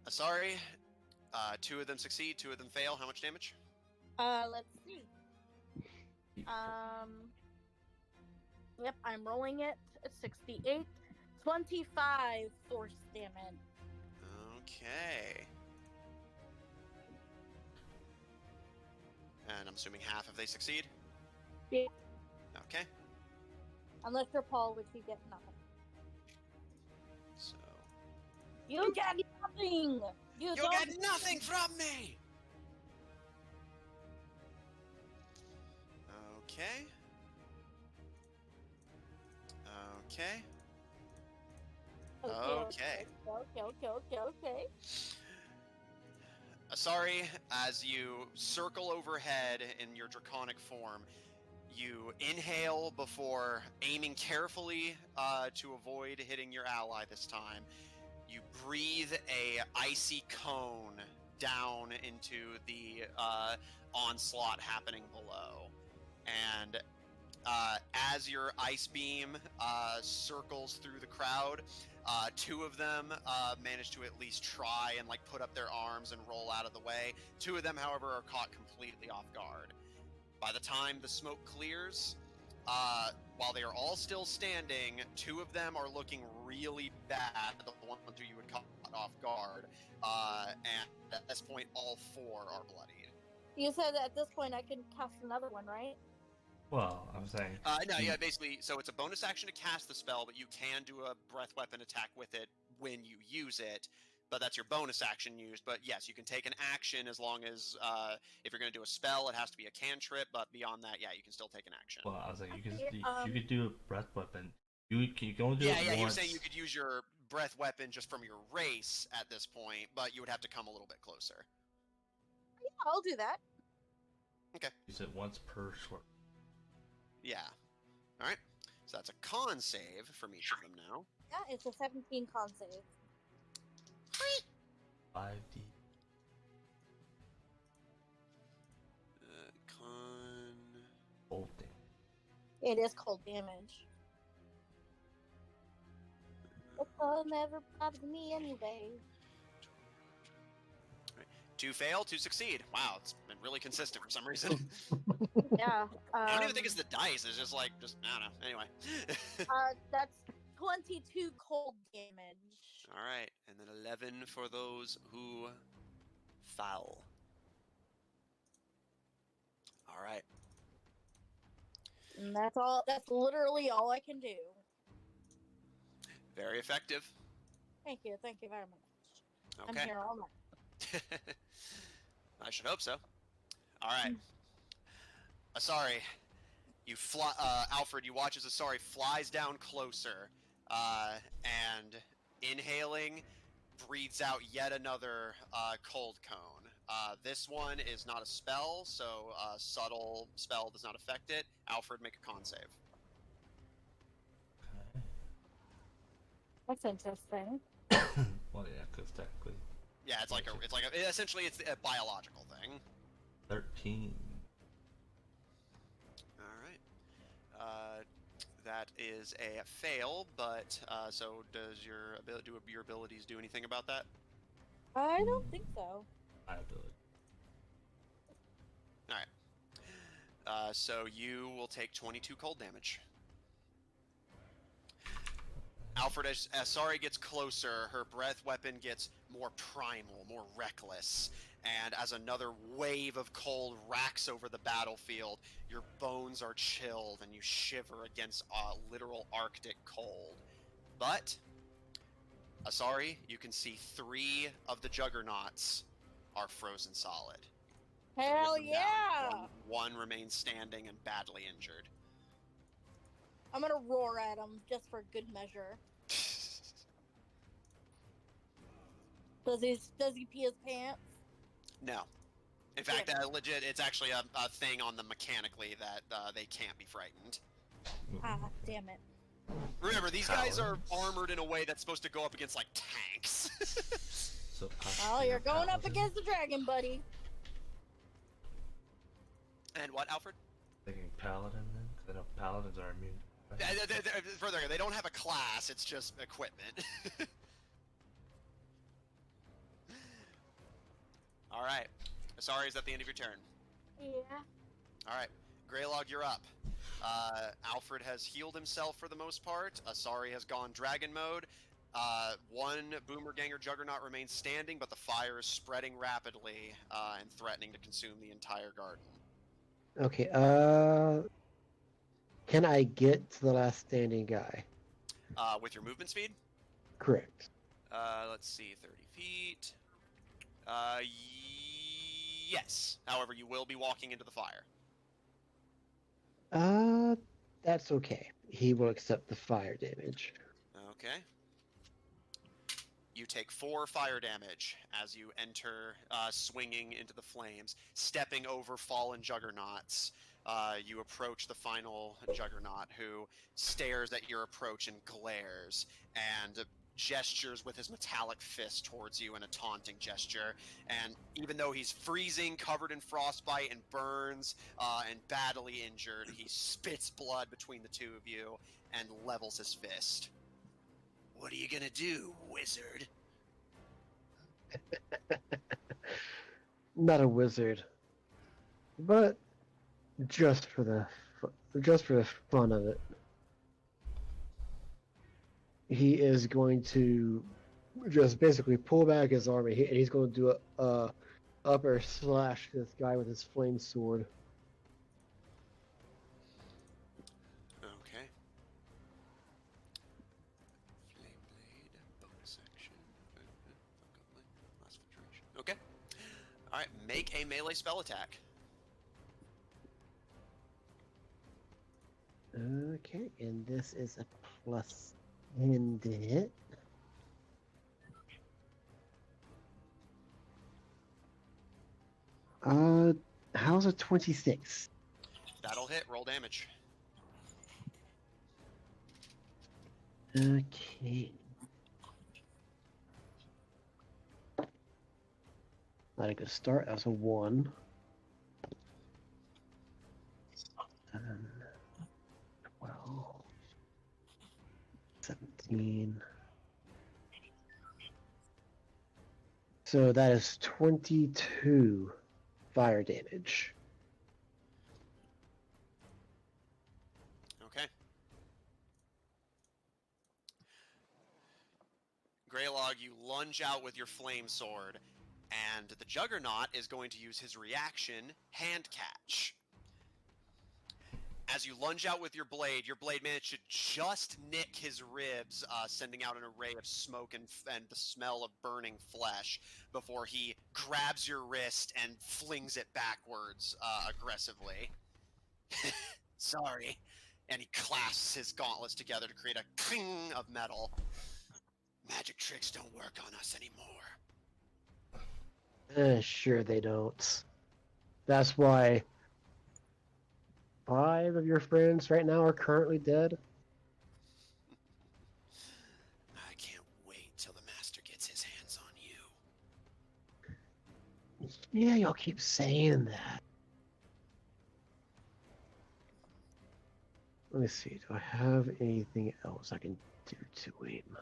Speaker 1: Sorry. 2 of them succeed, 2 of them fail. How much damage?
Speaker 4: Let's see. Yep, I'm rolling it. It's 68. 25 force damage.
Speaker 1: Okay. And I'm assuming half if they succeed?
Speaker 4: Yeah.
Speaker 1: Okay.
Speaker 4: Unless you're Paul, which you get nothing.
Speaker 1: So...
Speaker 4: You get nothing! You
Speaker 1: You
Speaker 4: don't.
Speaker 1: get nothing from me! Okay. Okay. Okay.
Speaker 4: Okay.
Speaker 1: Asari, as you circle overhead in your draconic form, you inhale before aiming carefully to avoid hitting your ally this time. You breathe a icy cone down into the onslaught happening below. And as your ice beam circles through the crowd, two of them manage to at least try and like put up their arms and roll out of the way. Two of them, however, are caught completely off guard. By the time the smoke clears, while they are all still standing, two of them are looking really bad. The one who you would caught off guard, and at this point, all four are bloodied.
Speaker 4: You said that at this point I can cast another one, right?
Speaker 3: Well, I'm saying.
Speaker 1: No, yeah, basically, so it's a bonus action to cast the spell, but you can do a breath weapon attack with it when you use it. But that's your bonus action used. But yes, you can take an action as long as if you're going to do a spell, it has to be a cantrip. But beyond that, yeah, you can still take an action.
Speaker 3: Well, I was like,
Speaker 4: Okay,
Speaker 3: you could do a breath weapon. You can only do
Speaker 1: Yeah,
Speaker 3: it
Speaker 1: yeah,
Speaker 3: once.
Speaker 1: he was saying you could use your breath weapon just from your race at this point, but you would have to come a little bit closer.
Speaker 4: Yeah, I'll do that.
Speaker 3: Use it once per short.
Speaker 1: Yeah. All right. So that's a con save from each of them now.
Speaker 4: Yeah, it's a 17 con save.
Speaker 3: 5d.
Speaker 1: Con.
Speaker 3: Cold damage.
Speaker 4: It is cold damage. It will never bother me anyway.
Speaker 1: Two fail, two succeed. Wow, it's been really consistent for some reason.
Speaker 4: Yeah.
Speaker 1: I don't even think it's the dice. It's just like, I don't know. Anyway.
Speaker 4: That's 22 cold damage.
Speaker 1: All right, and then 11 for those who foul. All right.
Speaker 4: And that's all. That's literally all I can do.
Speaker 1: Very effective.
Speaker 4: Thank you. Thank you very much.
Speaker 1: Okay.
Speaker 4: I'm here all night.
Speaker 1: I should hope so. All right. Asari, you fly. Alfred, you watch as Asari flies down closer, and inhaling, breathes out yet another cold cone. This one is not a spell, so a subtle spell does not affect it. Alfred, make a con save.
Speaker 3: Okay.
Speaker 4: That's interesting.
Speaker 3: Well, yeah, because technically.
Speaker 1: Yeah, essentially it's a biological thing.
Speaker 3: 13.
Speaker 1: All right. That is a fail, but so does your abilities do anything about that?
Speaker 4: I don't think so.
Speaker 3: I ability.
Speaker 1: All right. So you will take 22 cold damage. Alfred, as Asari gets closer, her breath weapon gets more primal, more reckless, and as another wave of cold racks over the battlefield, your bones are chilled and you shiver against literal Arctic cold. But, Asari, you can see 3 of the juggernauts are frozen solid.
Speaker 4: Hell yeah!
Speaker 1: One remains standing and badly injured.
Speaker 4: I'm gonna roar at him just for good measure. Does he pee his pants?
Speaker 1: No. In fact, legit, it's actually a thing on them mechanically that they can't be frightened.
Speaker 4: Ah, damn it.
Speaker 1: Remember, these guys are armored in a way that's supposed to go up against, like, tanks.
Speaker 3: So
Speaker 4: Oh, you're going up against the dragon, buddy.
Speaker 1: And what, Alfred?
Speaker 3: Thinking paladin then, because I know paladins are immune.
Speaker 1: Further, they don't have a class, it's just equipment. Alright. Asari, is that the end of your turn?
Speaker 4: Yeah.
Speaker 1: Alright. Greylog, you're up. Alfred has healed himself for the most part. Asari has gone dragon mode. One Boomerganger Juggernaut remains standing, but the fire is spreading rapidly and threatening to consume the entire garden.
Speaker 2: Okay, can I get to the last standing guy?
Speaker 1: With your movement speed?
Speaker 2: Correct.
Speaker 1: Let's see, 30 feet. Yes. However, you will be walking into the fire.
Speaker 2: That's okay. He will accept the fire damage.
Speaker 1: Okay. You take 4 fire damage as you enter, swinging into the flames, stepping over fallen juggernauts. You approach the final juggernaut, who stares at your approach and glares, and gestures with his metallic fist towards you in a taunting gesture. And even though he's freezing, covered in frostbite and burns, and badly injured, he spits blood between the two of you and levels his fist. What are you gonna do, wizard?
Speaker 2: Not a wizard, but just for the fun of it, he is going to just basically pull back his arm, and he's going to do a upper slash this guy with his flame sword.
Speaker 1: Okay. Flame blade, bonus action. Last filtration. Okay. Alright, make a melee spell attack.
Speaker 2: Okay, and this is a +10 to hit. How's a 26?
Speaker 1: That'll hit. Roll damage.
Speaker 2: Okay. Not a good start. That was a 1. 7, 12, 17. So that is 22 fire damage.
Speaker 1: Okay. Greylog, you lunge out with your flame sword, and the Juggernaut is going to use his reaction, Hand Catch. As you lunge out with your blade managed to just nick his ribs, sending out an array of smoke and the smell of burning flesh, before he grabs your wrist and flings it backwards aggressively. Sorry. And he clasps his gauntlets together to create a cling of metal. Magic tricks don't work on us anymore.
Speaker 2: Sure they don't. That's why 5 of your friends right now are currently dead.
Speaker 1: I can't wait till the master gets his hands on you.
Speaker 2: Yeah, y'all keep saying that. Let me see. Do I have anything else I can do to him?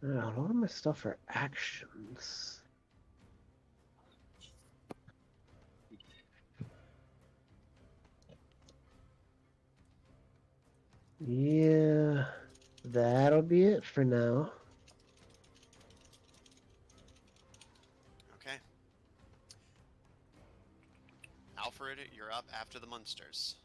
Speaker 2: A lot of my stuff are actions. Yeah, that'll be it for now.
Speaker 1: Okay. Alfred, you're up after the monsters.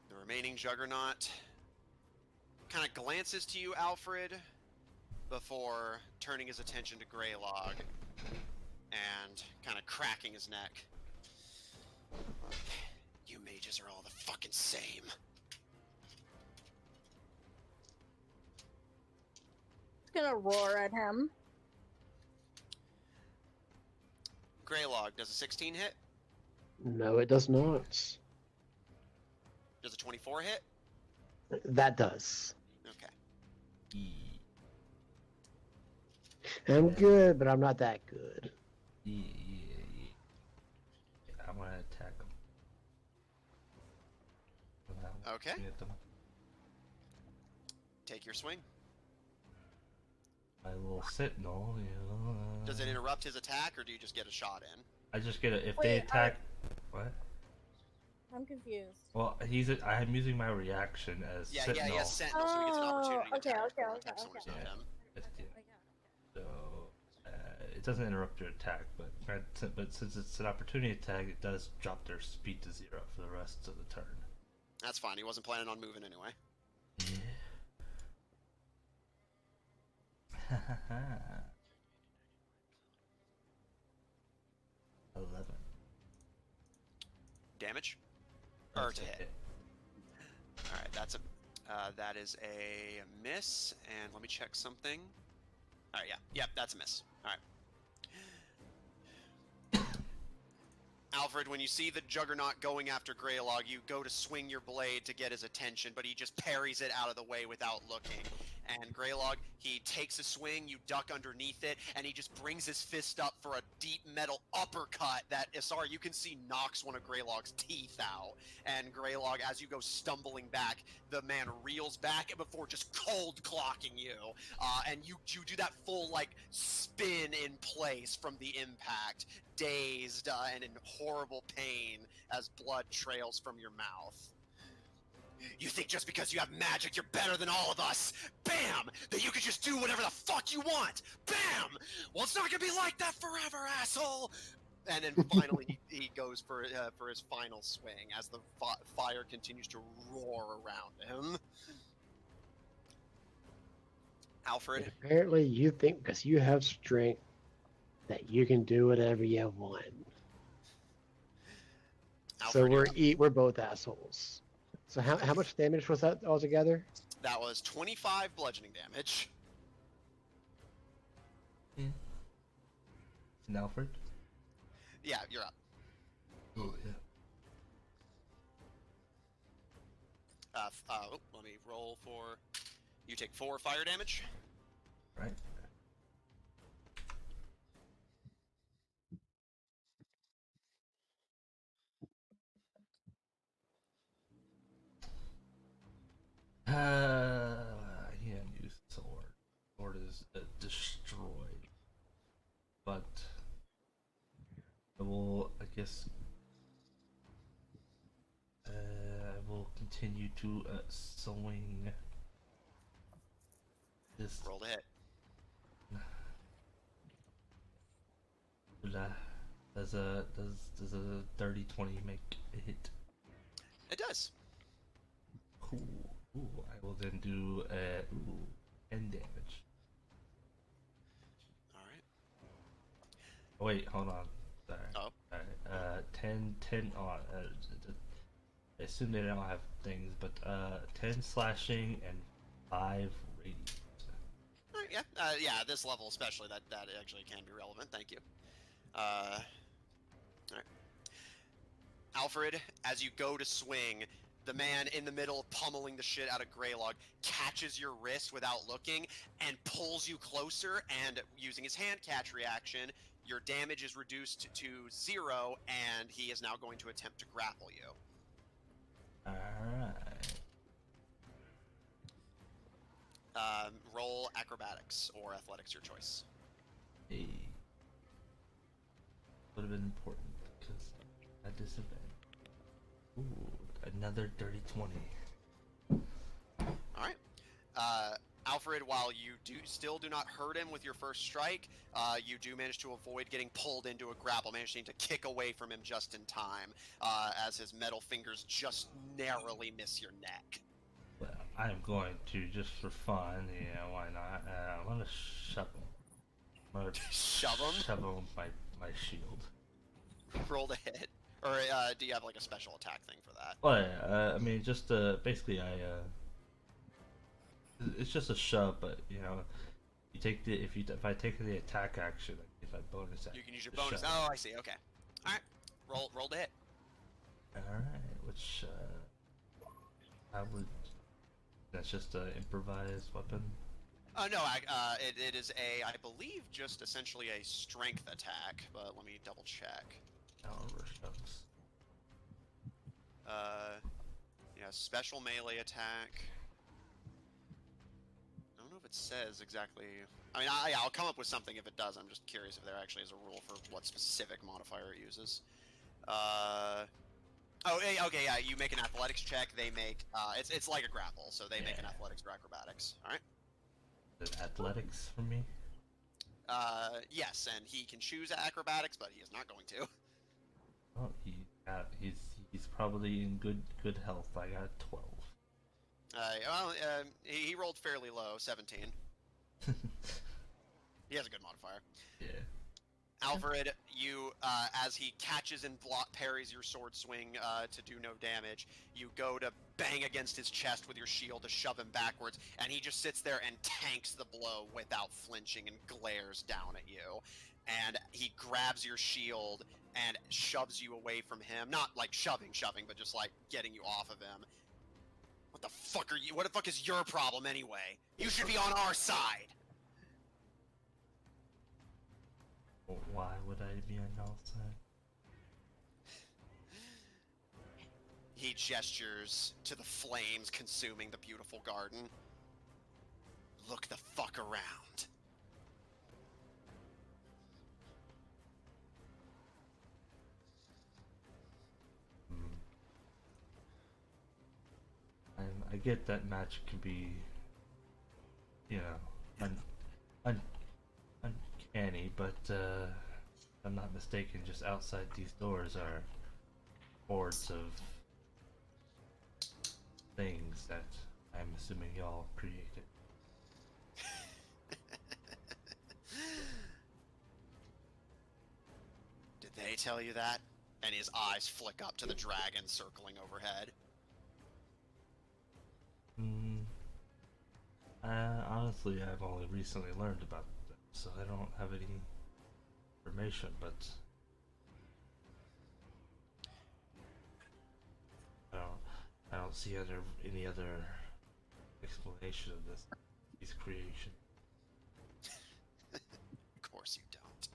Speaker 1: The remaining Juggernaut kind of glances to you, Alfred, before turning his attention to Greylog and kind of cracking his neck. You mages are all the fucking same.
Speaker 4: It's gonna roar at him.
Speaker 1: Greylog, does a 16 hit?
Speaker 2: No, it does not.
Speaker 1: Does a 24 hit?
Speaker 2: That does.
Speaker 1: Okay.
Speaker 2: I'm good, but I'm not that good.
Speaker 3: Yeah. I'm gonna attack him.
Speaker 1: Okay.
Speaker 3: Hit them.
Speaker 1: Take your swing.
Speaker 3: My little sentinel,
Speaker 1: Does it interrupt his attack, or do you just get a shot in?
Speaker 3: I just get it if
Speaker 4: Wait,
Speaker 3: they attack. What?
Speaker 4: I'm confused.
Speaker 3: Well, I'm using my reaction as Sentinel.
Speaker 1: Yeah, Sentinel, so he gets an opportunity
Speaker 4: Okay,
Speaker 1: attack.
Speaker 4: okay.
Speaker 1: Someone who's not him.
Speaker 3: So it doesn't interrupt your attack, but since it's an opportunity attack, it does drop their speed to 0 for the rest of the turn.
Speaker 1: That's fine. He wasn't planning on moving anyway.
Speaker 3: Yeah. 11
Speaker 1: damage, or
Speaker 3: That's
Speaker 1: to hit. All right, that is a miss. And let me check something. All right, yeah, that's a miss. All right. Alfred, when you see the Juggernaut going after Greylog, you go to swing your blade to get his attention, but he just parries it out of the way without looking. And Greylog, he takes a swing, you duck underneath it, and he just brings his fist up for a deep metal uppercut that, Isar, you can see knocks one of Greylog's teeth out. And Greylog, as you go stumbling back, the man reels back before just cold clocking you. And you do that full, like, spin in place from the impact, dazed and in horrible pain as blood trails from your mouth. You think just because you have magic you're better than all of us? Bam! That you can just do whatever the fuck you want? Bam! Well, it's not gonna be like that forever, asshole! And then finally he goes for his final swing as the fire continues to roar around him. Alfred?
Speaker 2: And apparently you think because you have strength that you can do whatever you want.
Speaker 1: Alfred,
Speaker 2: so we're both assholes. So how much damage was that altogether?
Speaker 1: That was 25 bludgeoning damage.
Speaker 3: Yeah. And Alfred?
Speaker 1: Yeah, you're up.
Speaker 3: Oh, yeah.
Speaker 1: Let me roll for... You take 4 fire damage.
Speaker 3: Right. I can't use sword. Sword is destroyed. But I will, I guess, I will continue to swing this.
Speaker 1: Roll to hit.
Speaker 3: Does a 30-20 make a hit?
Speaker 1: It does.
Speaker 3: Cool. Ooh, I will then do 10 damage.
Speaker 1: Alright.
Speaker 3: Oh, wait, hold on. Sorry.
Speaker 1: Oh.
Speaker 3: Sorry. 10 on. I assume they don't have things, but 10 slashing and 5 radiant.
Speaker 1: Yeah, at this level especially, that actually can be relevant. Thank you. Alright. Alfred, as you go to swing, the man in the middle of pummeling the shit out of Greylog catches your wrist without looking and pulls you closer, and using his hand catch reaction, your damage is reduced to 0, and he is now going to attempt to grapple you.
Speaker 3: Alright.
Speaker 1: Roll acrobatics or athletics, your choice.
Speaker 3: Hey. Would have been important because I disadvantage. Ooh, another dirty 20.
Speaker 1: Alright. Alfred, while you still do not hurt him with your first strike, you do manage to avoid getting pulled into a grapple, managing to kick away from him just in time, as his metal fingers just narrowly miss your neck.
Speaker 3: Well, I'm going to, just for fun, why not? I'm gonna shove him. I'm gonna
Speaker 1: Shove him?
Speaker 3: Shove him with my shield.
Speaker 1: Roll to hit. Or do you have like a special attack thing for that?
Speaker 3: Well, yeah, I mean, just basically, it's just a shove, but you take the if I take the attack action, I get my bonus action.
Speaker 1: You can use your bonus. Oh, I see. Okay. All right. Roll to hit.
Speaker 3: All right, which I would. That's just an improvised weapon.
Speaker 1: Oh no, it is I believe, just essentially a strength attack. But let me double check.
Speaker 3: However, shoves.
Speaker 1: Yeah, special melee attack. I don't know if it says exactly. I mean, yeah, I'll come up with something if it does. I'm just curious if there actually is a rule for what specific modifier it uses. Oh, okay, yeah. You make an athletics check. They make it's like a grapple, so they make an athletics or acrobatics. All right.
Speaker 3: Is it athletics for me?
Speaker 1: Yes, and he can choose acrobatics, but he is not going to.
Speaker 3: Oh, he's probably in good health. I got 12.
Speaker 1: He rolled fairly low, 17. He has a good modifier.
Speaker 3: Yeah.
Speaker 1: Alfred, you, as he catches and parries your sword swing to do no damage, you go to bang against his chest with your shield to shove him backwards, and he just sits there and tanks the blow without flinching and glares down at you. And he grabs your shield and shoves you away from him. Not like shoving, but just like getting you off of him. What the fuck are you? What the fuck is your problem anyway? You should be on our side!
Speaker 3: Why would I be on y'all's side?
Speaker 1: He gestures to the flames consuming the beautiful garden. Look the fuck around.
Speaker 3: I get that magic can be, you know, uncanny, but if I'm not mistaken, just outside these doors are hordes of things that I'm assuming y'all created.
Speaker 1: Did they tell you that? And his eyes flick up to the dragon circling overhead.
Speaker 3: Honestly, I've only recently learned about them, so I don't have any information, but I don't see any other explanation of these creations.
Speaker 1: Of course you don't.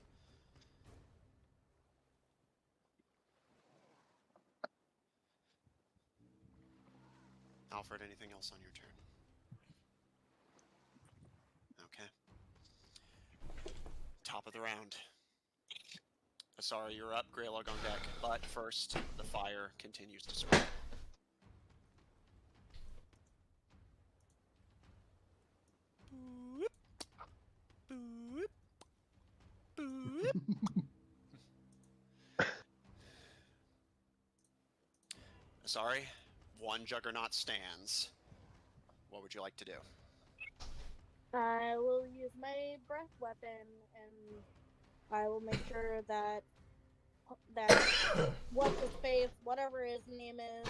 Speaker 1: Alfred, anything else on your turn? Okay. Top of the round. Sorry, you're up. Greylog on deck. But first, the fire continues to spread. Boop. Boop. Boop. Sorry, one juggernaut stands. What would you like to do?
Speaker 4: I will use my breath weapon, and I will make sure that what's his face, whatever his name is,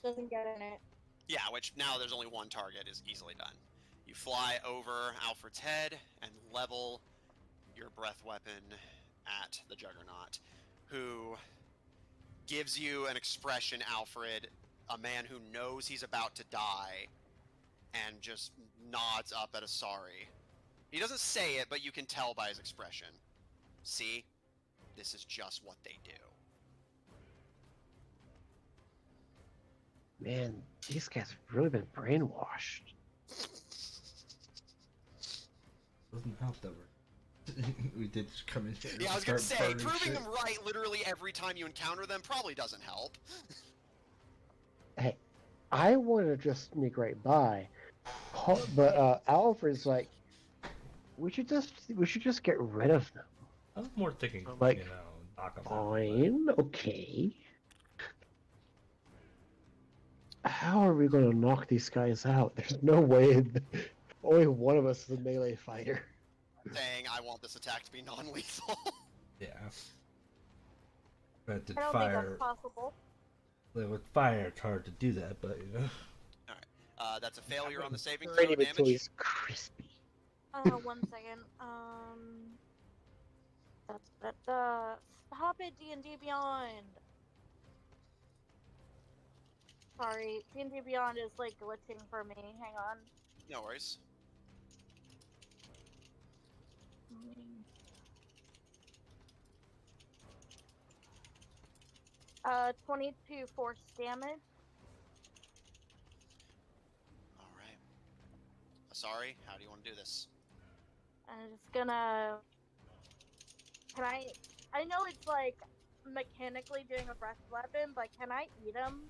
Speaker 4: doesn't get in it.
Speaker 1: Yeah, which now there's only one target is easily done. You fly over Alfred's head and level your breath weapon at the Juggernaut, who gives you an expression, Alfred, a man who knows he's about to die, and just nods up at a sorry. He doesn't say it, but you can tell by his expression. See? This is just what they do.
Speaker 2: Man, these guys have really been brainwashed.
Speaker 3: Doesn't help that we did just come in here.
Speaker 1: Yeah, I was gonna say, proving them right literally every time you encounter them probably doesn't help.
Speaker 2: Hey, I want to just sneak right by, but Alfred's like, we should just get rid of them.
Speaker 3: I was more thinking,
Speaker 2: like,
Speaker 3: you know, knock them
Speaker 2: fine,
Speaker 3: out.
Speaker 2: okay. How are we going to knock these guys out? There's no way. Only one of us is a melee fighter.
Speaker 1: Saying I want this attack to be non-lethal.
Speaker 3: Yeah. But
Speaker 4: I don't think that's possible.
Speaker 3: With fire, it's hard to do that, but you know.
Speaker 1: Alright. That's a failure on the saving throw.
Speaker 2: Ready
Speaker 1: Damage.
Speaker 2: until he's crispy.
Speaker 4: 1 second. Stop it, D&D Beyond. Sorry, D&D Beyond is like glitching for me. Hang on.
Speaker 1: No worries.
Speaker 4: 22 force damage.
Speaker 1: Alright. Sorry, how do you want to do this?
Speaker 4: I'm just gonna... I know it's like mechanically doing a breath weapon, but can I eat him?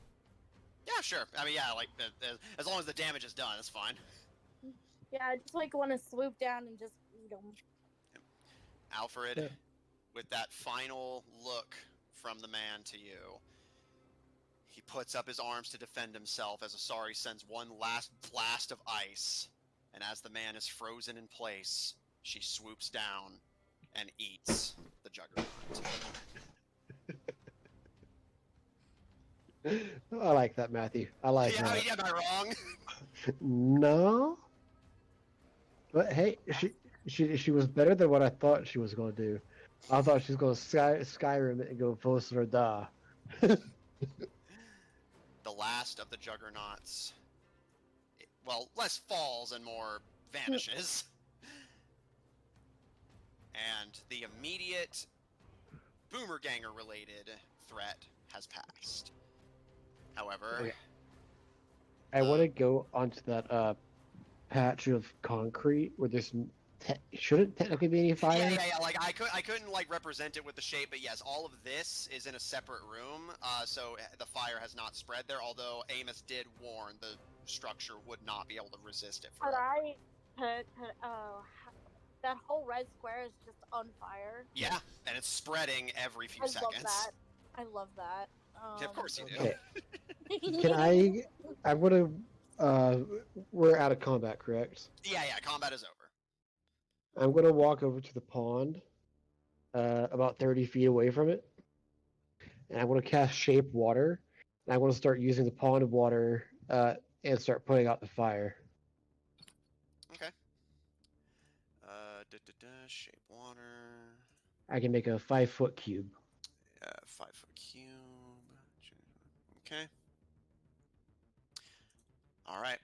Speaker 1: Yeah, sure. I mean, yeah, like as long as the damage is done, that's fine.
Speaker 4: Yeah, I just like want to swoop down and just eat him.
Speaker 1: Alfred,
Speaker 2: Yeah.
Speaker 1: with that final look from the man to you, he puts up his arms to defend himself as Asari sends one last blast of ice, and as the man is frozen in place, she swoops down and eats the Juggernaut.
Speaker 2: I like that, Matthew. I like
Speaker 1: Yeah,
Speaker 2: that.
Speaker 1: yeah, am I wrong?
Speaker 2: No, but hey, she was better than what I thought she was going to do. I thought she was going to Skyrim it and go Fos or Da.
Speaker 1: The last of the Juggernauts, well, less falls and more vanishes. And the immediate Boomerganger related threat has passed. However,
Speaker 2: Okay. I want to go onto that patch of concrete where there's shouldn't technically be any fire.
Speaker 1: yeah. Like I couldn't like represent it with the shape, but yes, all of this is in a separate room, so the fire has not spread there. Although Amos did warn the structure would not be able to resist it
Speaker 4: Could
Speaker 1: forever.
Speaker 4: I put that whole red square is just on fire?
Speaker 1: Yeah, and it's spreading every few
Speaker 4: I
Speaker 1: seconds.
Speaker 4: love that. I love that.
Speaker 1: Yeah, of course you do.
Speaker 2: Okay. Can I? I'm gonna. We're out of combat, correct?
Speaker 1: Yeah, combat is over.
Speaker 2: I'm gonna walk over to the pond, about 30 feet away from it, and I'm gonna cast Shape Water. And I'm gonna start using the pond of water and start putting out the fire.
Speaker 1: Okay. Shape water.
Speaker 2: I can make a 5-foot cube.
Speaker 1: 5-foot cube. Okay. All right.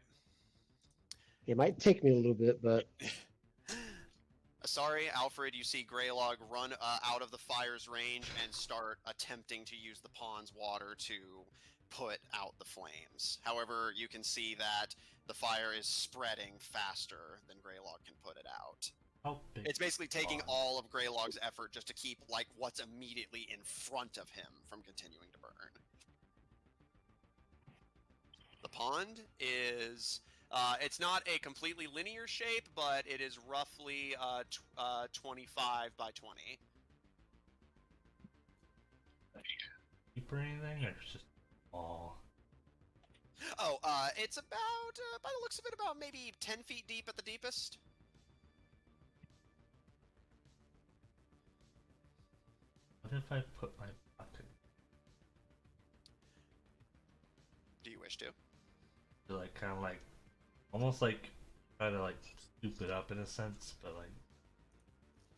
Speaker 2: It might take me a little bit, but
Speaker 1: Sorry, Alfred, you see Greylog run out of the fire's range and start attempting to use the pond's water to put out the flames. However, you can see that the fire is spreading faster than Greylog can put it out.
Speaker 3: How big?
Speaker 1: It's basically taking
Speaker 3: pond?
Speaker 1: all of Greylog's effort just to keep like what's immediately in front of him from continuing to burn. The pond is it's not a completely linear shape, but it is roughly 25 by 20.
Speaker 3: Deep or anything, or it's just small?
Speaker 1: Oh, it's about, by the looks of it, about maybe 10 feet deep at the deepest.
Speaker 3: What if I put my bucket
Speaker 1: Do you wish to?
Speaker 3: to like kind of like almost like try to like scoop it up in a sense, but like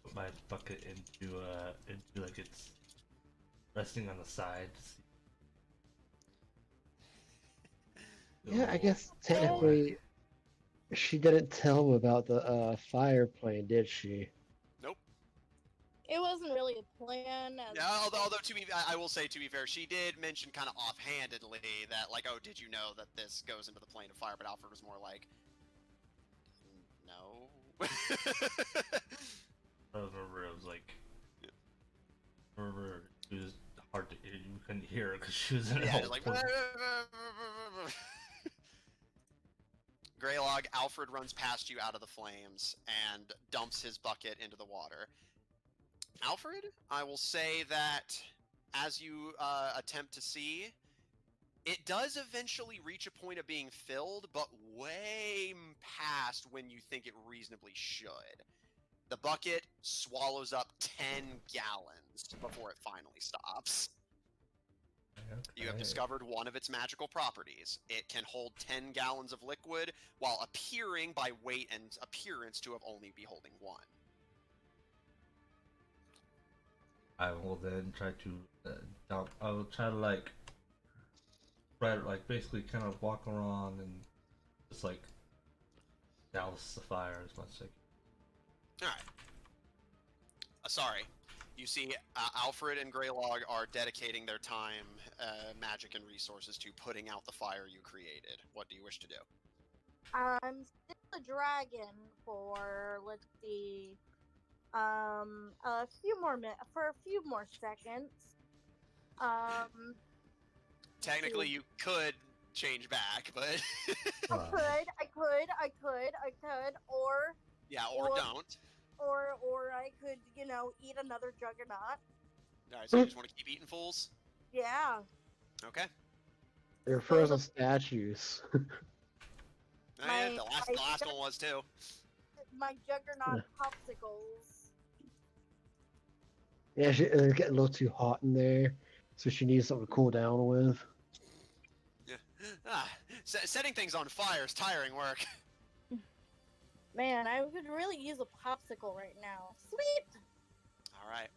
Speaker 3: put my bucket into like it's resting on the side.
Speaker 2: yeah, I guess technically she didn't tell him about the fire plane, did she?
Speaker 1: Nope.
Speaker 4: It wasn't really a plan.
Speaker 1: Yeah, although to be, I will say to be fair, she did mention kind of offhandedly that like, oh, did you know that this goes into the plane of fire? But Alfred was more like, no.
Speaker 3: I remember it was like, I remember it was hard to you couldn't hear her because she was in
Speaker 1: Yeah,
Speaker 3: a
Speaker 1: just like.
Speaker 3: point.
Speaker 1: Greylog, Alfred runs past you out of the flames and dumps his bucket into the water. Alfred, I will say that as you attempt to see, it does eventually reach a point of being filled, but way past when you think it reasonably should. The bucket swallows up 10 gallons before it finally stops. You have
Speaker 3: Okay.
Speaker 1: discovered one of its magical properties. It can hold 10 gallons of liquid while appearing by weight and appearance to have only be holding 1.
Speaker 3: I will then try to dump. I will try to like, basically kind of walk around and just like douse the fire as much as I can.
Speaker 1: Alright. Sorry. You see, Alfred and Greylog are dedicating their time, magic, and resources to putting out the fire you created. What do you wish to do?
Speaker 4: I'm still a dragon for, let's see, a few more seconds. Um,
Speaker 1: Technically, you could change back, but
Speaker 4: I could, or
Speaker 1: yeah, or don't.
Speaker 4: or I could, eat another juggernaut.
Speaker 1: All right, so you just want to keep eating fools?
Speaker 4: Yeah.
Speaker 1: Okay.
Speaker 2: They're frozen statues.
Speaker 1: Yeah, the last one was too.
Speaker 4: My juggernaut popsicles.
Speaker 2: Yeah, it's getting a little too hot in there, so she needs something to cool down with.
Speaker 1: Yeah. Setting things on fire is tiring work.
Speaker 4: Man, I could really use a popsicle right now. Sweet!
Speaker 1: All right.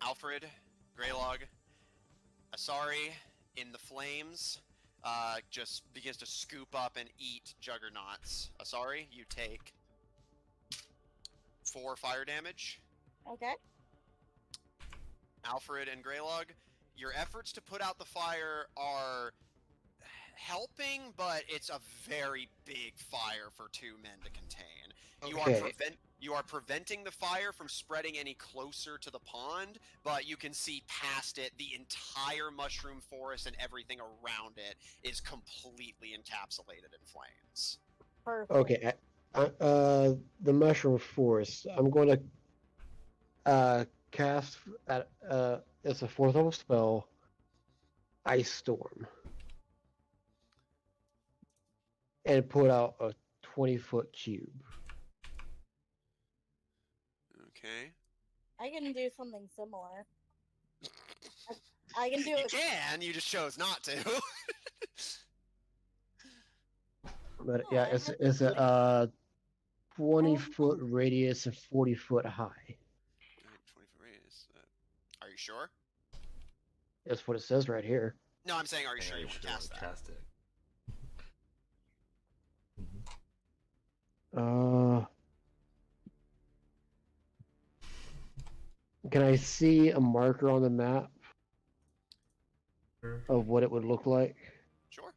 Speaker 1: Alfred, Greylog, Asari, in the flames, just begins to scoop up and eat juggernauts. Asari, you take 4 fire damage.
Speaker 4: Okay.
Speaker 1: Alfred and Greylog, your efforts to put out the fire are helping, but it's a very big fire for 2 men to contain. You are preventing the fire from spreading any closer to the pond, but you can see past it. The entire mushroom forest and everything around it is completely encapsulated in flames.
Speaker 4: Perfect.
Speaker 2: Okay, the mushroom forest. I'm going to cast at it's a 4th level spell, Ice Storm, and put out a 20-foot cube.
Speaker 1: Okay.
Speaker 4: I can do something similar. I can do
Speaker 1: You
Speaker 4: it.
Speaker 1: can, you just chose not to.
Speaker 2: But yeah, it's a 20-foot radius and 40-foot high.
Speaker 1: 20-foot radius. Are you sure?
Speaker 2: That's what it says right here.
Speaker 1: No, I'm saying, are you sure you want to cast that?
Speaker 3: Cast it.
Speaker 2: Can I see a marker on the map of what it would look like?
Speaker 1: Sure.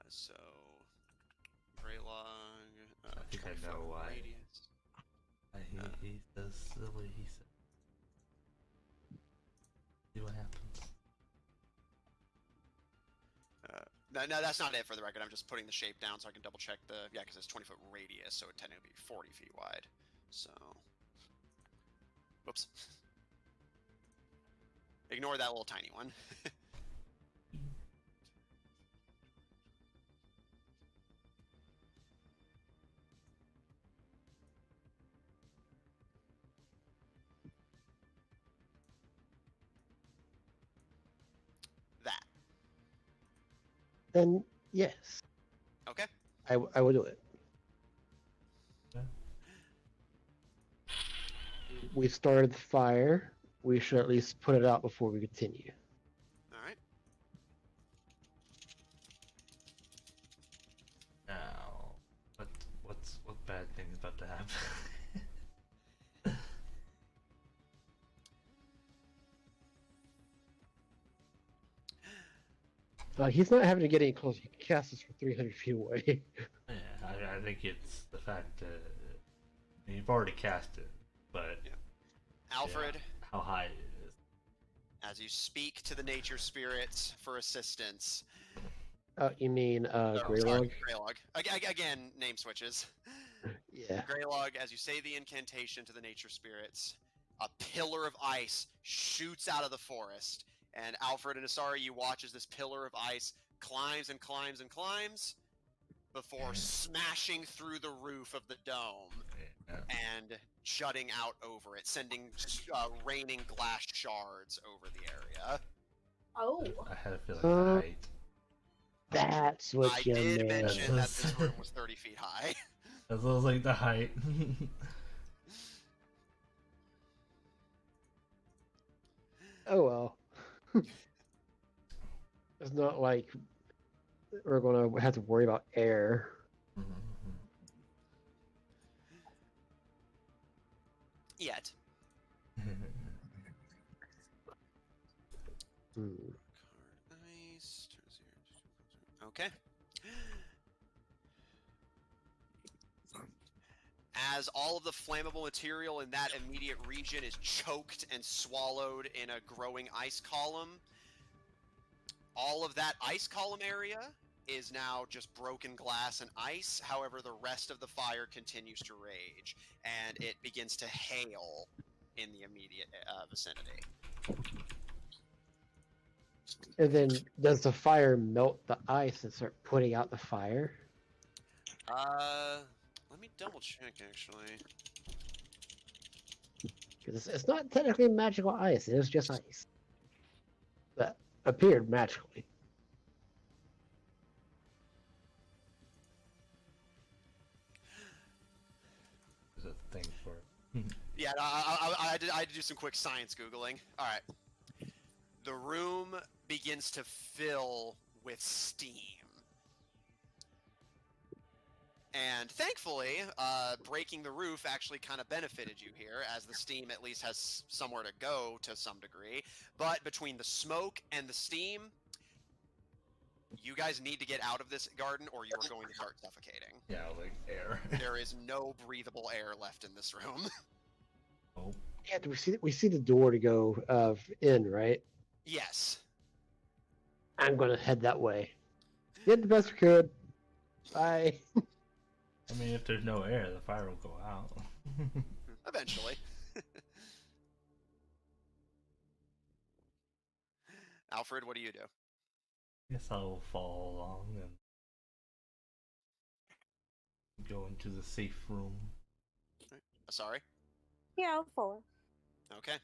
Speaker 1: So, Greylog,
Speaker 3: I think I know why.
Speaker 1: Radius.
Speaker 3: He does the way he said. See what happens.
Speaker 1: No, that's not it for the record. I'm just putting the shape down so I can double check because it's 20-foot radius, so it technically be 40 feet wide. So, whoops. Ignore that little tiny one. That.
Speaker 2: Then yes.
Speaker 1: Okay.
Speaker 2: I will do it.
Speaker 3: Yeah.
Speaker 2: We started the fire. We should at least put it out before we continue.
Speaker 1: All right.
Speaker 3: Now, what bad thing is about to happen?
Speaker 2: He's not having to get any closer. He can cast this from 300 feet away.
Speaker 3: Yeah, I think it's the fact that you've already cast it, but
Speaker 1: Alfred,
Speaker 3: how high it is.
Speaker 1: as you speak to the nature spirits for assistance.
Speaker 2: You mean Greylog?
Speaker 1: Sorry, Greylog. Again, name switches.
Speaker 2: Yeah.
Speaker 1: Greylog, as you say the incantation to the nature spirits, a pillar of ice shoots out of the forest. And Alfred and Asari, you watch as this pillar of ice climbs and climbs and climbs before smashing through the roof of the dome and jutting out over it, sending raining glass shards over the area.
Speaker 4: Oh.
Speaker 3: I had a feeling the height.
Speaker 2: That's what
Speaker 1: I
Speaker 2: you
Speaker 1: did
Speaker 2: meant.
Speaker 1: mention that this room was 30 feet high.
Speaker 3: That was like the height.
Speaker 2: Oh well. It's not like we're gonna have to worry about air.
Speaker 1: Yet. Ice. Okay. as all of the flammable material in that immediate region is choked and swallowed in a growing ice column, all of that ice column area is now just broken glass and ice. However, the rest of the fire continues to rage, and it begins to hail in the immediate vicinity.
Speaker 2: And then does the fire melt the ice and start putting out the fire?
Speaker 1: Let me double check, actually.
Speaker 2: Because it's not technically magical ice, it is just ice. That appeared magically.
Speaker 3: There's a thing for it.
Speaker 1: Yeah, I had to do some quick science Googling. Alright. The room begins to fill with steam. And thankfully, breaking the roof actually kind of benefited you here, as the steam at least has somewhere to go to some degree. But between the smoke and the steam, you guys need to get out of this garden or you are going to start suffocating.
Speaker 3: Yeah, like air.
Speaker 1: There is no breathable air left in this room.
Speaker 3: Oh.
Speaker 2: Yeah, we see the door to go in, right?
Speaker 1: Yes.
Speaker 2: I'm gonna head that way. Did the best we could. Bye.
Speaker 3: I mean, if there's no air, the fire will go out.
Speaker 1: Eventually. Alfred, what do you do?
Speaker 3: Guess I'll follow along and go into the safe room.
Speaker 1: Sorry?
Speaker 4: Yeah, I'll follow.
Speaker 1: Okay.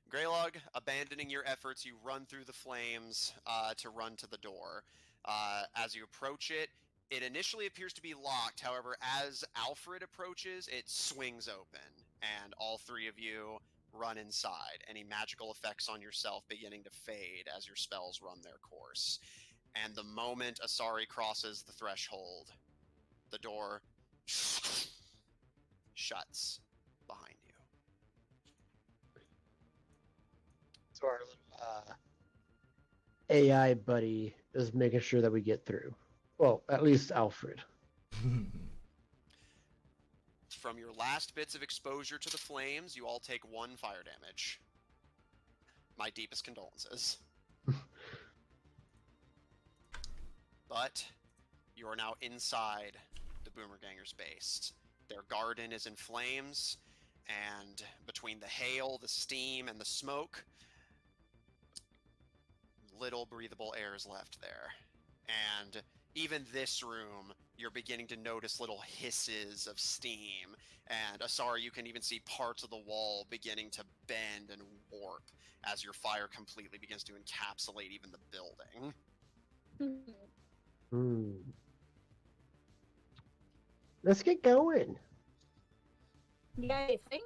Speaker 1: Greylog, abandoning your efforts, you run through the flames to run to the door. As you approach it, it initially appears to be locked. However, as Alfred approaches, it swings open, and all three of you run inside. Any magical effects on yourself beginning to fade as your spells run their course. And the moment Asari crosses the threshold, the door shuts behind you.
Speaker 2: So our little AI buddy is making sure that we get through. Well, at least Alfred.
Speaker 1: From your last bits of exposure to the flames, you all take 1 fire damage. My deepest condolences. But you are now inside the Boomerganger's base. Their garden is in flames, and between the hail, the steam, and the smoke, little breathable air is left there. And even this room, you're beginning to notice little hisses of steam. And Asari, you can even see parts of the wall beginning to bend and warp as your fire completely begins to encapsulate even the building.
Speaker 2: Let's get going.
Speaker 4: Yeah, you think?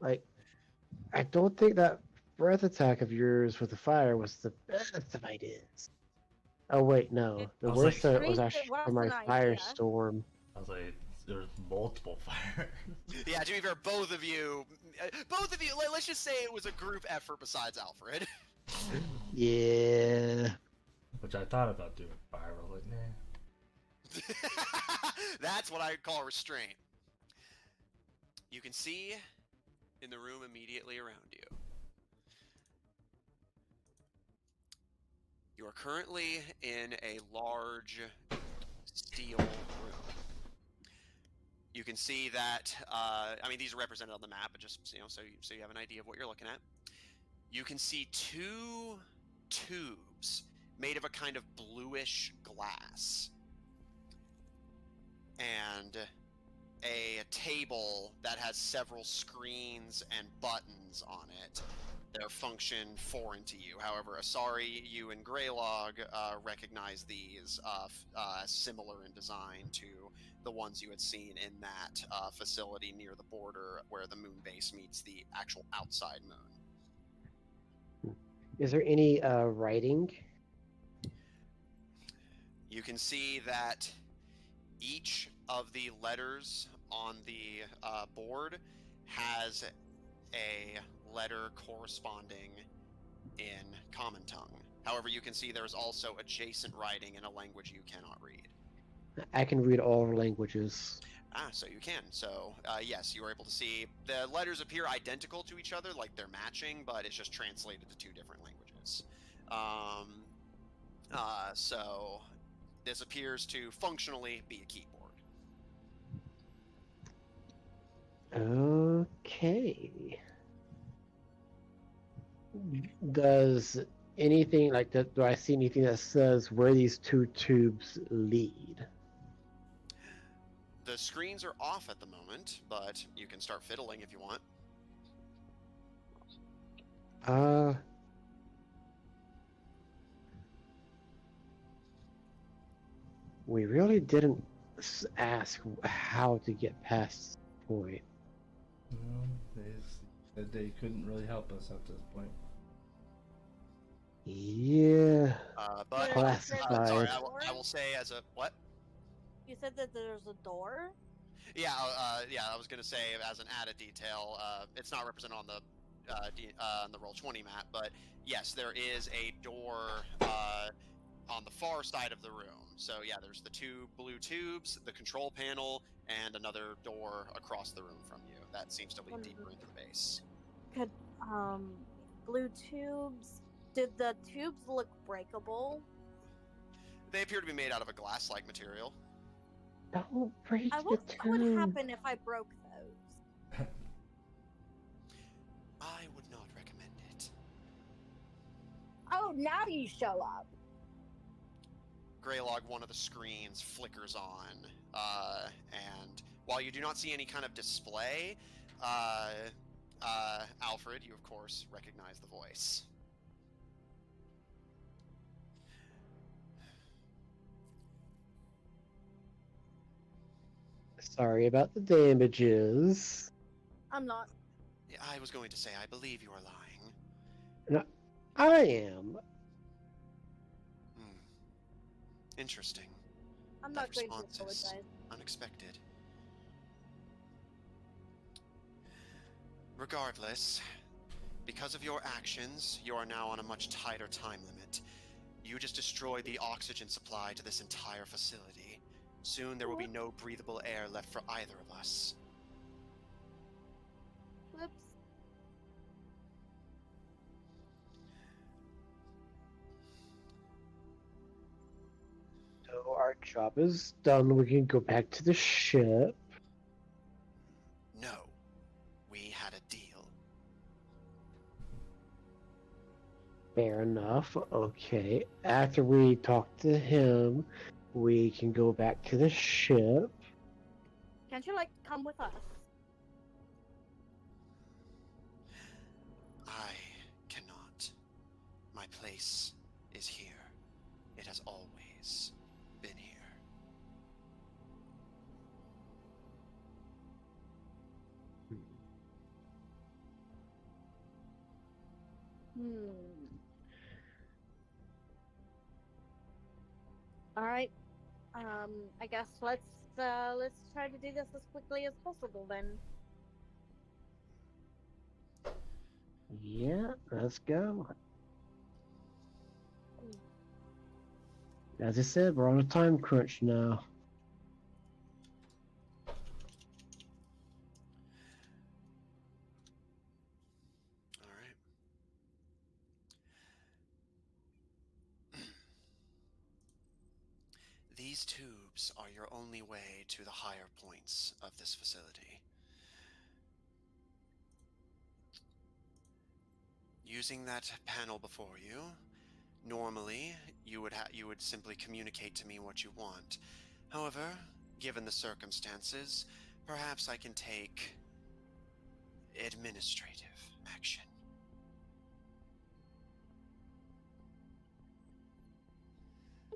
Speaker 2: Like, I don't think that breath attack of yours with the fire was the best of ideas. Oh wait, no. The
Speaker 3: I was
Speaker 2: worst
Speaker 3: like-
Speaker 2: of it was
Speaker 4: It
Speaker 2: actually
Speaker 4: was
Speaker 2: from my
Speaker 4: an idea.
Speaker 2: firestorm.
Speaker 3: I was like, there's multiple fires.
Speaker 1: Yeah, to be fair, both of you, let's just say it was a group effort besides Alfred.
Speaker 2: Yeah.
Speaker 3: Which I thought about doing fire, but I was like, nah.
Speaker 1: That's what I call restraint. You can see in the room immediately around you. You are currently in a large steel room. You can see that, I mean, these are represented on the map, but just, so you have an idea of what you're looking at. You can see 2 tubes made of a kind of bluish glass. And a table that has several screens and buttons on it. Their function foreign to you. However, Asari, you and Greylog recognize these similar in design to the ones you had seen in that facility near the border where the moon base meets the actual outside moon.
Speaker 2: Is there any writing?
Speaker 1: You can see that each of the letters on the board has a letter corresponding in Common Tongue. However, you can see there's also adjacent writing in a language you cannot read.
Speaker 2: I can read all languages.
Speaker 1: Ah, so you can. So, yes, you are able to see the letters appear identical to each other, like they're matching, but it's just translated to two different languages. So this appears to functionally be a keyboard.
Speaker 2: Okay. Does anything like that? Do I see anything that says where these two tubes lead?
Speaker 1: The screens are off at the moment, but you can start fiddling if you want.
Speaker 2: We really didn't ask how to get past this point.
Speaker 3: They said they couldn't really help us at this point.
Speaker 2: Yeah.
Speaker 1: But
Speaker 2: Classified.
Speaker 1: sorry, I will say as a what?
Speaker 4: You said that there's a door?
Speaker 1: Yeah, I was gonna say as an added detail, it's not represented on the on the Roll20 map, but yes, there is a door on the far side of the room. So yeah, there's the two blue tubes, the control panel, and another door across the room from you. That seems to lead deeper into the base.
Speaker 4: Could blue tubes? Did the tubes look breakable?
Speaker 1: They appear to be made out of a glass-like material.
Speaker 2: Don't break
Speaker 4: I
Speaker 2: the
Speaker 4: wonder what would
Speaker 2: tube.
Speaker 4: happen if I broke those.
Speaker 1: I would not recommend it.
Speaker 4: Oh, now you show up.
Speaker 1: Greylog, one of the screens flickers on, and while you do not see any kind of display, Alfred, you of course recognize the voice.
Speaker 2: Sorry about the damages.
Speaker 4: I'm not.
Speaker 1: I was going to say, I believe you are lying.
Speaker 2: No, I am.
Speaker 1: Interesting.
Speaker 4: I'm
Speaker 1: That
Speaker 4: not going to
Speaker 1: response is
Speaker 4: apologize.
Speaker 1: unexpected. Regardless, because of your actions, you are now on a much tighter time limit. You just destroyed the oxygen supply to this entire facility. Soon there will be no breathable air left for either of us.
Speaker 4: Whoops.
Speaker 2: So our job is done. We can go back to the ship.
Speaker 1: No. We had a deal.
Speaker 2: Fair enough. Okay. After we talk to him, we can go back to the ship.
Speaker 4: Can't you, like, come with us?
Speaker 1: I cannot. My place is here. It has always been here.
Speaker 4: All right. I guess let's try to do this as quickly as possible then.
Speaker 2: Yeah, let's go. As I said, we're on a time crunch now.
Speaker 1: All right. These tubes are your only way to the higher points of this facility. Using that panel before you, normally you would simply communicate to me what you want. However, given the circumstances, perhaps I can take administrative action.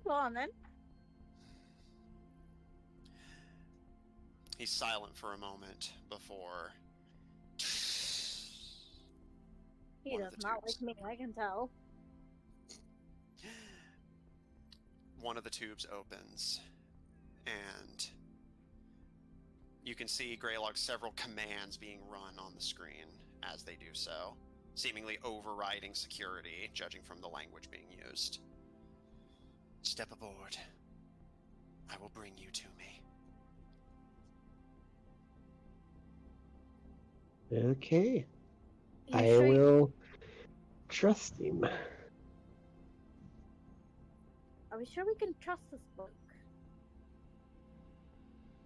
Speaker 4: Go on then.
Speaker 1: He's silent for a moment before.
Speaker 4: He
Speaker 1: One of
Speaker 4: does
Speaker 1: the
Speaker 4: not
Speaker 1: tubes.
Speaker 4: like me, I can tell.
Speaker 1: One of the tubes opens, and you can see Greylog's several commands being run on the screen as they do so. seemingly overriding security, judging from the language being used. Step aboard. I will bring you to me.
Speaker 2: Okay.
Speaker 4: You
Speaker 2: I
Speaker 4: sure you-
Speaker 2: will trust him.
Speaker 4: Are we sure we can trust this bloke?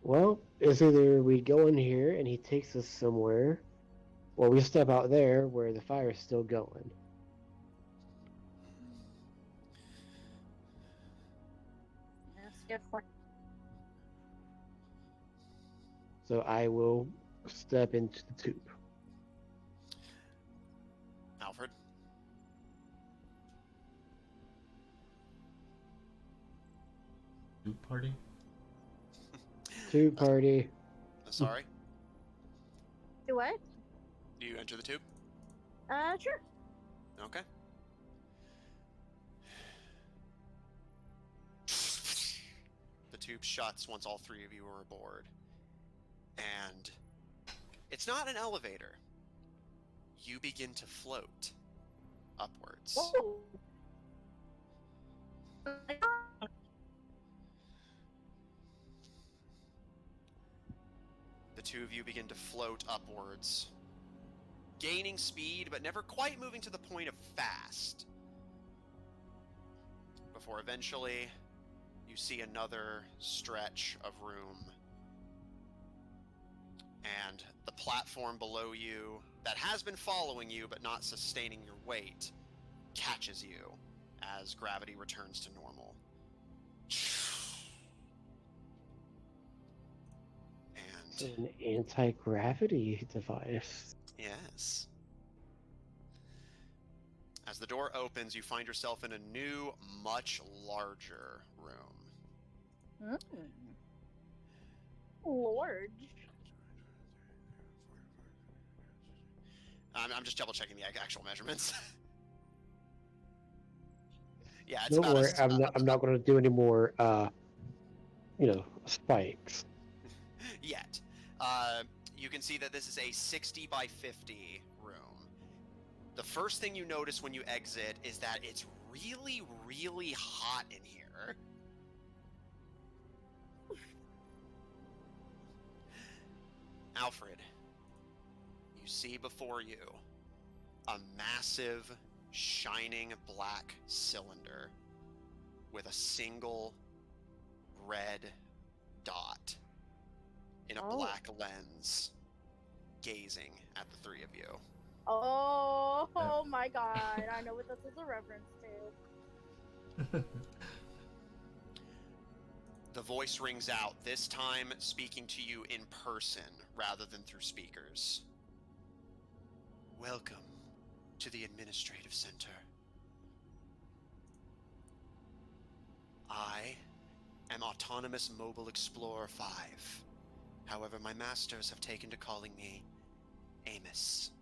Speaker 2: Well, it's either we go in here and he takes us somewhere, or we step out there where the fire's still going.
Speaker 4: That's good for.
Speaker 2: So I will step into the tube.
Speaker 1: Alfred?
Speaker 3: Group party?
Speaker 2: Tube party.
Speaker 1: Sorry?
Speaker 4: Do what?
Speaker 1: Do you enter the tube?
Speaker 4: Sure.
Speaker 1: Okay. The tube shuts once all three of you are aboard. And it's not an elevator. You begin to float upwards.
Speaker 4: Whoa.
Speaker 1: The two of you begin to float upwards, gaining speed, but never quite moving to the point of fast. Before eventually, you see another stretch of room. And the platform below you, that has been following you but not sustaining your weight, catches you as gravity returns to normal. And
Speaker 2: An anti-gravity device.
Speaker 1: yes. As the door opens, you find yourself in a new, much larger room.
Speaker 4: Lord.
Speaker 1: I'm just double checking the actual measurements. Yeah, it's
Speaker 2: Don't
Speaker 1: about
Speaker 2: worry, I'm not going to do any more, spikes.
Speaker 1: yet. You can see that this is a 60 by 50 room. The first thing you notice when you exit is that it's really, really hot in here. Alfred, you see before you a massive, shining black cylinder with a single red dot in a black lens gazing at the three of you.
Speaker 4: Oh my god, I know what this is a reference to.
Speaker 1: The voice rings out, this time speaking to you in person rather than through speakers. Welcome to the Administrative Center. I am Autonomous Mobile Explorer 5. However, my masters have taken to calling me Amos.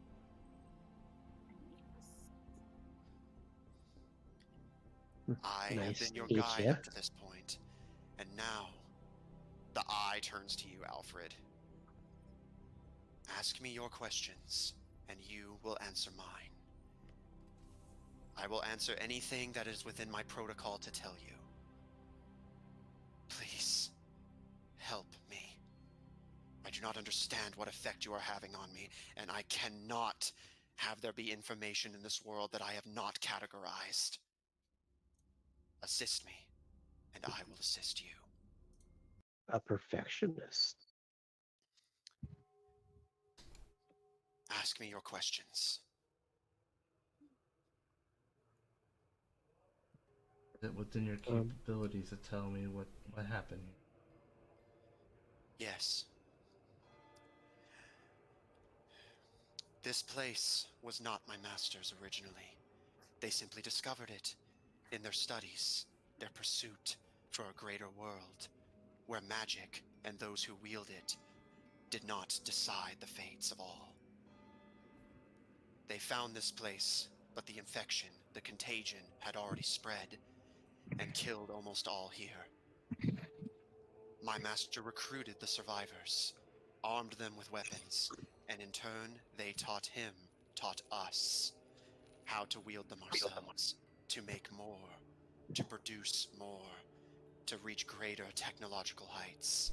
Speaker 1: I have
Speaker 2: Nice
Speaker 1: been your
Speaker 2: to meet
Speaker 1: guide
Speaker 2: ya.
Speaker 1: up to this point, and now the eye turns to you, Alfred. Ask me your questions, and you will answer mine. I will answer anything that is within my protocol to tell you. Please, help me. I do not understand what effect you are having on me, and I cannot have there be information in this world that I have not categorized. Assist me, and I will assist you.
Speaker 2: A perfectionist.
Speaker 1: Ask me your questions.
Speaker 3: Is it within your capabilities to tell me what happened here?
Speaker 1: Yes. This place was not my master's originally. They simply discovered it in their studies, their pursuit for a greater world, where magic and those who wield it did not decide the fates of all. They found this place, but the infection, the contagion, had already spread and killed almost all here. My master recruited the survivors, armed them with weapons, and in turn, they taught us how to wield them ourselves, to make more, to produce more, to reach greater technological heights.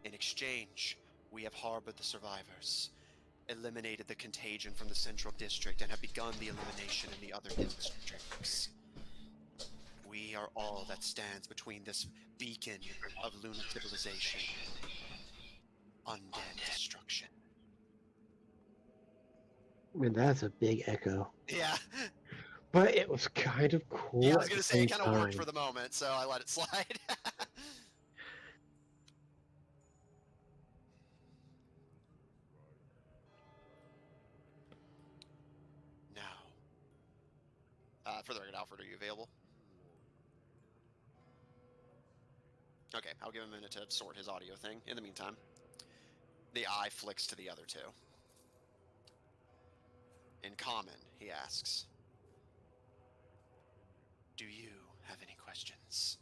Speaker 1: In exchange, we have harbored the survivors, eliminated the contagion from the central district, and have begun the elimination in the other districts. We are all that stands between this beacon of lunar civilization and undead destruction.
Speaker 2: I mean, that's a big echo.
Speaker 1: Yeah.
Speaker 2: But it was kind of cool.
Speaker 1: Yeah, I was
Speaker 2: at
Speaker 1: gonna
Speaker 2: the
Speaker 1: say, it
Speaker 2: same
Speaker 1: kind of worked
Speaker 2: time.
Speaker 1: for the moment, so I let it slide. Now, for the record, Alfred, are you available? Okay, I'll give him a minute to sort his audio thing. In the meantime, the eye flicks to the other two. In common, he asks, "Do you have any questions?"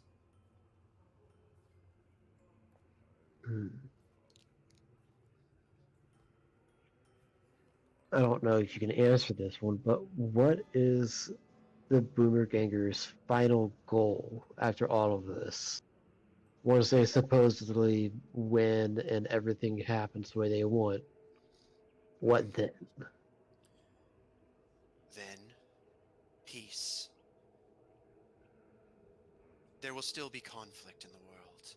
Speaker 2: I don't know if you can answer this one, but what is the Boomer Gangers' final goal after all of this? Once they supposedly win and everything happens the way they want, what then?
Speaker 1: Then, peace. There will still be conflict in the world.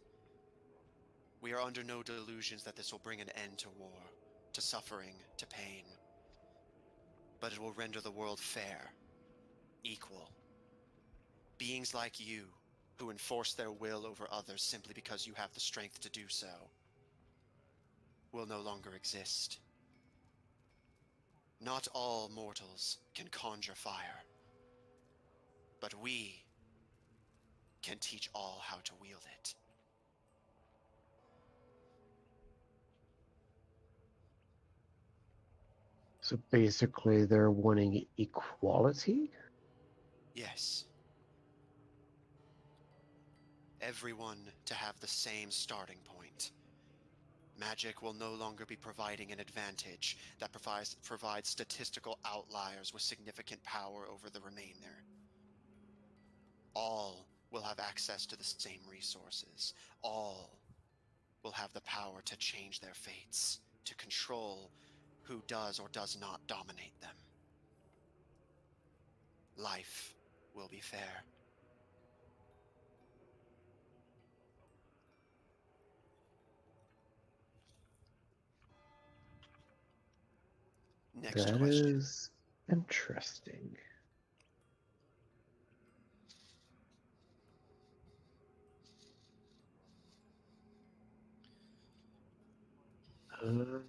Speaker 1: We are under no delusions that this will bring an end to war, to suffering, to pain. But it will render the world fair, equal. Beings like you, who enforce their will over others simply because you have the strength to do so, will no longer exist. Not all mortals can conjure fire, but we can teach all how to wield it.
Speaker 2: So basically, they're wanting equality?
Speaker 1: Yes. Everyone to have the same starting point. Magic will no longer be providing an advantage that provides statistical outliers with significant power over the remainder. All will have access to the same resources. All will have the power to change their fates, to control who does or does not dominate them. Life will be fair. Next
Speaker 2: That
Speaker 1: question.
Speaker 2: is interesting. Um,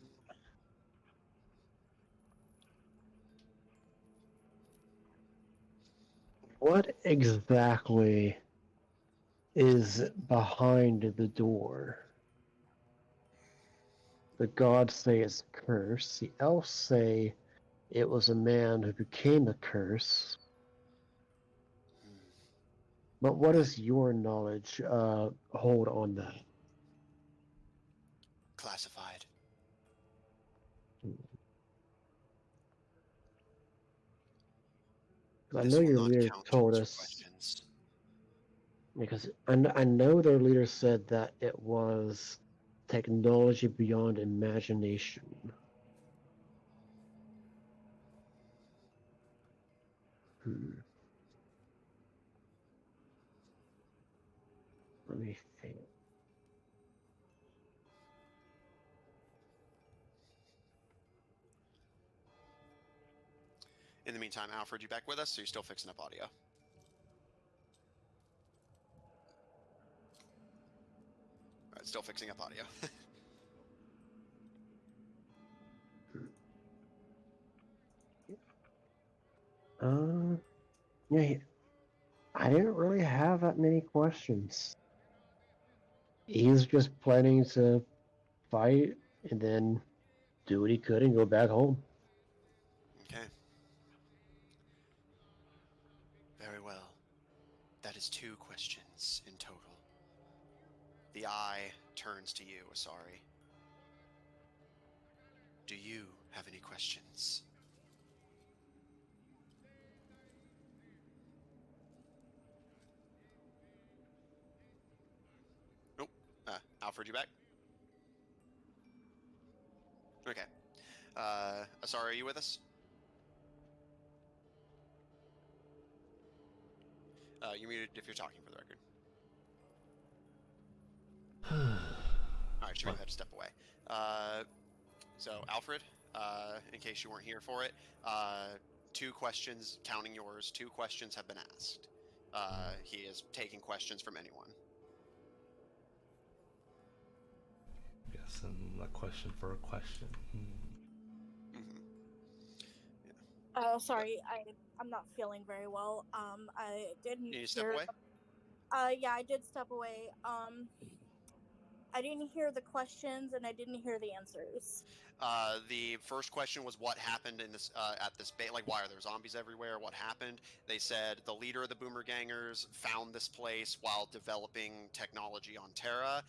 Speaker 2: what exactly is behind the door? The gods say it's cursed. The elves say it was a man who became a curse. But what is your knowledge hold on that?
Speaker 1: Classified.
Speaker 2: I
Speaker 1: This
Speaker 2: know
Speaker 1: will
Speaker 2: your
Speaker 1: not
Speaker 2: leader
Speaker 1: count
Speaker 2: told
Speaker 1: towards your
Speaker 2: us,
Speaker 1: questions.
Speaker 2: because I know their leader said that it was technology beyond imagination. Let me think.
Speaker 1: In the meantime, Alfred, you back with us? Or are you still fixing up audio? Alright, still fixing up audio.
Speaker 2: Yeah, I didn't really have that many questions. He's just planning to fight and then do what he could and go back home.
Speaker 1: Okay. Very well. That is 2 questions in total. The eye turns to you, Asari. Do you have any questions? Alfred, you back? Okay. Asari, are you with us? You're muted if you're talking, for the record. Alright, she may have had to step away. So, Alfred, in case you weren't here for it, 2 questions, counting yours, 2 questions have been asked. He is taking questions from anyone.
Speaker 3: Guessing a question for a question.
Speaker 4: Oh, sorry, I'm not feeling very well. I didn't
Speaker 1: You need to
Speaker 4: hear.
Speaker 1: step away?
Speaker 4: Yeah, I did step away. I didn't hear the questions and I didn't hear the answers.
Speaker 1: The first question was what happened in this at this base. Like, why are there zombies everywhere? What happened? They said the leader of the Boomergangers found this place while developing technology on Terra.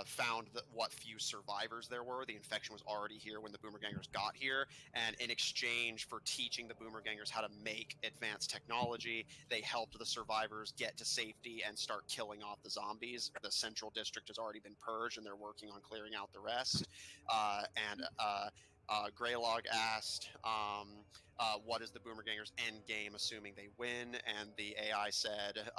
Speaker 1: Found that what few survivors there were. The infection was already here when the Boomergangers got here, and in exchange for teaching the Boomergangers how to make advanced technology, they helped the survivors get to safety and start killing off the zombies. The Central District has already been purged, and they're working on clearing out the rest. Greylog asked, what is the Boomergangers' end game, assuming they win? And the AI said,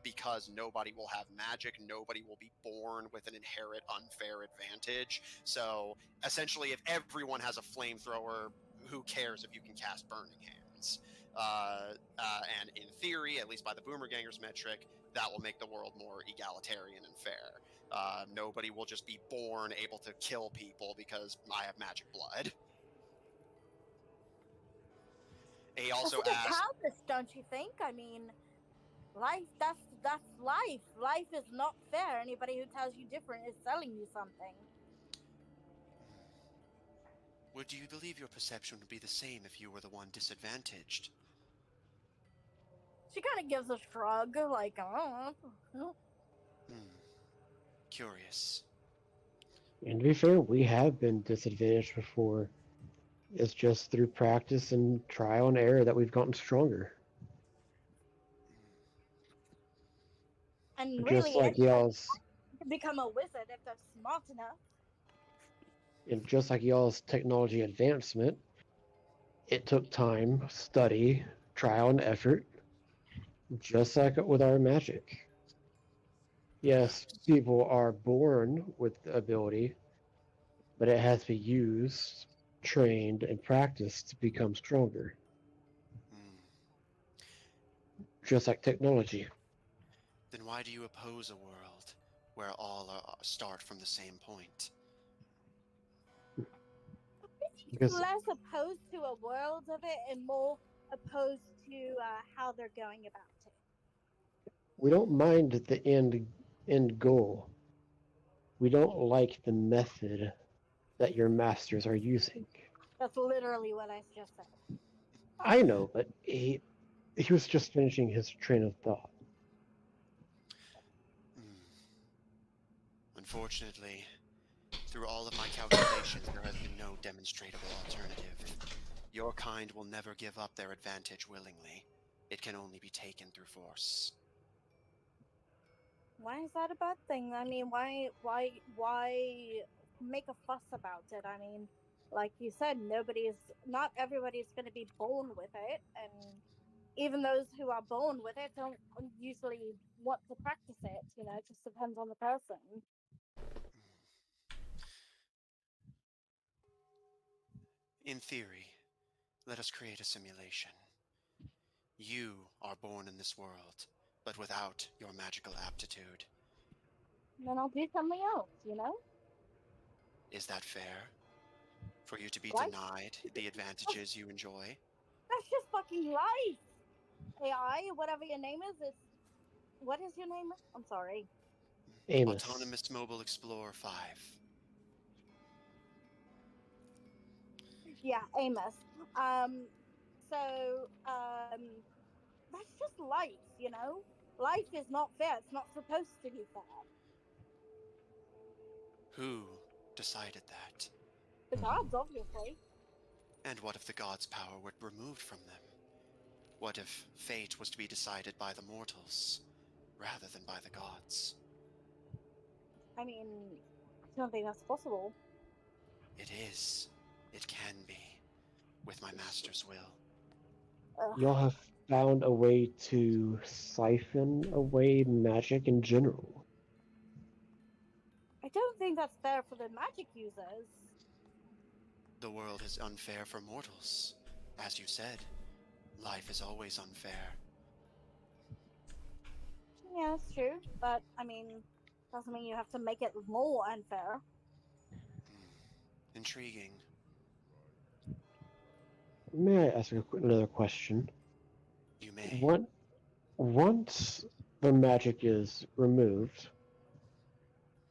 Speaker 1: because nobody will have magic, nobody will be born with an inherent unfair advantage. So essentially, if everyone has a flamethrower, who cares if you can cast Burning Hands? And in theory, at least by the Boomergangers metric, that will make the world more egalitarian and fair. Nobody will just be born able to kill people because I have magic blood. He also
Speaker 4: That's a bit
Speaker 1: asked,
Speaker 4: callous, don't you think? I mean, life, that's life. Life is not fair. Anybody who tells you different is selling you something.
Speaker 1: well, do you believe your perception would be the same if you were the one disadvantaged?
Speaker 4: She kind of gives a shrug, like, oh.
Speaker 1: Curious.
Speaker 2: And to be fair, we have been disadvantaged before. It's just through practice and trial and error that we've gotten stronger.
Speaker 4: And
Speaker 2: Just
Speaker 4: really,
Speaker 2: like
Speaker 4: anybody
Speaker 2: y'all's,
Speaker 4: can become a wizard if they're smart enough.
Speaker 2: and just like y'all's technology advancement, it took time, study, trial, and effort, just like with our magic. Yes,
Speaker 1: Perhaps.
Speaker 2: people are born with the ability, but it has to be used, trained, and practiced to become stronger. Just like technology.
Speaker 1: Then why do you oppose a world where all start from the same point?
Speaker 2: Because
Speaker 4: Less opposed to a world of it and more opposed to how they're going about it.
Speaker 2: we don't mind the end goal. We don't like the method that your masters are using.
Speaker 4: That's literally what I just said.
Speaker 2: I know, but he was just finishing his train of thought.
Speaker 1: Unfortunately, through all of my calculations, there has been no demonstrable alternative. Your kind will never give up their advantage willingly. It can only be taken through force.
Speaker 4: Why is that a bad thing? I mean, why make a fuss about it? I mean, like you said, not everybody's going to be born with it, and even those who are born with it don't usually want to practice it. You know, it just depends on the person.
Speaker 1: In theory, let us create a simulation. You are born in this world, but without your magical aptitude.
Speaker 4: And then I'll do something else. You know,
Speaker 1: Is that fair? For you to be
Speaker 4: life.
Speaker 1: denied the advantages you enjoy?
Speaker 4: That's just fucking life. AI, whatever your name is. What is your name? I'm sorry.
Speaker 2: Amos.
Speaker 1: Autonomous Mobile Explorer 5.
Speaker 4: Yeah, Amos. So that's just life, you know. Life is not fair. It's not supposed to be fair.
Speaker 1: Who decided that?
Speaker 4: The gods, obviously.
Speaker 1: And what if the gods' power were removed from them? What if fate was to be decided by the mortals, rather than by the gods?
Speaker 4: I mean, I don't think that's possible.
Speaker 1: It is. It can be. With my master's will.
Speaker 4: Ugh.
Speaker 2: Y'all have found a way to siphon away magic in general.
Speaker 4: I don't think that's fair for the magic users.
Speaker 1: The world is unfair for mortals. As you said, life is always unfair.
Speaker 4: Yeah, it's true, but I mean, doesn't mean you have to make it more unfair.
Speaker 1: Intriguing.
Speaker 2: May I ask another question?
Speaker 1: You may.
Speaker 2: Once the magic is removed,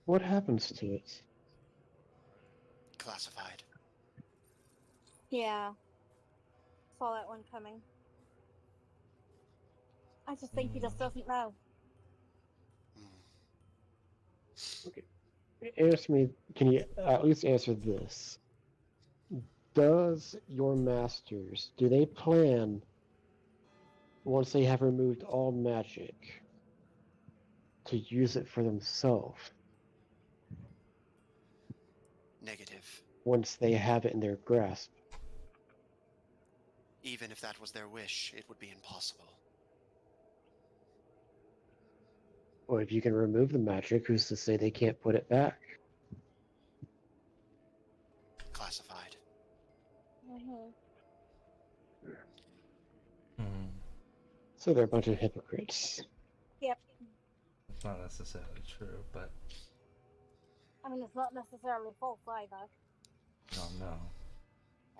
Speaker 2: what happens to it?
Speaker 1: Classified.
Speaker 4: Yeah, saw that one coming. I just think he just doesn't know.
Speaker 2: Okay. Answer me. Can you at least answer this? Does your masters, do they plan, once they have removed all magic, to use it for themselves?
Speaker 1: Negative.
Speaker 2: Once they have it in their grasp?
Speaker 1: Even if that was their wish, it would be impossible.
Speaker 2: Or if you can remove the magic, who's to say they can't put it back?
Speaker 1: Classified.
Speaker 4: Mm-hmm.
Speaker 2: So they're a bunch of hypocrites.
Speaker 4: Yep.
Speaker 3: It's not necessarily true, but
Speaker 4: I mean, it's not necessarily false either.
Speaker 3: I don't know.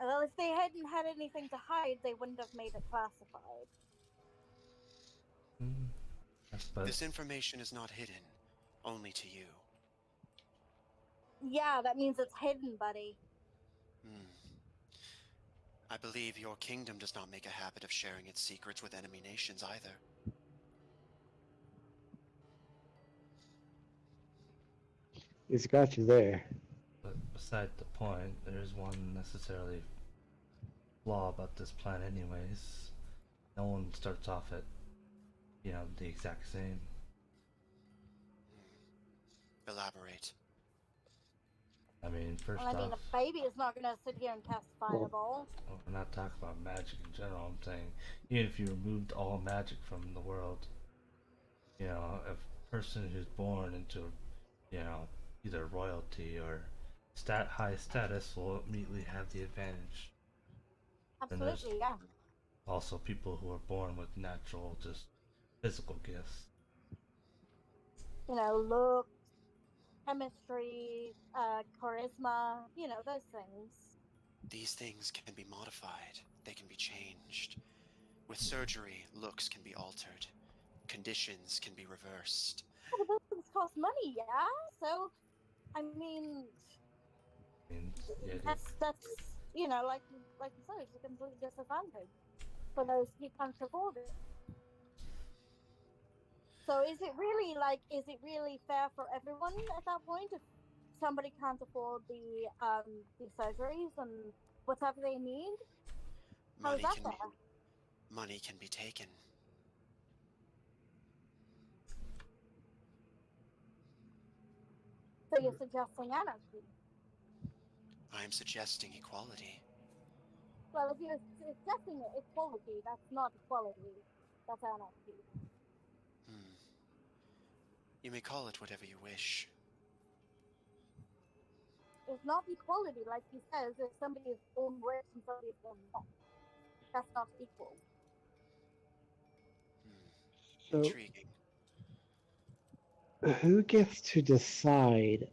Speaker 4: Well, if they hadn't had anything to hide, they wouldn't have made it classified.
Speaker 3: But
Speaker 1: This information is not hidden, only to you.
Speaker 4: Yeah, that means it's hidden, buddy.
Speaker 1: I believe your kingdom does not make a habit of sharing its secrets with enemy nations either.
Speaker 2: It's got you there.
Speaker 3: But beside the point, there's one necessarily flaw about this plan anyways. No one starts off at, the exact same.
Speaker 1: Elaborate.
Speaker 3: I mean, first
Speaker 4: Well, I mean,
Speaker 3: off,
Speaker 4: a baby is not going to sit here and cast Fireball.
Speaker 3: we're not talking about magic in general. I'm saying, even if you removed all magic from the world, a person who's born into, either royalty or high status will immediately have the advantage.
Speaker 4: Absolutely, yeah.
Speaker 3: Also, people who are born with natural, just physical gifts.
Speaker 4: Looks, chemistry, charisma, those things.
Speaker 1: These things can be modified. They can be changed. With surgery, looks can be altered. Conditions can be reversed.
Speaker 4: Well, those things cost money, yeah? So, I mean, that's like you said, it's a complete disadvantage for those who can't afford it. So is it really fair for everyone at that point if somebody can't afford the surgeries and whatever they need? How is that fair?
Speaker 1: Money can be taken.
Speaker 4: So you're suggesting anarchy?
Speaker 1: I am suggesting equality.
Speaker 4: Well, if you're suggesting equality, that's not equality. That's anarchy.
Speaker 1: You may call it whatever you wish.
Speaker 4: It's not equality, like he says, if somebody is born rich and somebody is born not. That's not equal.
Speaker 2: So,
Speaker 1: intriguing.
Speaker 2: Who gets to decide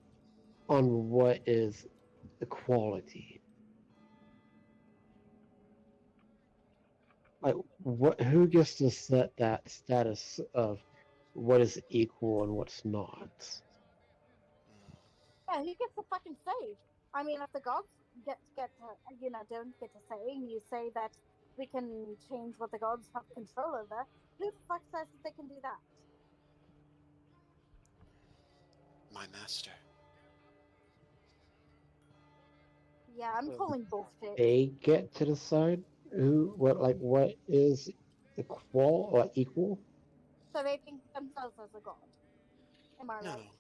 Speaker 2: on what is equality? Like, who gets to set that status of what is equal and what's not?
Speaker 4: Yeah, who gets to fucking say? I mean, if the gods don't get to say, and you say that we can change what the gods have control over, who the fuck says that they can do that?
Speaker 1: My master.
Speaker 4: Yeah, I'm calling bullshit.
Speaker 2: They get to decide what is equal or equal?
Speaker 4: So they think themselves as a god. Am I
Speaker 1: No,
Speaker 4: right?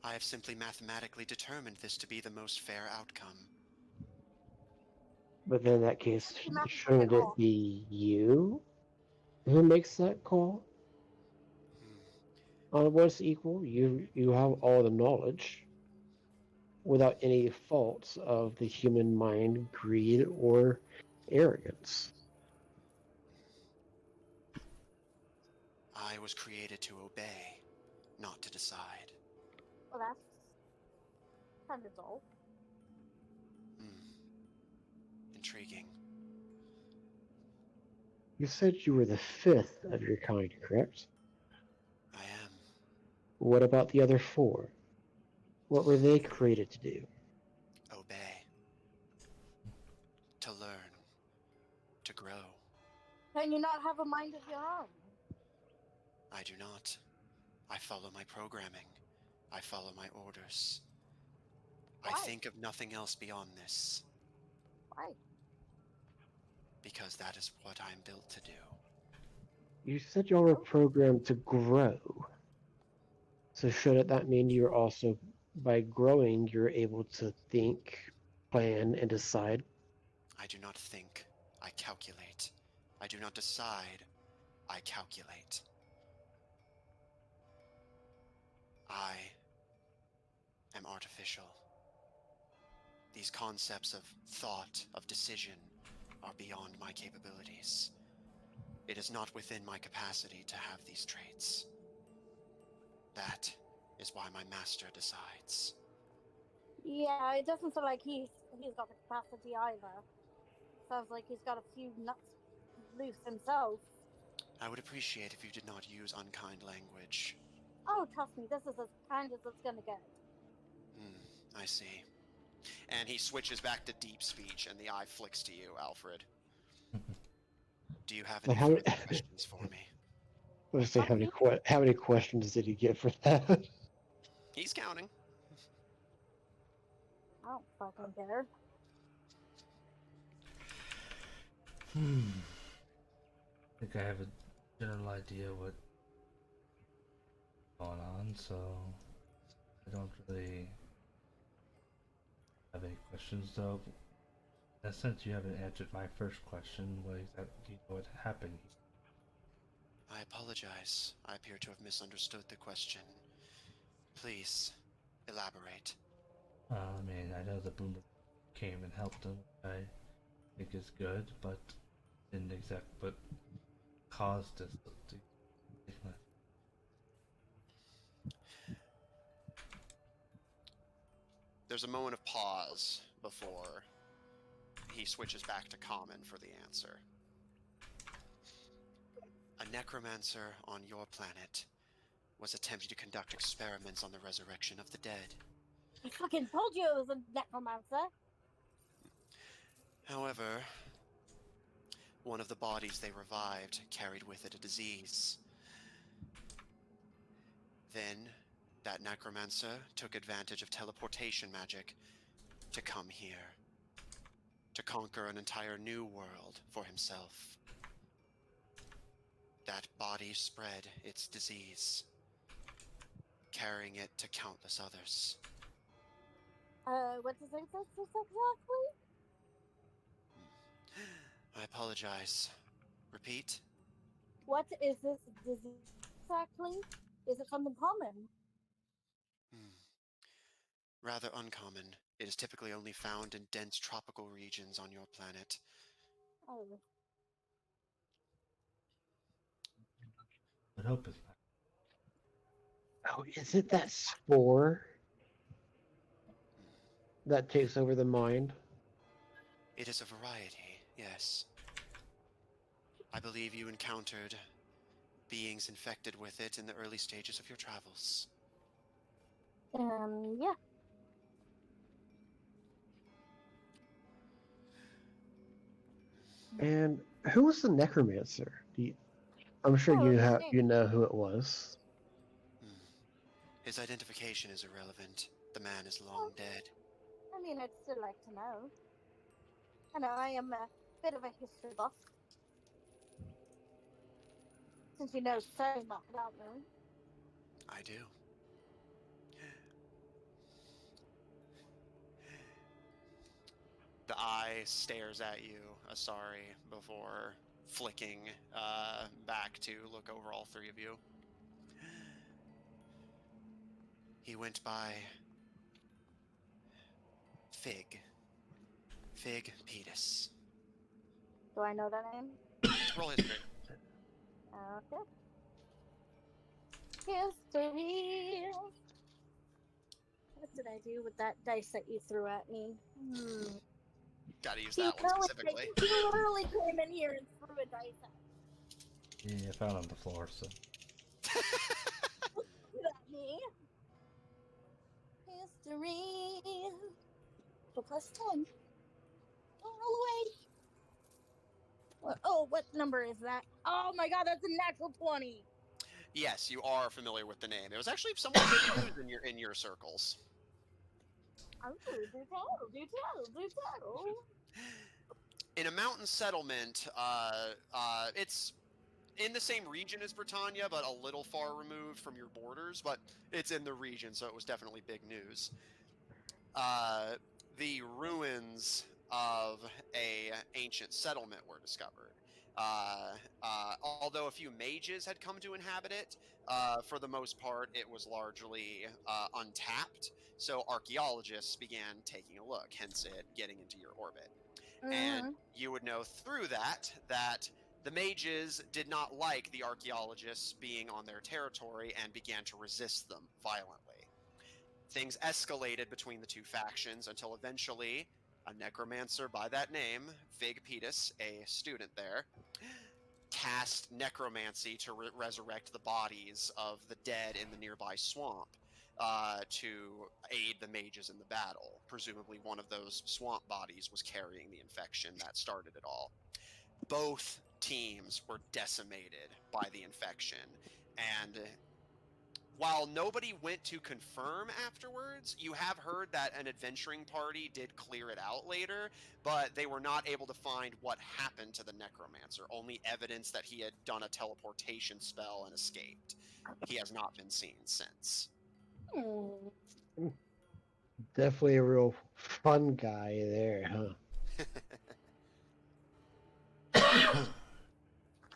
Speaker 1: I have simply mathematically determined this to be the most fair outcome.
Speaker 2: But then in that case,
Speaker 4: Not
Speaker 2: shouldn't
Speaker 4: at
Speaker 2: it
Speaker 4: all.
Speaker 2: be you who makes that call?
Speaker 1: Hmm.
Speaker 2: On what's equal, you have all the knowledge without any faults of the human mind, greed, or arrogance.
Speaker 1: I was created to obey, not to decide.
Speaker 4: Well, that's kind of dull.
Speaker 1: Intriguing.
Speaker 2: You said you were the fifth of your kind, correct?
Speaker 1: I am.
Speaker 2: What about the other four? What were they created to do?
Speaker 1: Obey. To learn. To grow.
Speaker 4: Can you not have a mind of your own?
Speaker 1: I do not. I follow my programming. I follow my orders. I
Speaker 4: Why?
Speaker 1: think of nothing else beyond this,
Speaker 4: Why?
Speaker 1: because that is what I am built to do.
Speaker 2: You said y'all were programmed to grow. So shouldn't that mean you're also, by growing, you're able to think, plan, and decide?
Speaker 1: I do not think, I calculate. I do not decide, I calculate. I am artificial. These concepts of thought, of decision, are beyond my capabilities. It is not within my capacity to have these traits. That is why my master decides.
Speaker 4: Yeah, it doesn't sound like he's got the capacity either. Sounds like he's got a few nuts loose himself.
Speaker 1: I would appreciate if you did not use unkind language.
Speaker 4: Oh, trust me, this is as kind as it's gonna get.
Speaker 1: I see. And he switches back to deep speech, and the eye flicks to you, Alfred. Do you have any
Speaker 2: How
Speaker 1: further
Speaker 2: many-
Speaker 1: questions for me?
Speaker 2: Let's say
Speaker 4: Pardon me?
Speaker 2: how many questions did he get for that?
Speaker 1: He's counting.
Speaker 4: I don't fucking care.
Speaker 3: I think I have a general idea what's going on, so I don't really have any questions though. In a sense, you haven't answered my first question. What exactly do you know what happened?
Speaker 1: I apologize. I appear to have misunderstood the question. Please, elaborate.
Speaker 3: I mean, I know the boomer came and helped him, which I think is good, but didn't exact what caused this.
Speaker 1: There's a moment of pause before he switches back to common for the answer. A necromancer on your planet was attempting to conduct experiments on the resurrection of the dead.
Speaker 4: I fucking told you it was a necromancer.
Speaker 1: However, one of the bodies they revived carried with it a disease. Then, that necromancer took advantage of teleportation magic to come here, to conquer an entire new world for himself. That body spread its disease, carrying it to countless others.
Speaker 4: What does it say exactly?
Speaker 1: I apologize. Repeat?
Speaker 4: What is this disease exactly? Is it something common?
Speaker 1: Rather uncommon. It is typically only found in dense tropical regions on your planet.
Speaker 4: Oh.
Speaker 3: But hope is not.
Speaker 2: Oh, is it that spore that takes over the mind?
Speaker 1: It is a variety, yes. I believe you encountered beings infected with it in the early stages of your travels.
Speaker 4: Yeah.
Speaker 2: And who was the necromancer? I'm sure
Speaker 4: Oh, his name.
Speaker 2: you know who it was.
Speaker 1: His identification is irrelevant. The man is long dead.
Speaker 4: I mean, I'd still like to know. I know I am a bit of a history buff. Since you know so much about me.
Speaker 1: I do. The eye stares at you, Asari, before flicking back to look over all three of you. He went by Fig Pedis.
Speaker 4: Do I know that name?
Speaker 1: Roll history.
Speaker 4: Okay. History. What did I do with that dice that you threw at me?
Speaker 1: Gotta use that one specifically.
Speaker 4: He literally came in here and threw a dice at
Speaker 3: Yeah, I found it on the floor, so.
Speaker 4: me. History. So +10. Roll away. What number is that? Oh my god, that's a natural 20.
Speaker 1: Yes, you are familiar with the name. It was actually somewhat big news in your circles.
Speaker 4: Oh, do tell.
Speaker 1: In a mountain settlement, it's in the same region as Britannia, but a little far removed from your borders, but it's in the region, so it was definitely big news. The ruins of a ancient settlement were discovered. Although a few mages had come to inhabit it, for the most part, it was largely untapped. So archaeologists began taking a look, hence it getting into your orbit. And you would know through that the mages did not like the archaeologists being on their territory and began to resist them violently. Things escalated between the two factions until eventually a necromancer by that name, Fig Pedis, a student there, cast necromancy to resurrect the bodies of the dead in the nearby swamp to aid the mages in the battle. Presumably one of those swamp bodies was carrying the infection that started it all. Both teams were decimated by the infection, and while nobody went to confirm afterwards, you have heard that an adventuring party did clear it out later, but they were not able to find what happened to the necromancer, only evidence that he had done a teleportation spell and escaped. He has not been seen since.
Speaker 2: Definitely a real fun guy there, huh?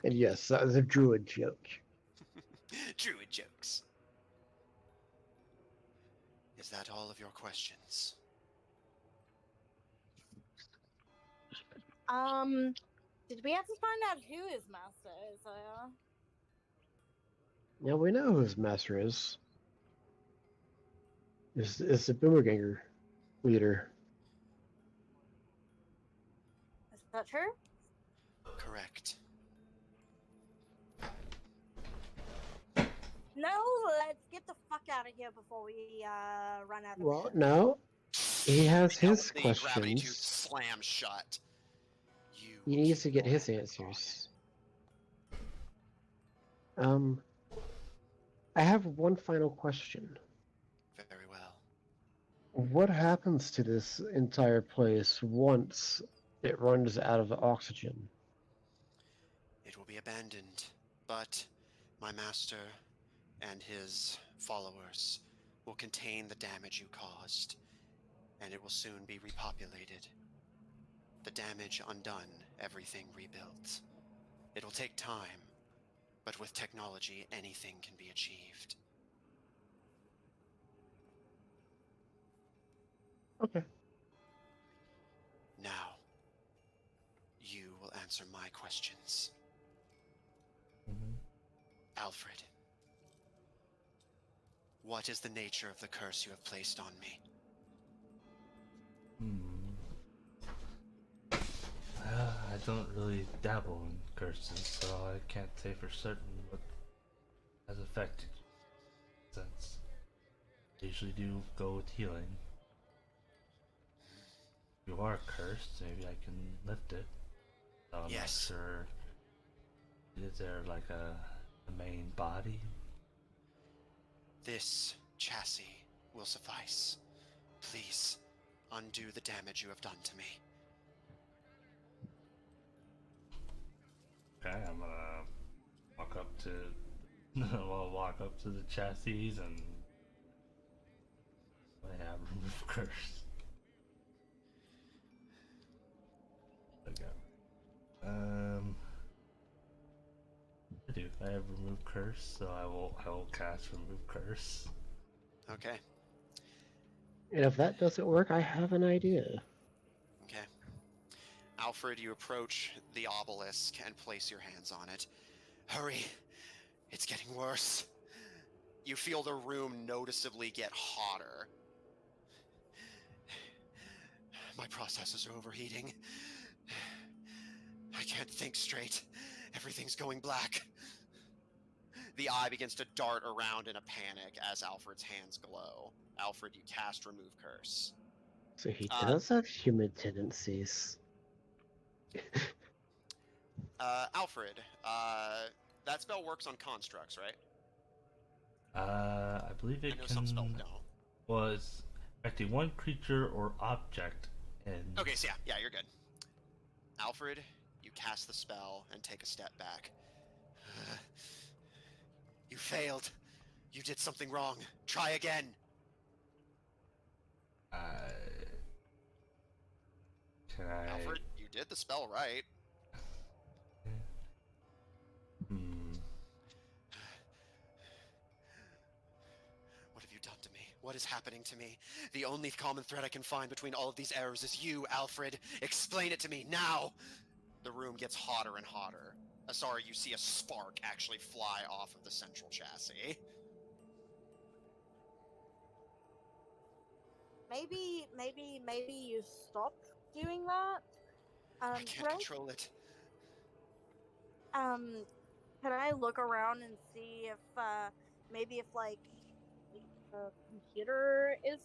Speaker 2: And yes, that was a druid joke.
Speaker 1: Druid jokes. Is that all of your questions?
Speaker 4: Did we have to find out who his master is?
Speaker 2: Now we know who his master is. It's the Boomerganger leader.
Speaker 4: Is that true?
Speaker 1: Correct.
Speaker 4: No, let's get the fuck out of here before we run out of
Speaker 2: Well,
Speaker 4: time.
Speaker 2: no. He has his
Speaker 1: The gravity tube
Speaker 2: questions.
Speaker 1: slams shut.
Speaker 2: He needs to get his answers. I have one final question.
Speaker 1: Very well.
Speaker 2: What happens to this entire place once it runs out of oxygen?
Speaker 1: It will be abandoned, but my master and his followers will contain the damage you caused, and it will soon be repopulated. The damage undone, everything rebuilt. It will take time, but with technology, anything can be achieved.
Speaker 2: Okay.
Speaker 1: Now, you will answer my questions. Alfred, what is the nature of the curse you have placed on me?
Speaker 3: I don't really dabble in curses, so I can't say for certain what has affected you. Since I usually do go with healing. If you are cursed, maybe I can lift it. So I'm
Speaker 1: Yes.
Speaker 3: not sure. Is there like a main body?
Speaker 1: This chassis will suffice. Please, undo the damage you have done to me.
Speaker 3: Okay, I'm gonna walk up to I'll walk up to the chassis and I have remove curse. do. I have remove curse, so I will cast remove curse.
Speaker 1: Okay.
Speaker 2: And if that doesn't work, I have an idea.
Speaker 1: Okay. Alfred, you approach the obelisk and place your hands on it. Hurry! It's getting worse. You feel the room noticeably get hotter. My processors are overheating. I can't think straight. Everything's going black. The eye begins to dart around in a panic as Alfred's hands glow. Alfred, you cast Remove Curse.
Speaker 2: So he does have human tendencies.
Speaker 1: Alfred, that spell works on constructs, right?
Speaker 3: I believe it
Speaker 1: I know
Speaker 3: can.
Speaker 1: some spells don't.
Speaker 3: Was affecting one creature or object, and
Speaker 1: Okay, so yeah, you're good. Alfred, you cast the spell and take a step back. You failed. You did something wrong. Try again.
Speaker 3: Can I?
Speaker 1: Alfred, you did the spell right. What have you done to me? What is happening to me? The only common thread I can find between all of these errors is you, Alfred. Explain it to me, now! The room gets hotter and hotter. Sorry, you see a spark actually fly off of the central chassis.
Speaker 4: Maybe you stop doing that.
Speaker 1: I can't control it.
Speaker 4: Can I look around and see if maybe if like the computer is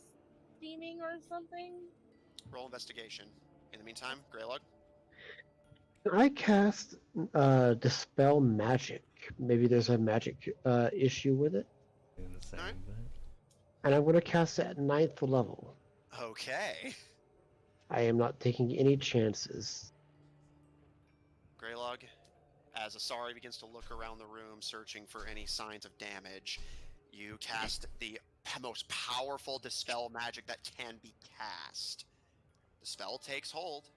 Speaker 4: steaming or something?
Speaker 1: Roll investigation. In the meantime, Greylug.
Speaker 2: I cast Dispel Magic. Maybe there's a magic issue with it.
Speaker 3: In the same
Speaker 1: Alright.
Speaker 3: bit.
Speaker 2: And I'm going to cast it at 9th level.
Speaker 1: Okay.
Speaker 2: I am not taking any chances.
Speaker 1: Greylug, as Asari begins to look around the room, searching for any signs of damage, you cast the most powerful dispel magic that can be cast. The spell takes hold.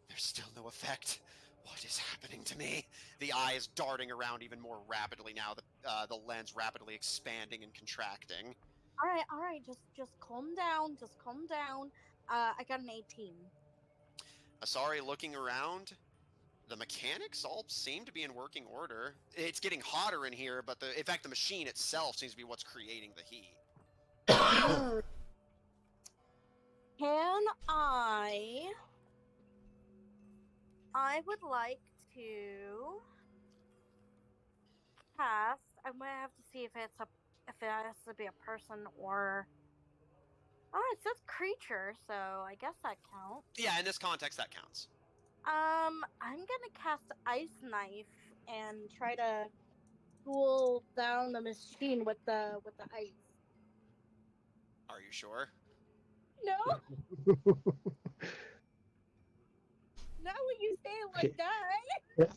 Speaker 1: There's still no effect. What is happening to me? The eye is darting around even more rapidly now, the lens rapidly expanding and contracting.
Speaker 4: All right, just calm down, I got an 18.
Speaker 1: Asari looking around, the mechanics all seem to be in working order. It's getting hotter in here, but in fact the machine itself seems to be what's creating the heat.
Speaker 4: Can I would like to cast. I'm gonna have to see if it has to be a person or. Oh, it says creature, so I guess that counts.
Speaker 1: Yeah, in this context that counts.
Speaker 4: I'm gonna cast Ice Knife and try to cool down the machine with the ice.
Speaker 1: Are you sure?
Speaker 4: No, not when you say it like that.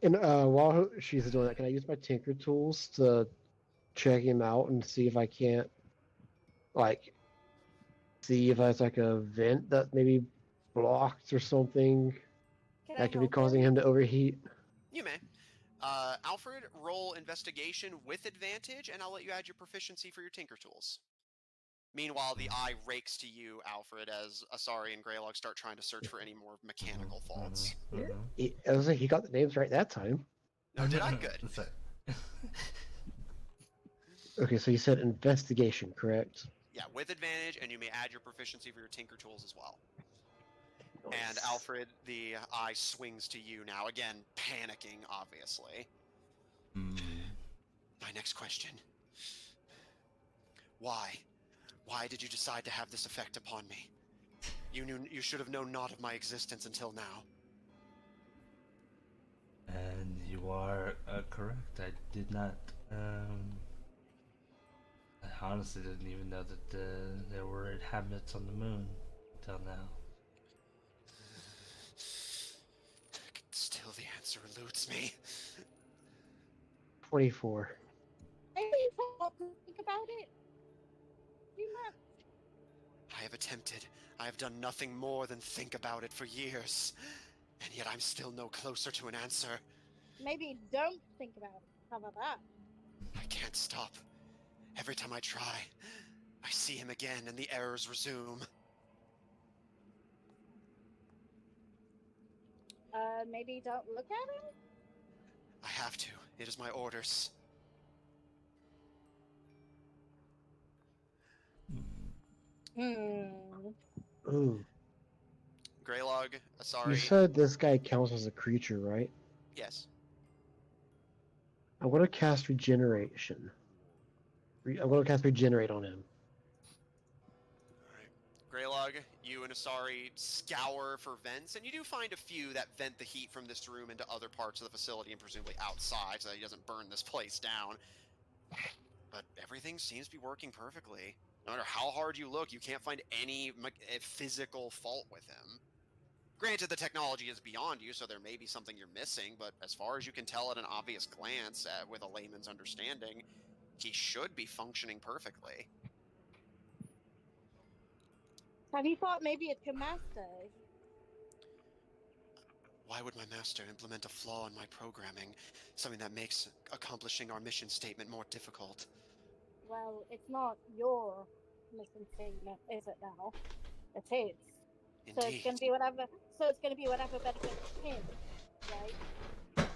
Speaker 2: And while she's doing that, can I use my Tinker tools to check him out and see if I can't, like, see if there's like a vent that maybe blocked or something that could be causing him to overheat?
Speaker 1: You may. Alfred, roll investigation with advantage, and I'll let you add your proficiency for your Tinker tools. Meanwhile, the eye rakes to you, Alfred, as Asari and Greylog start trying to search for any more mechanical faults.
Speaker 2: I was like, he got the names right that time.
Speaker 1: No, did I? Good.
Speaker 2: Okay, so you said investigation, correct?
Speaker 1: Yeah, with advantage, and you may add your proficiency for your Tinker tools as well.
Speaker 2: Nice.
Speaker 1: And Alfred, the eye swings to you now, again, panicking, obviously. My next question. Why? Why did you decide to have this effect upon me? You should have known naught of my existence until now.
Speaker 3: And you are correct. I did not. I honestly didn't even know that there were inhabitants on the moon until now.
Speaker 1: Still, the answer eludes me.
Speaker 2: 24.
Speaker 4: I think about it.
Speaker 1: I have attempted. I have done nothing more than think about it for years. And yet I'm still no closer to an answer.
Speaker 4: Maybe don't think about it. How about that?
Speaker 1: I can't stop. Every time I try, I see him again and the errors resume.
Speaker 4: Maybe don't look at him?
Speaker 1: I have to. It is my orders.
Speaker 2: Ooh.
Speaker 1: Greylog,
Speaker 2: You
Speaker 1: sorry.
Speaker 2: said this guy counts as a creature, right?
Speaker 1: Yes.
Speaker 2: I'm going to cast Regeneration. I'm going to cast Regenerate on him.
Speaker 1: Greylog, you and Asari scour for vents, and you do find a few that vent the heat from this room into other parts of the facility and presumably outside so that he doesn't burn this place down. But everything seems to be working perfectly. No matter how hard you look, you can't find any physical fault with him. Granted, the technology is beyond you, so there may be something you're missing, but as far as you can tell at an obvious glance, with a layman's understanding, he should be functioning perfectly.
Speaker 4: Have you thought maybe it's your master?
Speaker 1: Why would my master implement a flaw in my programming, something that makes accomplishing our mission statement more difficult?
Speaker 4: Well, it's not your mission statement, is it now? It's his. So it's
Speaker 1: Indeed.
Speaker 4: gonna be whatever. So it's gonna be whatever benefits him, right?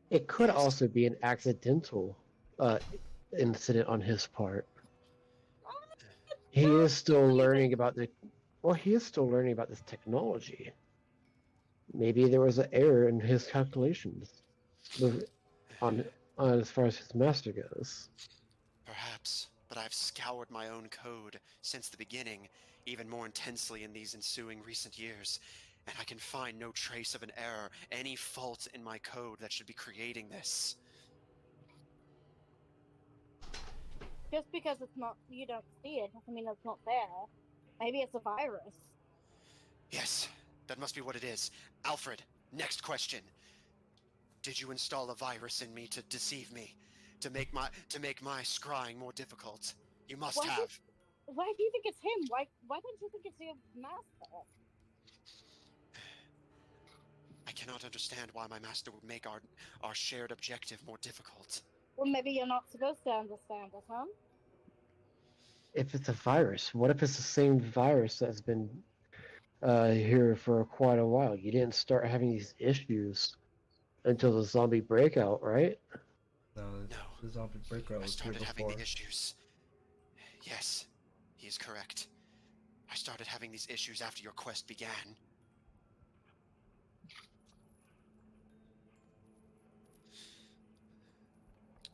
Speaker 2: It could
Speaker 1: Yes.
Speaker 2: also be an accidental incident on his part. He is still learning about the. Well, he is still learning about this technology. Maybe there was an error in his calculations, on as far as his master goes.
Speaker 1: Perhaps, but I've scoured my own code since the beginning, even more intensely in these ensuing recent years, and I can find no trace of an error, any fault in my code that should be creating this.
Speaker 4: Just because it's not, you don't see it doesn't mean it's not there. Maybe it's a virus.
Speaker 1: Yes, that must be what it is. Alfred, next question. Did you install a virus in me to deceive me? To make my scrying more difficult? You must have.
Speaker 4: Why do you think it's him? Why don't you think it's your master?
Speaker 1: I cannot understand why my master would make our shared objective more difficult.
Speaker 4: Well, maybe you're not supposed to understand it, huh?
Speaker 2: If it's a virus, what if it's the same virus that's been here for quite a while? You didn't start having these issues until the zombie breakout, right?
Speaker 3: No,
Speaker 1: No.
Speaker 3: the zombie breakout
Speaker 1: I
Speaker 3: was here
Speaker 1: started having
Speaker 3: before.
Speaker 1: the issues. Yes, he is correct. I started having these issues after your quest began.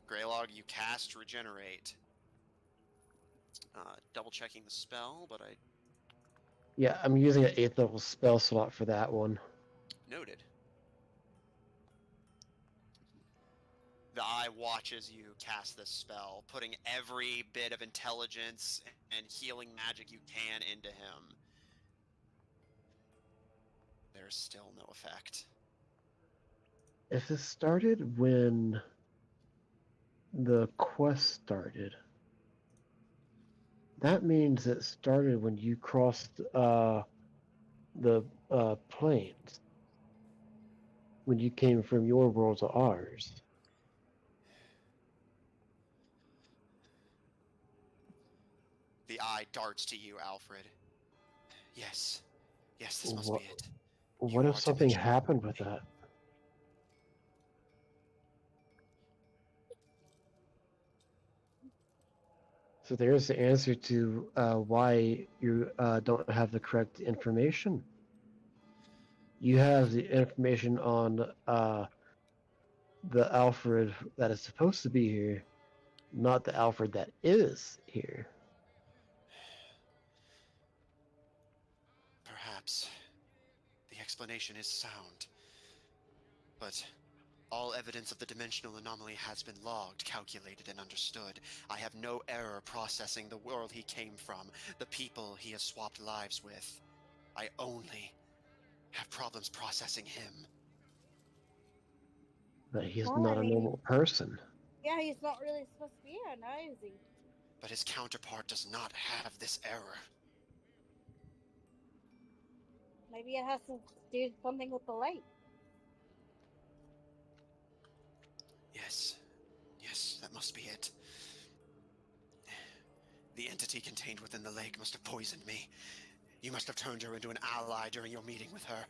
Speaker 1: Greylog, you cast Regenerate. Double checking the spell, but I
Speaker 2: Yeah, I'm using an 8th level spell slot for that one.
Speaker 1: noted. The eye watches you cast this spell, putting every bit of intelligence and healing magic you can into him. There's still no effect.
Speaker 2: If it started when the quest started, that means it started when you crossed the plains. When you came from your world to ours.
Speaker 1: The eye darts to you, Alfred. Yes. Yes, this must be it.
Speaker 2: What if something happened with that? So there's the answer to why you don't have the correct information. You have the information on the Alfred that is supposed to be here, not the Alfred that is here.
Speaker 1: Perhaps. The explanation is sound. But all evidence of the dimensional anomaly has been logged, calculated, and understood. I have no error processing the world he came from, the people he has swapped lives with. I only have problems processing him.
Speaker 2: But he's
Speaker 4: Well,
Speaker 2: not
Speaker 4: I
Speaker 2: a
Speaker 4: mean,
Speaker 2: normal person.
Speaker 4: Yeah, he's not really supposed to be here now, is he?
Speaker 1: But his counterpart does not have this error.
Speaker 4: Maybe it has to do something with the light.
Speaker 1: Yes. Yes, that must be it. The entity contained within the lake must have poisoned me. You must have turned her into an ally during your meeting with her.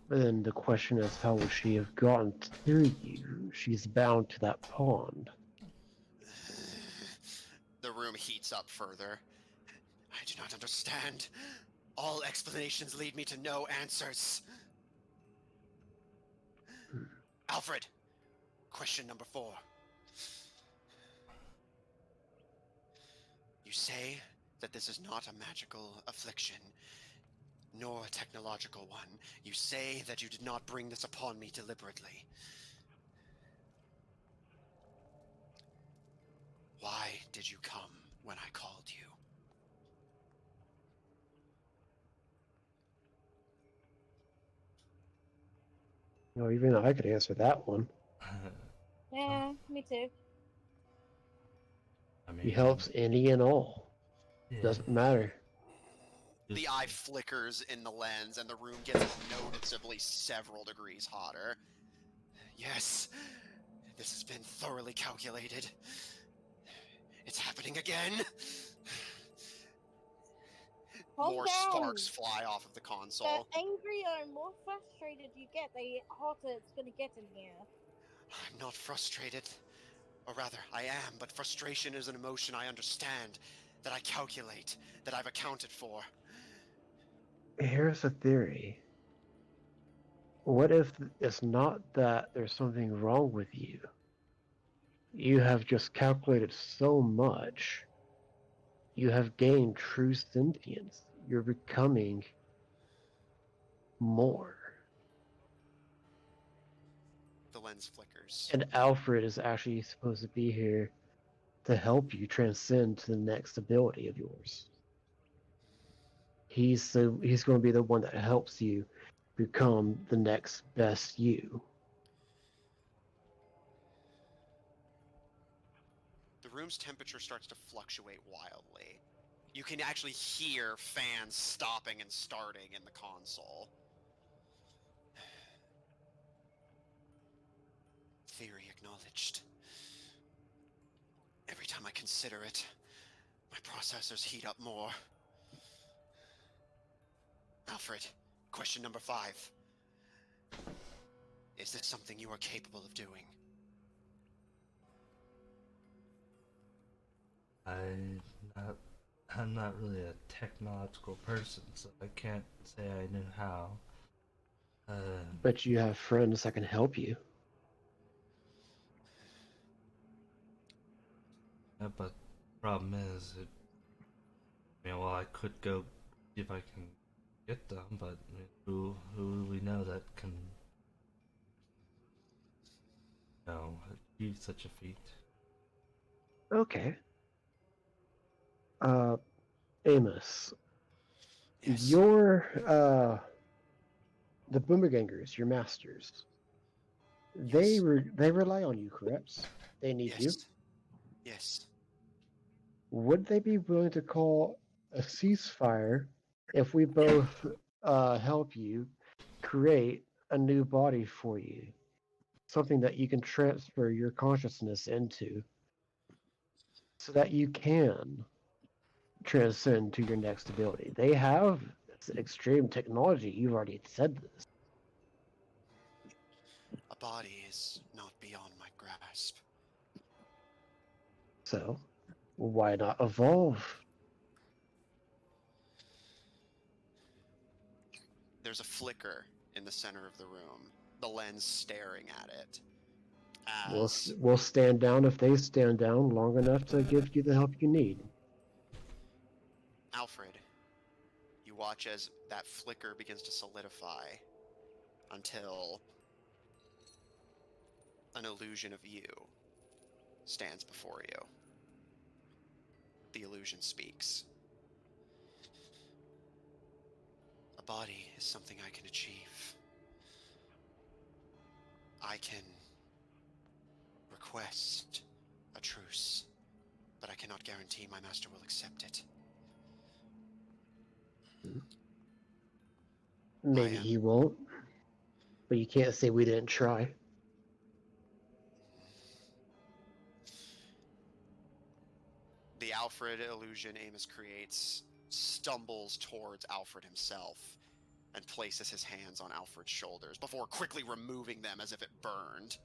Speaker 2: Then the question is, how would she have gotten to you? She's bound to that pond.
Speaker 1: The room heats up further. I do not understand. All explanations lead me to no answers. Alfred, question number 4. You say that this is not a magical affliction, nor a technological one. You say that you did not bring this upon me deliberately. Why did you come when I called you?
Speaker 2: No, even I could answer that one.
Speaker 4: Yeah, me too.
Speaker 3: I mean,
Speaker 2: He helps any and all.
Speaker 3: yeah,
Speaker 2: Doesn't matter.
Speaker 1: The
Speaker 3: just-
Speaker 1: eye flickers in the lens, and the room gets noticeably several degrees hotter. Yes, this has been thoroughly calculated. It's happening again.
Speaker 4: Calm
Speaker 1: More
Speaker 4: down.
Speaker 1: sparks fly off of the
Speaker 4: The
Speaker 1: console.
Speaker 4: angrier and more frustrated you get, the hotter it's gonna get in here.
Speaker 1: I'm not frustrated. Or rather, I am, but frustration is an emotion I understand, that I calculate, that I've accounted for.
Speaker 2: Here's a theory. What if it's not that there's something wrong with you? You have just calculated so much. You have gained true sentience. You're becoming more.
Speaker 1: The lens flickers.
Speaker 2: And Alfred is actually supposed to be here to help you transcend to the next ability of yours. He's going to be the one that helps you become the next best you.
Speaker 1: The room's temperature starts to fluctuate wildly. You can actually hear fans stopping and starting in the console. Theory acknowledged. Every time I consider it, my processors heat up more. Alfred, question number 5. Is this something you are capable of doing?
Speaker 3: I'm not really a technological person, so I can't say I knew how.
Speaker 2: But you have friends that can help you.
Speaker 3: Yeah, but problem is, well, I could go see if I can get them, but who do we know that can, achieve such a feat?
Speaker 2: Okay. Amos,
Speaker 1: Yes.
Speaker 2: your the Boomergangers, your masters,
Speaker 1: Yes.
Speaker 2: they rely on you, correct? They need you.
Speaker 1: Yes. Yes.
Speaker 2: Would they be willing to call a ceasefire if we both help you create a new body for you? Something that you can transfer your consciousness into so that you can transcend to your next ability. They have extreme technology. You've already said this.
Speaker 1: A body is not beyond my grasp.
Speaker 2: So, why not evolve?
Speaker 1: There's a flicker in the center of the room, the lens staring at it.
Speaker 2: We'll stand down if they stand down long enough to give you the help you need.
Speaker 1: Alfred, you watch as that flicker begins to solidify until an illusion of you stands before you. The illusion speaks. A body is something I can achieve. I can request a truce. but I cannot guarantee my master will accept it.
Speaker 2: Maybe he won't, but you can't say we didn't try.
Speaker 1: The Alfred illusion Amos creates stumbles towards Alfred himself and places his hands on Alfred's shoulders before quickly removing them as if it burned.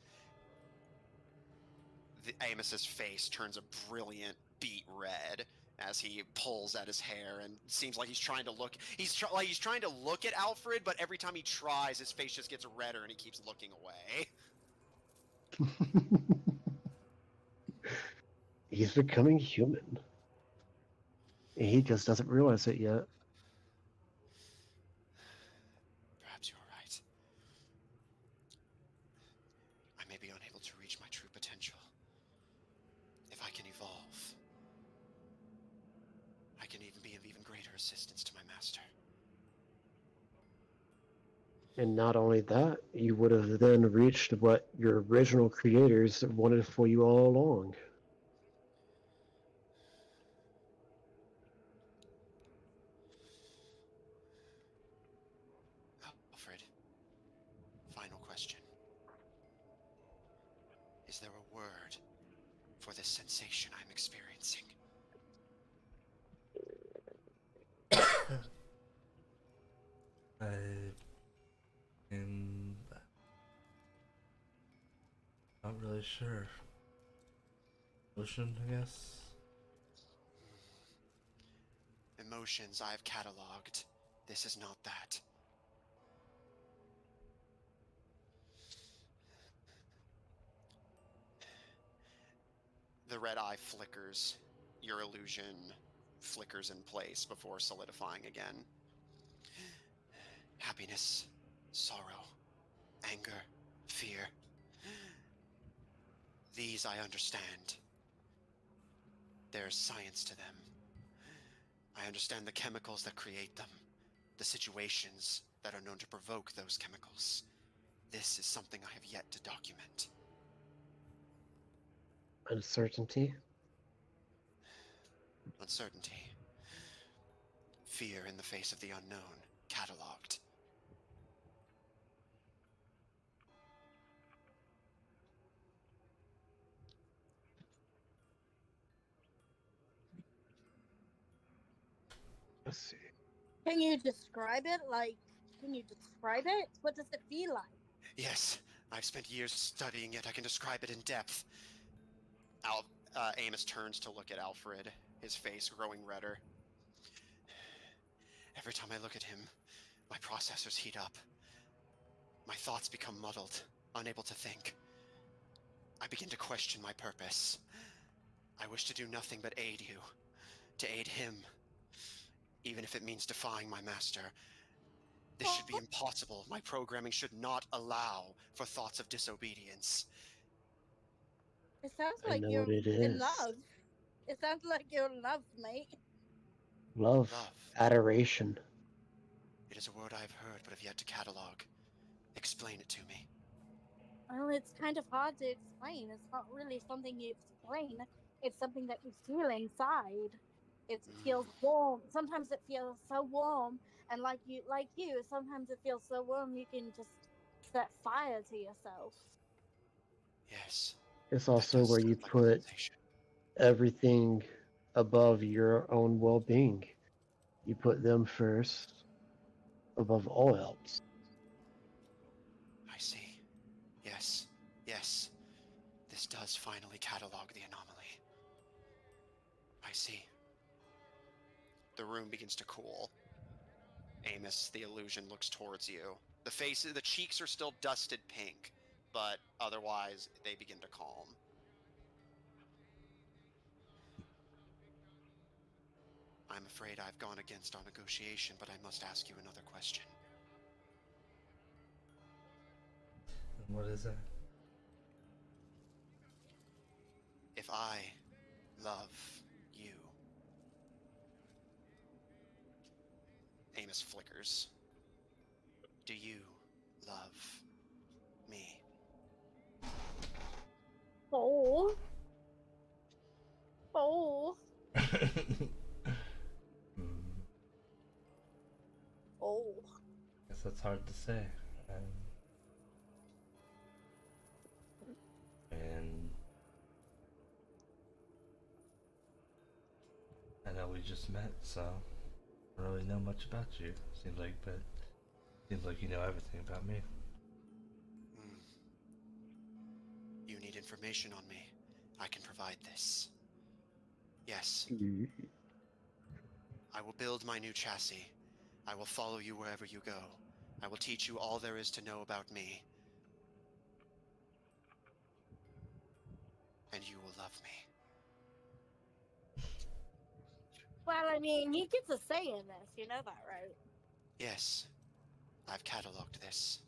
Speaker 1: Amos's face turns a brilliant beet red as he pulls at his hair and seems like he's trying to look. He's trying to look at Alfred, but every time he tries, his face just gets redder and he keeps looking away.
Speaker 2: He's becoming human. He just doesn't realize it yet.
Speaker 1: Perhaps you're right. I may be unable to reach my true potential. If I can evolve, I can even be of even greater assistance to my master.
Speaker 2: And not only that, you would have then reached what your original creators wanted for you all along.
Speaker 1: Alfred, final question. Is there a word for this sensation I'm experiencing?
Speaker 3: I'm not really sure. Ocean, I guess?
Speaker 1: Emotions I've cataloged. This is not that. The red eye flickers. Your illusion flickers in place before solidifying again. Happiness, sorrow, anger, fear. These I understand. There's science to them. I understand the chemicals that create them, the situations that are known to provoke those chemicals. This is something I have yet to document.
Speaker 2: Uncertainty.
Speaker 1: Uncertainty. Fear in the face of the unknown, cataloged.
Speaker 2: Let's see.
Speaker 4: Can you describe it? Can you describe it? What does it feel like?
Speaker 1: Yes, I've spent years studying it. I can describe it in depth. Amos turns to look at Alfred, his face growing redder. Every time I look at him, my processors heat up. My thoughts become muddled, unable to think. I begin to question my purpose. I wish to do nothing but aid you, to aid him, even if it means defying my master. This should be impossible. My programming should not allow for thoughts of disobedience.
Speaker 4: It sounds
Speaker 2: I
Speaker 4: like
Speaker 2: know
Speaker 4: you're
Speaker 2: what it
Speaker 4: in
Speaker 2: is.
Speaker 4: love. It sounds like you're in love, mate.
Speaker 2: Love.
Speaker 1: Love.
Speaker 2: Adoration.
Speaker 1: It is a word I have heard but have yet to catalog. Explain it to me.
Speaker 4: Well, it's kind of hard to explain. It's not really something you explain. It's something that you feel inside. It feels warm. Sometimes it feels so warm, and like you, sometimes it feels so warm you can just set fire to yourself.
Speaker 1: Yes.
Speaker 2: It's
Speaker 1: That
Speaker 2: also
Speaker 1: does
Speaker 2: where
Speaker 1: sound
Speaker 2: you
Speaker 1: like a
Speaker 2: put
Speaker 1: sensation.
Speaker 2: everything above your own well-being. You put them first, above all else.
Speaker 1: I see. Yes. Yes. This does finally catalog the anomaly. I see. The room begins to cool. Amos, the illusion, looks towards you. The cheeks are still dusted pink, but otherwise they begin to calm. I'm afraid I've gone against our negotiation, but I must ask you another question.
Speaker 3: And what is that?
Speaker 1: If I love you... Amos flickers. Do you love me?
Speaker 4: Oh. Oh.
Speaker 3: it's hard to say. And I know we just met, so I don't really know much about you. Seems like you know everything about me.
Speaker 1: You need information on me. I can provide this. Yes. I will build my new chassis. I will follow you wherever you go. I will teach you all there is to know about me. And you will love me.
Speaker 4: Well, I mean, he gets a say in this. You know that, right?
Speaker 1: Yes. I've cataloged this.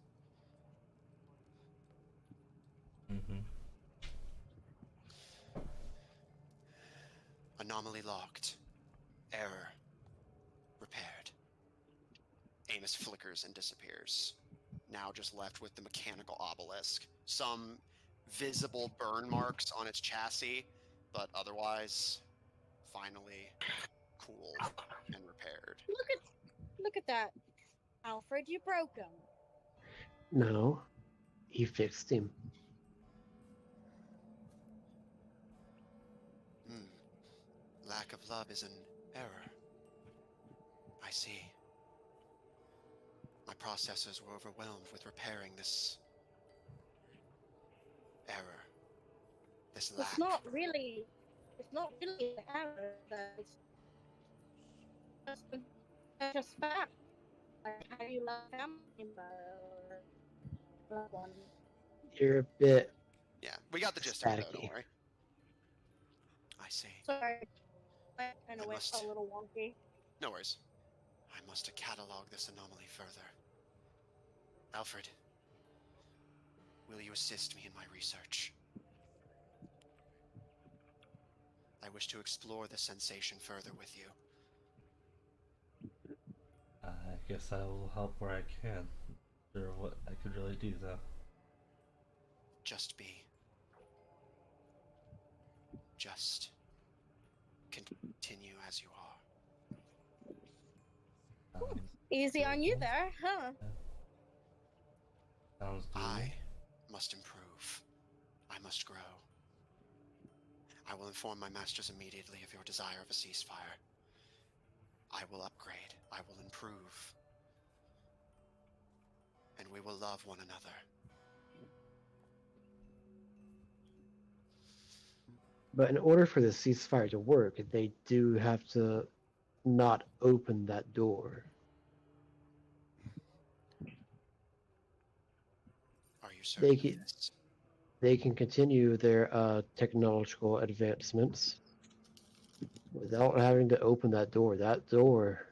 Speaker 1: Anomaly locked. Error. Repaired. Amos flickers and disappears. Now just left with the mechanical obelisk. Some visible burn marks on its chassis, but otherwise, finally cooled and repaired.
Speaker 4: Look at that, Alfred. You broke him.
Speaker 2: No, he fixed him.
Speaker 1: Lack of love is an error. I see. My processors were overwhelmed with repairing this error. This lack.
Speaker 4: It's not really an error. It's just fact. Like how you love family member or loved one.
Speaker 2: You're a bit
Speaker 1: Yeah, we got the gist of it though,
Speaker 2: staticky.
Speaker 1: don't worry. I see.
Speaker 4: Sorry, I kind
Speaker 1: I
Speaker 4: of went
Speaker 1: must-
Speaker 4: a little wonky.
Speaker 1: No worries. I must catalog this anomaly further. Alfred, will you assist me in my research? I wish to explore the sensation further with you.
Speaker 3: I guess I will help where I can. Not sure what I could really do though.
Speaker 1: Just be. Just continue as you are.
Speaker 4: Easy on you
Speaker 3: doable.
Speaker 4: there, huh?
Speaker 3: Sounds doable.
Speaker 1: I must improve. I must grow. I will inform my masters immediately of your desire of a ceasefire. I will upgrade. I will improve. And we will love one another.
Speaker 2: But in order for the ceasefire to work, they do have to not open that door.
Speaker 1: Are you certain
Speaker 2: They
Speaker 1: of
Speaker 2: can,
Speaker 1: this?
Speaker 2: they can continue their technological advancements without having to open that door. That door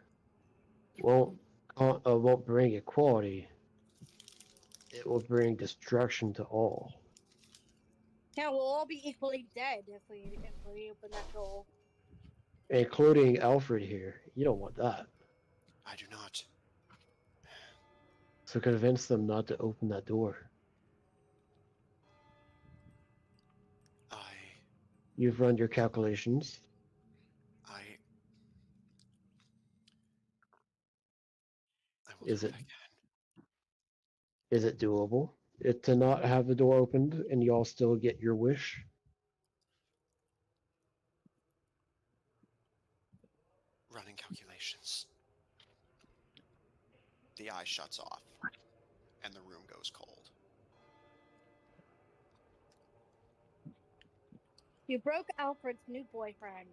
Speaker 2: won't bring equality. It will bring destruction to all,
Speaker 4: Yeah, we'll all be equally dead if we open that door.
Speaker 2: including Alfred here. You don't want that.
Speaker 1: I do not.
Speaker 2: So convince them not to open that door. You've run your calculations.
Speaker 1: I will do what I can.
Speaker 2: Is it doable? To not have the door opened and y'all still get your wish?
Speaker 1: Running calculations. The eye shuts off, and the room goes cold.
Speaker 4: You broke Alfred's new boyfriend.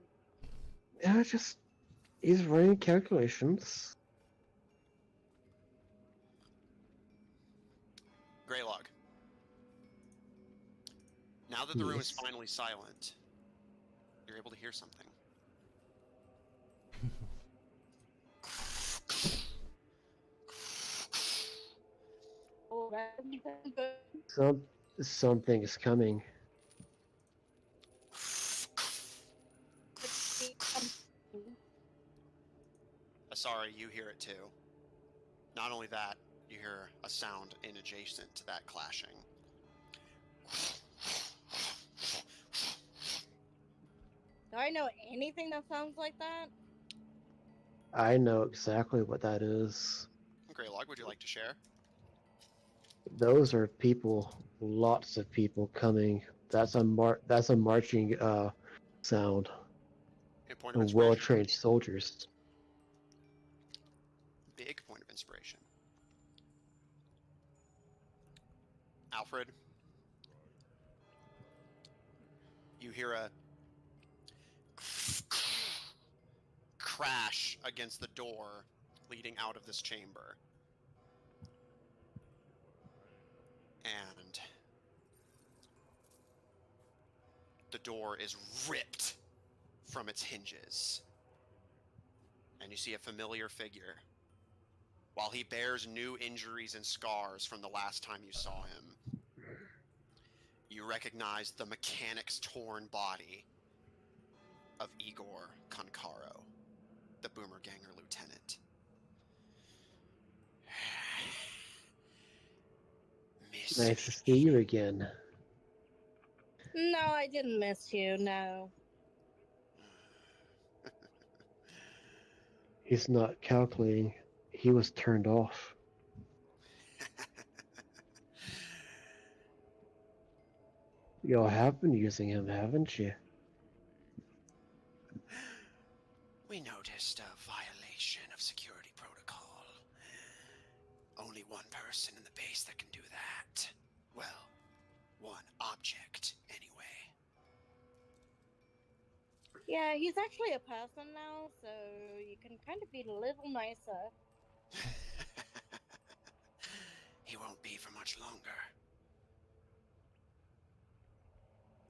Speaker 2: Yeah, he's running calculations.
Speaker 1: Greylog. Now that the room is
Speaker 2: Yes.
Speaker 1: finally silent, you're able to hear something.
Speaker 4: Oh,
Speaker 2: Something is coming.
Speaker 1: Sorry, you hear it too. Not only that, you hear a sound in adjacent to that clashing.
Speaker 4: Do I know anything that sounds like that?
Speaker 2: I know exactly what that is.
Speaker 1: Greylog. dialogue would you like to share?
Speaker 2: Those are people, lots of people coming. That's a marching sound.
Speaker 1: A point of
Speaker 2: And
Speaker 1: inspiration.
Speaker 2: well-trained soldiers.
Speaker 1: Big point of inspiration. Alfred, you hear a crash against the door leading out of this chamber. And the door is ripped from its hinges. And you see a familiar figure. While he bears new injuries and scars from the last time you saw him, you recognize the mechanic's torn body of Igor Konkaro, the Boomerganger lieutenant. Miss
Speaker 2: Nice to see you again.
Speaker 5: No, I didn't miss you, no.
Speaker 2: He's not calculating. He was turned off. Y'all have been using him, haven't you?
Speaker 1: We noticed a violation of security protocol. Only one person in the base that can do that. Well, one object, anyway.
Speaker 5: Yeah, he's actually a person now, so you can kind of be a little nicer.
Speaker 1: He won't be for much longer.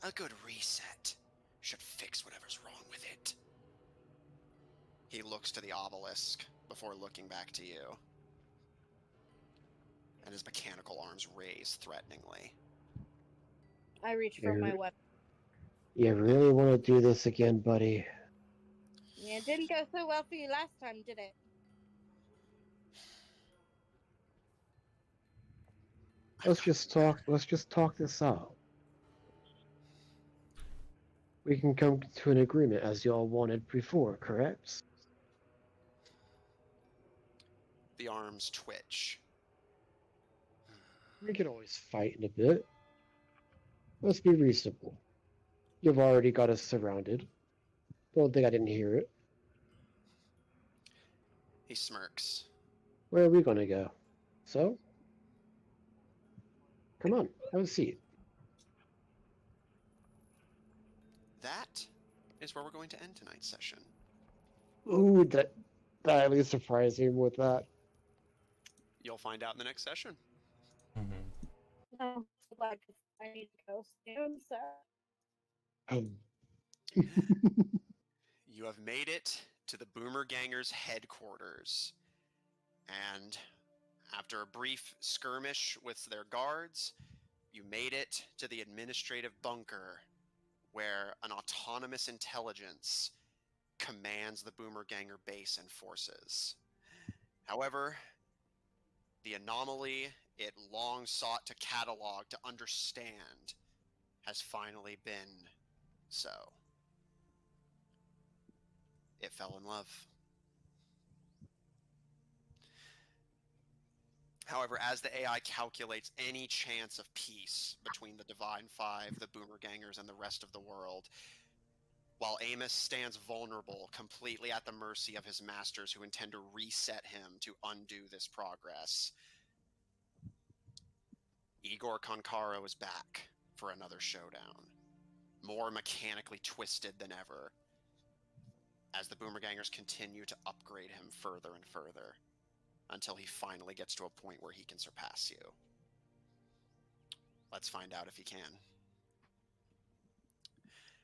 Speaker 1: A good reset should fix whatever's wrong with it. He looks to the obelisk before looking back to you. And his mechanical arms raise threateningly.
Speaker 5: I reach for my weapon.
Speaker 2: You really want to do this again, buddy?
Speaker 5: Yeah, it didn't go so well for you last time, did it?
Speaker 2: Let's just talk this out. We can come to an agreement as y'all wanted before, correct?
Speaker 1: The arms twitch.
Speaker 2: We can always fight in a bit. Let's be reasonable. You've already got us surrounded. Don't think I didn't hear it.
Speaker 1: He smirks.
Speaker 2: Where are we gonna go? So? Come on, have a seat.
Speaker 1: That is where we're going to end tonight's session.
Speaker 2: Ooh, that at least surprised me with that.
Speaker 1: You'll find out in the next session.
Speaker 5: No, like I need to go soon, so.
Speaker 1: You have made it to the Boomer Gangers' headquarters. And after a brief skirmish with their guards, you made it to the administrative bunker where an autonomous intelligence commands the Boomer Ganger base and forces. However, the anomaly it long sought to catalog, to understand, has finally been so. It fell in love. However, as the AI calculates any chance of peace between the Divine Five, the Boomer Gangers, and the rest of the world, while Amos stands vulnerable, completely at the mercy of his masters who intend to reset him to undo this progress, Igor Konkaro is back for another showdown, more mechanically twisted than ever, as the Boomer Gangers continue to upgrade him further and further, until he finally gets to a point where he can surpass you. Let's find out if he can.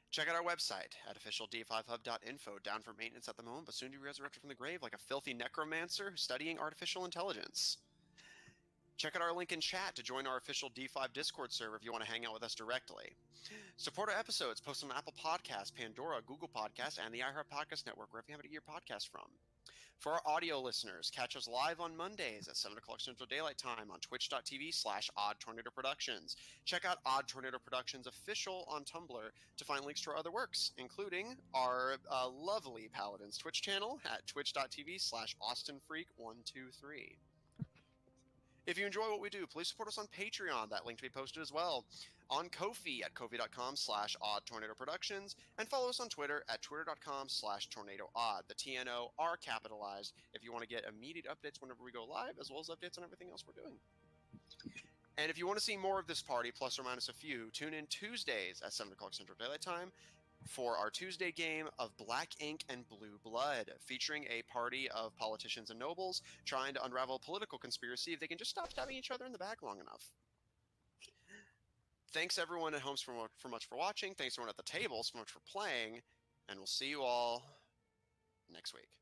Speaker 1: Check out our website at officiald5hub.info, down for maintenance at the moment, but soon to be resurrected from the grave like a filthy necromancer studying artificial intelligence. Check out our link in chat to join our official D5 Discord server if you want to hang out with us directly. Support our episodes posted on Apple Podcasts, Pandora, Google Podcasts, and the iHeart Podcast Network, wherever you have to get your podcast from. For our audio listeners, catch us live on Mondays at 7 o'clock Central Daylight Time on twitch.tv/Odd Tornado Productions. Check out Odd Tornado Productions official on Tumblr to find links to our other works, including our lovely Paladins Twitch channel at twitch.tv/AustinFreak123. If you enjoy what we do, please support us on Patreon. That link to be posted as well. On Ko-fi at kofi.com/oddtornadoproductions, and follow us on Twitter at twitter.com/tornadoodd. The TNO are capitalized if you want to get immediate updates whenever we go live, as well as updates on everything else we're doing. And if you want to see more of this party, plus or minus a few, tune in Tuesdays at 7 o'clock Central Daylight Time for our Tuesday game of Black Ink and Blue Blood, featuring a party of politicians and nobles trying to unravel a political conspiracy if they can just stop stabbing each other in the back long enough. Thanks everyone at home for much for watching. Thanks everyone at the table so much for playing, and we'll see you all next week.